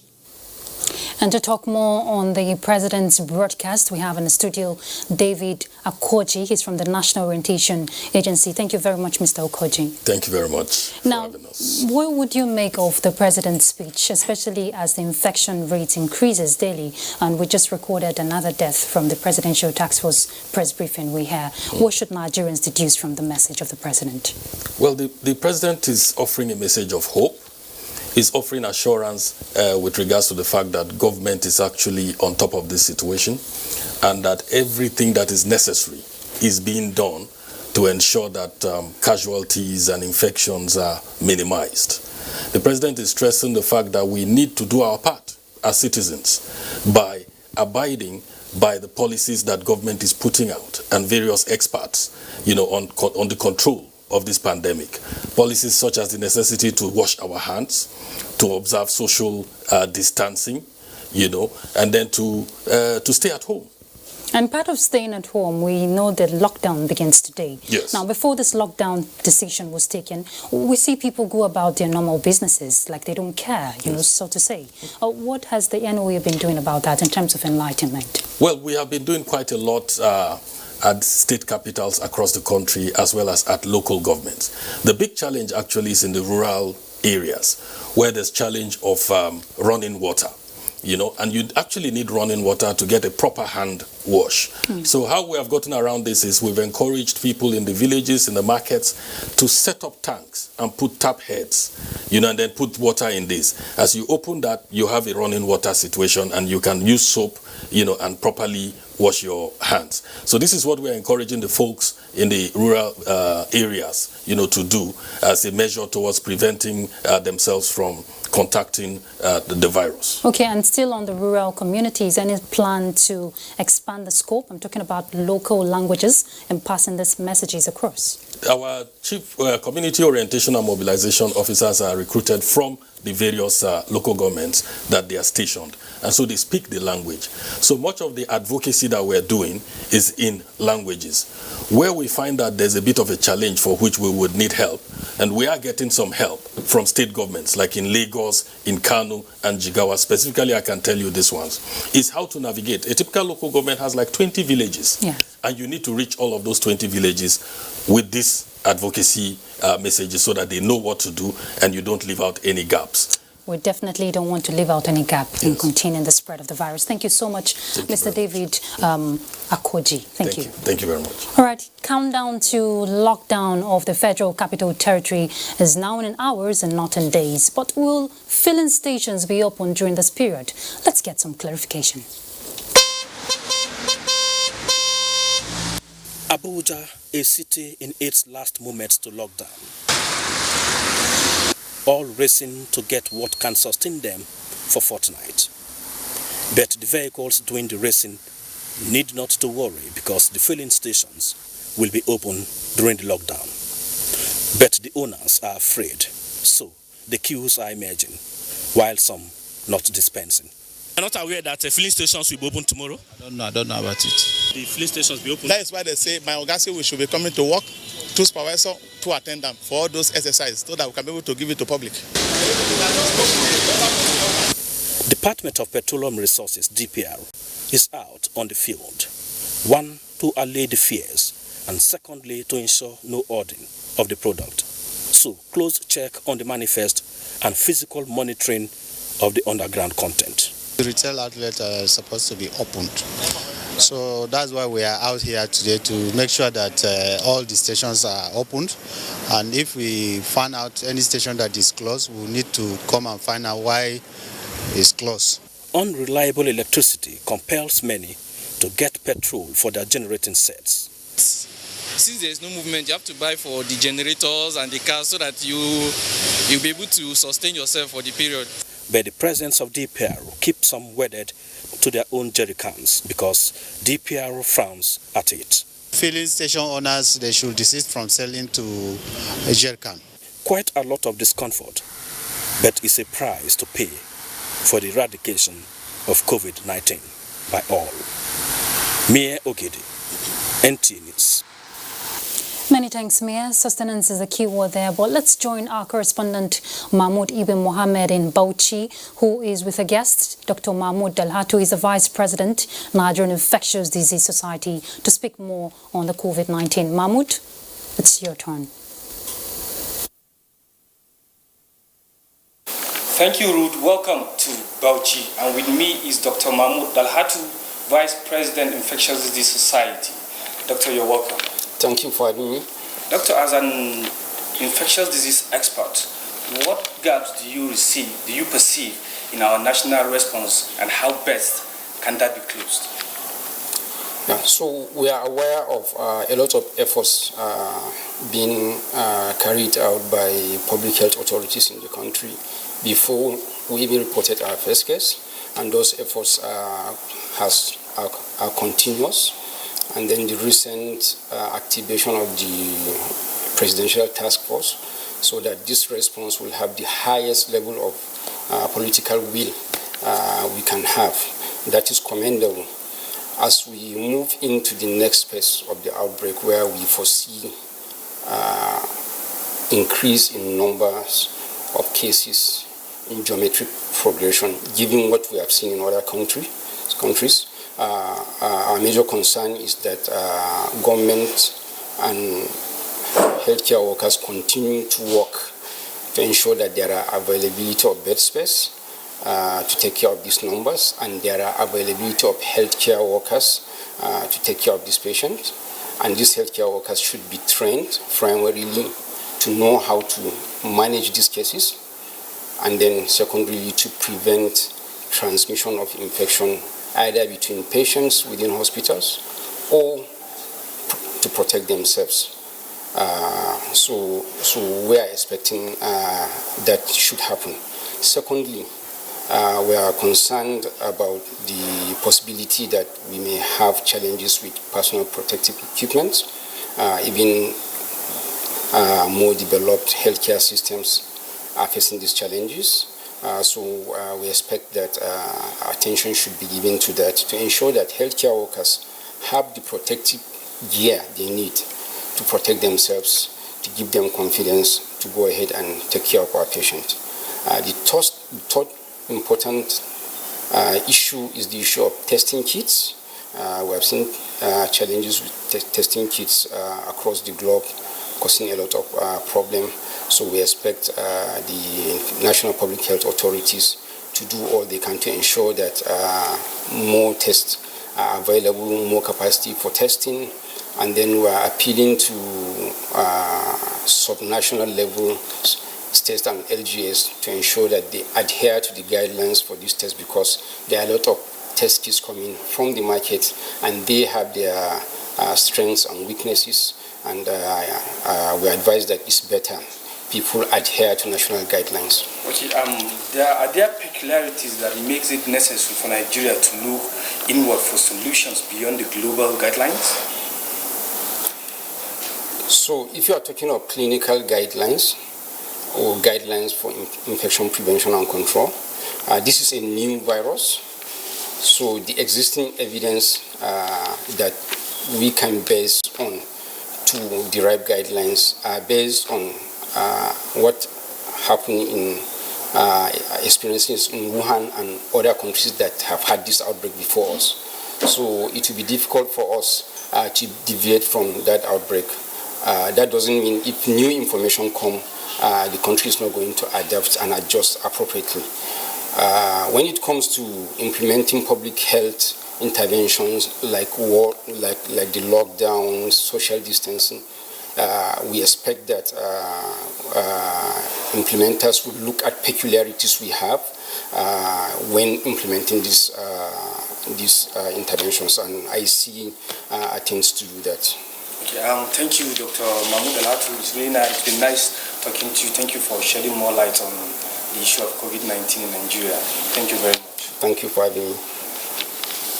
And to talk more on the President's broadcast, we have in the studio David Akoji. He's from the National Orientation Agency. Thank you very much, Mr. Akoji. Thank you very much. Now, what would you make of the President's speech, especially as the infection rate increases daily? And we just recorded another death from the Presidential Task Force press briefing we had. What should Nigerians deduce from the message of the President? Well, the President is offering a message of hope. Is offering assurance with regards to the fact that government is actually on top of this situation and that everything that is necessary is being done to ensure that casualties and infections are minimized. The President is stressing the fact that we need to do our part as citizens by abiding by the policies that government is putting out and various experts, on the control of this pandemic. Policies such as the necessity to wash our hands, to observe social distancing, and then to stay at home. And part of staying at home, we know that lockdown begins today. Yes. Now, before this lockdown decision was taken, we see people go about their normal businesses like they don't care, so to say. What has the NOA been doing about that in terms of enlightenment? Well, we have been doing quite a lot at state capitals across the country as well as at local governments. The big challenge actually is in the rural areas where there's challenge of running water, and you actually need running water to get a proper hand wash. So how we have gotten around this is we've encouraged people in the villages, in the markets, to set up tanks and put tap heads, and then put water in this. As you open that, you have a running water situation, and you can use soap, and properly wash your hands. So this is what we're encouraging the folks in the rural areas, to do as a measure towards preventing themselves from contacting the virus. Okay, and still on the rural communities, any plan to expand the scope? I'm talking about local languages and passing these messages across. Our chief community orientation and mobilization officers are recruited from the various local governments that they are stationed, and so they speak the language. So much of the advocacy that we're doing is in languages. Where we find that there's a bit of a challenge for which we would need help, and we are getting some help from state governments like in Lagos, in Kano and Jigawa. Specifically, I can tell you this ones, is how to navigate. A typical local government has like 20 villages, and you need to reach all of those 20 villages with this advocacy messages so that they know what to do and you don't leave out any gaps. We definitely don't want to leave out any gap in containing the spread of the virus. Thank you so much, Mr. David Akoji. Thank you. Thank you very much. All right, countdown to lockdown of the Federal Capital Territory is now in hours and not in days. But will filling stations be open during this period? Let's get some clarification. Abuja, a city in its last moments to lockdown. All racing to get what can sustain them for fortnight. But the vehicles doing the racing need not to worry because the filling stations will be open during the lockdown. But the owners are afraid, so the queues are emerging, while some not dispensing. I'm not aware that filling stations will be open tomorrow. I don't know about it. The filling stations will be open. That is why they say my Ogasi we should be coming to work, 2 supervisor, 2 attendant for all those exercises so that we can be able to give it to public. Department of Petroleum Resources, DPR, is out on the field. 1, to allay the fears, and secondly, to ensure no hoarding of the product. So, close check on the manifest and physical monitoring of the underground content. The retail outlets are supposed to be opened. So that's why we are out here today to make sure that all the stations are opened. And if we find out any station that is closed, we need to come and find out why it's closed. Unreliable electricity compels many to get petrol for their generating sets. Since there is no movement, you have to buy for the generators and the cars so that you'll be able to sustain yourself for the period. But the presence of DPR keeps some wedded to their own jerrycans because DPR frowns at it. Filling station owners, they should desist from selling to a jerrycan. Quite a lot of discomfort, but it's a price to pay for the eradication of COVID-19 by all. Mie Ogede, NTA News. Many thanks, Mia. Sustenance is a key word there, but let's join our correspondent Mahmoud Ibn Mohammed in Bauchi, who is with a guest, Dr. Mahmoud Dalhatu. He's the Vice President, Nigerian Infectious Disease Society, to speak more on the COVID-19. Mahmoud, it's your turn. Thank you, Ruth. Welcome to Bauchi. And with me is Dr. Mahmoud Dalhatu, Vice President, Infectious Disease Society. Doctor, you're welcome. Thank you for having me. Doctor, as an infectious disease expert, what gaps do you perceive in our national response, and how best can that be closed? Yeah, so we are aware of a lot of efforts being carried out by public health authorities in the country before we even reported our first case, and those efforts are continuous. And then the recent activation of the Presidential Task Force, so that this response will have the highest level of political will we can have. That is commendable. As we move into the next phase of the outbreak, where we foresee increase in numbers of cases in geometric progression, given what we have seen in other countries, our major concern is that government and healthcare workers continue to work to ensure that there are availability of bed space to take care of these numbers, and there are availability of healthcare workers to take care of these patients. And these healthcare workers should be trained primarily to know how to manage these cases, and then secondarily to prevent transmission of infection either between patients within hospitals or to protect themselves. So we are expecting that should happen. Secondly, we are concerned about the possibility that we may have challenges with personal protective equipment. Even more developed healthcare systems are facing these challenges. So we expect that attention should be given to that to ensure that healthcare workers have the protective gear they need to protect themselves, to give them confidence to go ahead and take care of our patients. The third important issue is the issue of testing kits. We have seen challenges with testing kits across the globe, causing a lot of problem. So we expect the national public health authorities to do all they can to ensure that more tests are available, more capacity for testing, and then we are appealing to sub-national level states and LGS to ensure that they adhere to the guidelines for these tests, because there are a lot of test kits coming from the market and they have their strengths and weaknesses, and we advise that it's better people adhere to national guidelines. Okay, are there peculiarities that makes it necessary for Nigeria to look inward for solutions beyond the global guidelines? So if you are talking of clinical guidelines or guidelines for infection prevention and control, this is a new virus. So the existing evidence that we can base on to derive guidelines are based on what happened in experiences in Wuhan and other countries that have had this outbreak before us. So it will be difficult for us to deviate from that outbreak. That doesn't mean if new information comes, the country is not going to adapt and adjust appropriately. When it comes to implementing public health interventions like the lockdown, social distancing, we expect that implementers will look at peculiarities we have when implementing these interventions, and I see attempts to do that. Okay, thank you, Dr. Mahmoud Alhatu. It's really nice. It's been nice talking to you. Thank you for shedding more light on the issue of COVID-19 in Nigeria. Thank you very much. Thank you for having me.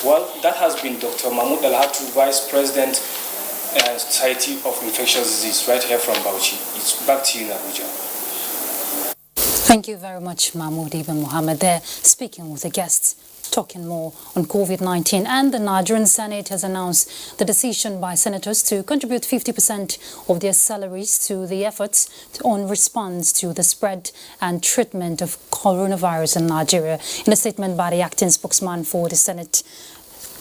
Well, that has been Dr. Mahmoud Alhatu, Vice President, Society of Infectious Disease, right here from Bauchi. It's back to you, Abuja. Thank you very much, Mahmoud Ibn Mohammed there, speaking with the guests, talking more on COVID-19. And the Nigerian Senate has announced the decision by senators to contribute 50% of their salaries to the efforts on response to the spread and treatment of coronavirus in Nigeria. In a statement by the acting spokesman for the Senate,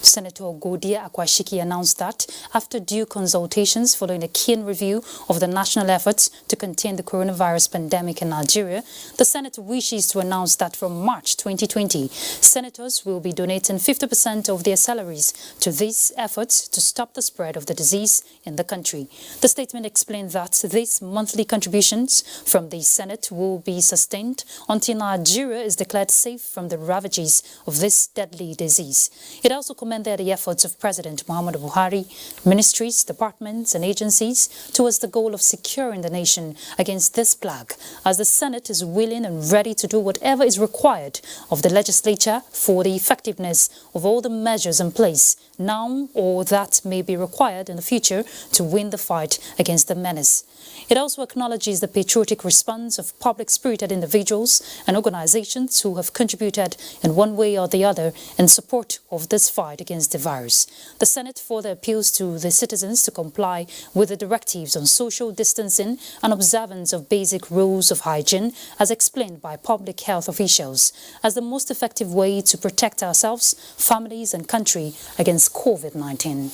Senator Godia Akwashiki announced that after due consultations following a keen review of the national efforts to contain the coronavirus pandemic in Nigeria, the Senate wishes to announce that from March 2020, senators will be donating 50% of their salaries to these efforts to stop the spread of the disease in the country. The statement explained that these monthly contributions from the Senate will be sustained until Nigeria is declared safe from the ravages of this deadly disease. It also commended the efforts of President Muhammadu Buhari, ministries, departments and agencies towards the goal of securing the nation against this plague, as the Senate is willing and ready to do whatever is required of the legislature for the effectiveness of all the measures in place now or that may be required in the future to win the fight against the menace. It also acknowledges the patriotic response of public-spirited individuals and organizations who have contributed in one way or the other in support of this fight against the virus. The Senate further appeals to the citizens to comply with the directives on social distancing and observance of basic rules of hygiene, as explained by public health officials, as the most effective way to protect ourselves, families and country against COVID-19.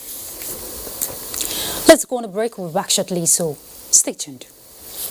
Let's go on a break. We'll be back shortly, so stay tuned.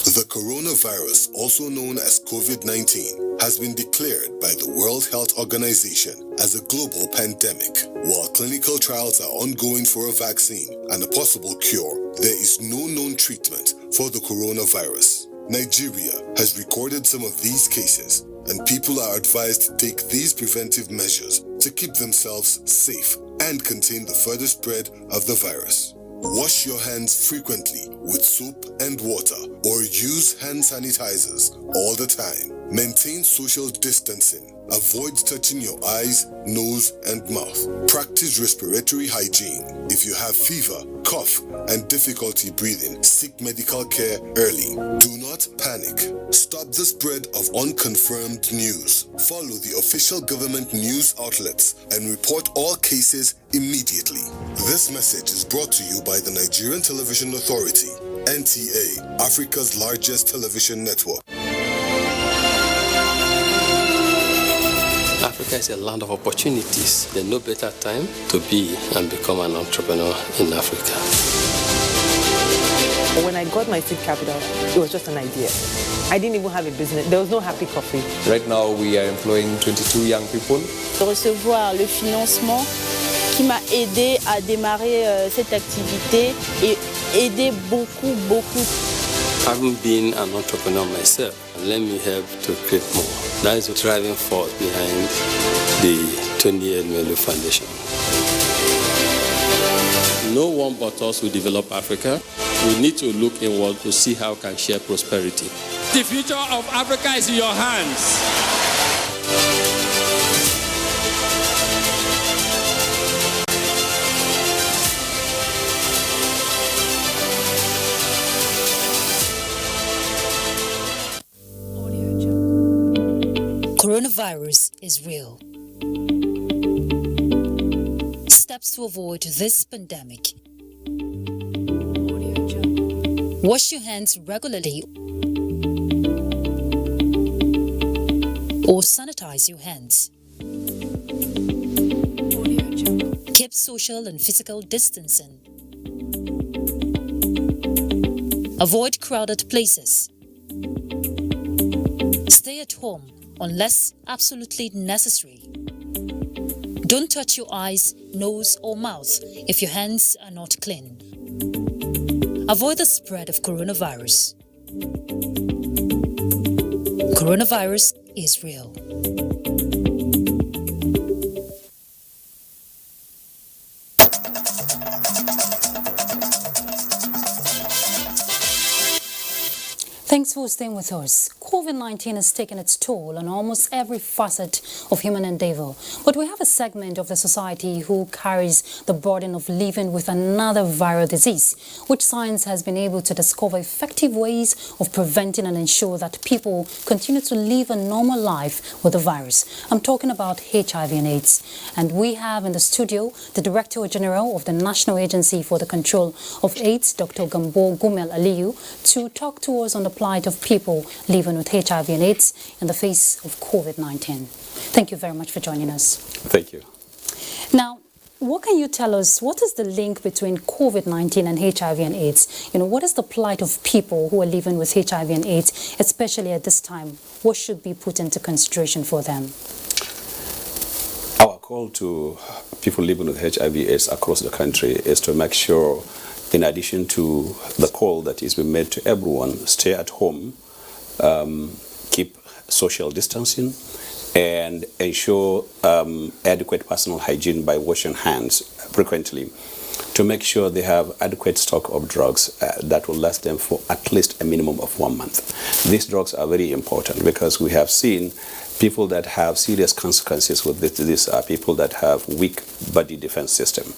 The coronavirus, also known as COVID-19, has been declared by the World Health Organization as a global pandemic. While clinical trials are ongoing for a vaccine and a possible cure, there is no known treatment for the coronavirus. Nigeria has recorded some of these cases, and people are advised to take these preventive measures to keep themselves safe and contain the further spread of the virus. Wash your hands frequently with soap and water, or use hand sanitizers all the time. Maintain social distancing. Avoid touching your eyes, nose, and mouth. Practice respiratory hygiene. If you have fever, cough, and difficulty breathing, seek medical care early. Do not panic. Stop the spread of unconfirmed news. Follow the official government news outlets and report all cases immediately. This message is brought to you by the Nigerian Television Authority, NTA, Africa's largest television network. Africa is a land of opportunities. There's no better time to be and become an entrepreneur in Africa. When I got my seed capital, it was just an idea. I didn't even have a business. There was no happy coffee. Right now, we are employing 22 young people. De recevoir le financement qui m'a aidé à démarrer cette activité et aider beaucoup. Having been an entrepreneur myself, let me help to create more. That is the driving force behind the Tony Elmelu Foundation. No one but us will develop Africa. We need to look inward to see how we can share prosperity. The future of Africa is in your hands. Coronavirus is real. Steps to avoid this pandemic. Wash your hands regularly or sanitize your hands. Keep social and physical distancing. Avoid crowded places. Stay at home unless absolutely necessary. Don't touch your eyes, nose, or mouth if your hands are not clean. Avoid the spread of coronavirus. Coronavirus is real. Thanks for staying with us. COVID-19 has taken its toll on almost every facet of human endeavor. But we have a segment of the society who carries the burden of living with another viral disease, which science has been able to discover effective ways of preventing and ensure that people continue to live a normal life with the virus. I'm talking about HIV and AIDS. And we have in the studio the Director General of the National Agency for the Control of AIDS, Dr. Gambo Gumel Aliyu, to talk to us on the plight of people living with HIV and AIDS in the face of COVID-19. Thank you very much for joining us. Thank you. Now, what can you tell us? What is the link between COVID-19 and HIV and AIDS? What is the plight of people who are living with HIV and AIDS, especially at this time? What should be put into consideration for them? Our call to people living with HIV/AIDS across the country is to make sure, in addition to the call that is being made to everyone, stay at home, keep social distancing, and ensure adequate personal hygiene by washing hands frequently, to make sure they have adequate stock of drugs that will last them for at least a minimum of 1 month. These drugs are very important because we have seen people that have serious consequences with this disease are people that have weak body defense system.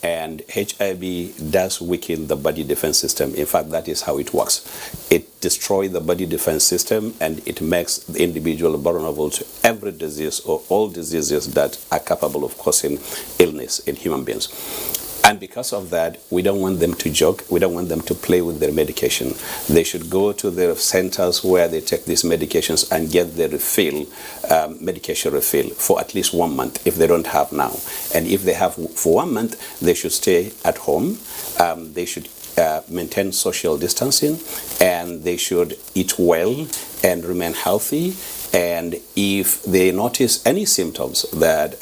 And HIV does weaken the body defense system. In fact, that is how it works. It destroys the body defense system and it makes the individual vulnerable to every disease or all diseases that are capable of causing illness in human beings. And because of that, we don't want them to joke. We don't want them to play with their medication. They should go to their centers where they take these medications and get their refill, medication refill for at least 1 month if they don't have now. And if they have for 1 month, they should stay at home. They should maintain social distancing, and they should eat well and remain healthy. And if they notice any symptoms that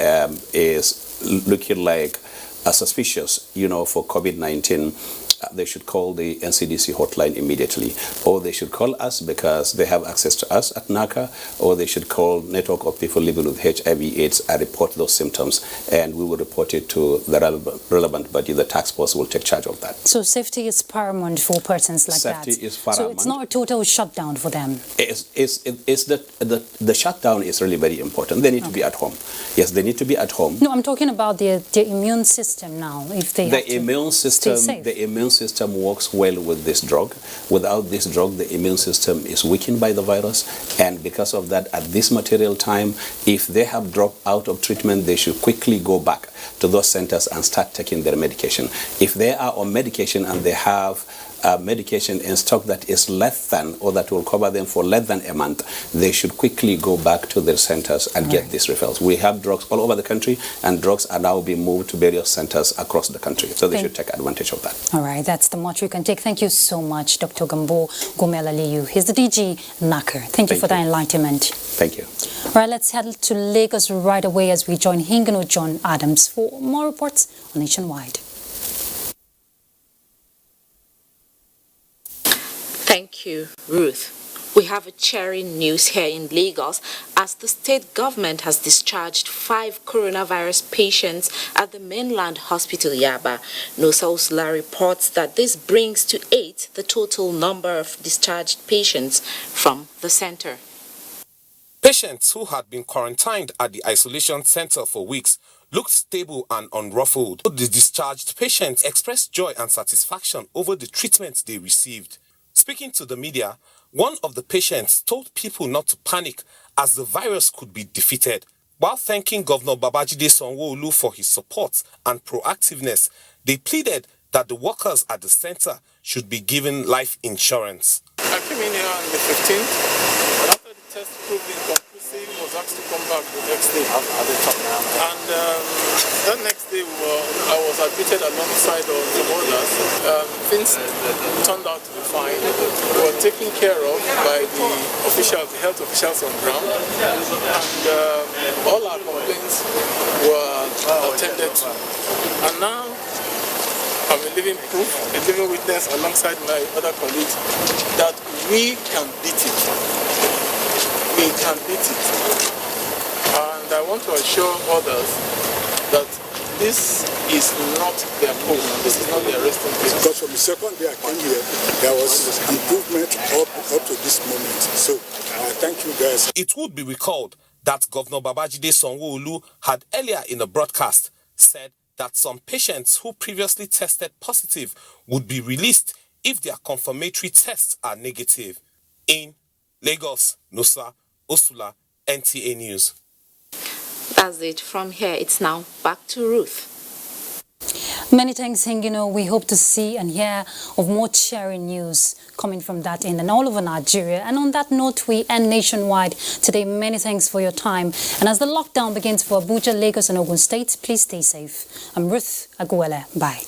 is looking like suspicious, for COVID-19, they should call the NCDC hotline immediately, or they should call us because they have access to us at NACA, or they should call Network of People Living with HIV/AIDS and report those symptoms, and we will report it to the relevant body. The task force will take charge of that. So safety is paramount for persons like that. Safety is paramount. So it's not a total shutdown for them. The shutdown is really very important. They need to be at home. Yes, they need to be at home. No, I'm talking about the immune system now. If they the immune system, the immune system works well with this drug. Without this drug, the immune system is weakened by the virus, and because of that, at this material time, if they have dropped out of treatment, they should quickly go back to those centers and start taking their medication. If they are on medication and they have medication in stock that is less than, or that will cover them for less than a month, they should quickly go back to their centers and get these refills. We have drugs all over the country, and drugs are now being moved to various centers across the country, so they should take advantage of that. All right, that's the much we can take. Thank you so much, Dr. Gambo Gomelaliyu. He's the DG NACA. Thank you for that enlightenment. Thank you. All right, let's head to Lagos right away as we join Hingano John Adams for more reports on Nationwide. Thank you, Ruth. We have a cheering news here in Lagos as the state government has discharged 5 coronavirus patients at the mainland hospital Yaba. Nosa Usula reports that this brings to 8 the total number of discharged patients from the center. Patients who had been quarantined at the isolation center for weeks looked stable and unruffled. The discharged patients expressed joy and satisfaction over the treatment they received. Speaking to the media, one of the patients told people not to panic as the virus could be defeated. While thanking Governor Babajide Sanwo-Olu for his support and proactiveness, they pleaded that the workers at the center should be given life insurance. I came in here on the 15th, and after the test proved inconclusive, was asked to come back the next day. And that next day, I was admitted alongside some others. Things turned out to be fine. We were taken care of by the health officials on ground, and all our complaints were attended to. And now, I'm a living proof, a living witness alongside my other colleagues that we can beat it. We can beat it. And I want to assure others that this is not their home, this is not their resting place. Because from the second day I came here, there was improvement up to this moment. So I thank you guys. It would be recalled that Governor Babajide Sanwo-Olu had earlier in the broadcast said that some patients who previously tested positive would be released if their confirmatory tests are negative. In Lagos, Nosa Usula, NTA News. That's it from here. It's now back to Ruth. Many thanks, Hingino. We hope to see and hear of more cheering news coming from that end and all over Nigeria. And on that note, we end Nationwide today. Many thanks for your time. And as the lockdown begins for Abuja, Lagos and Ogun State, please stay safe. I'm Ruth Aguele. Bye.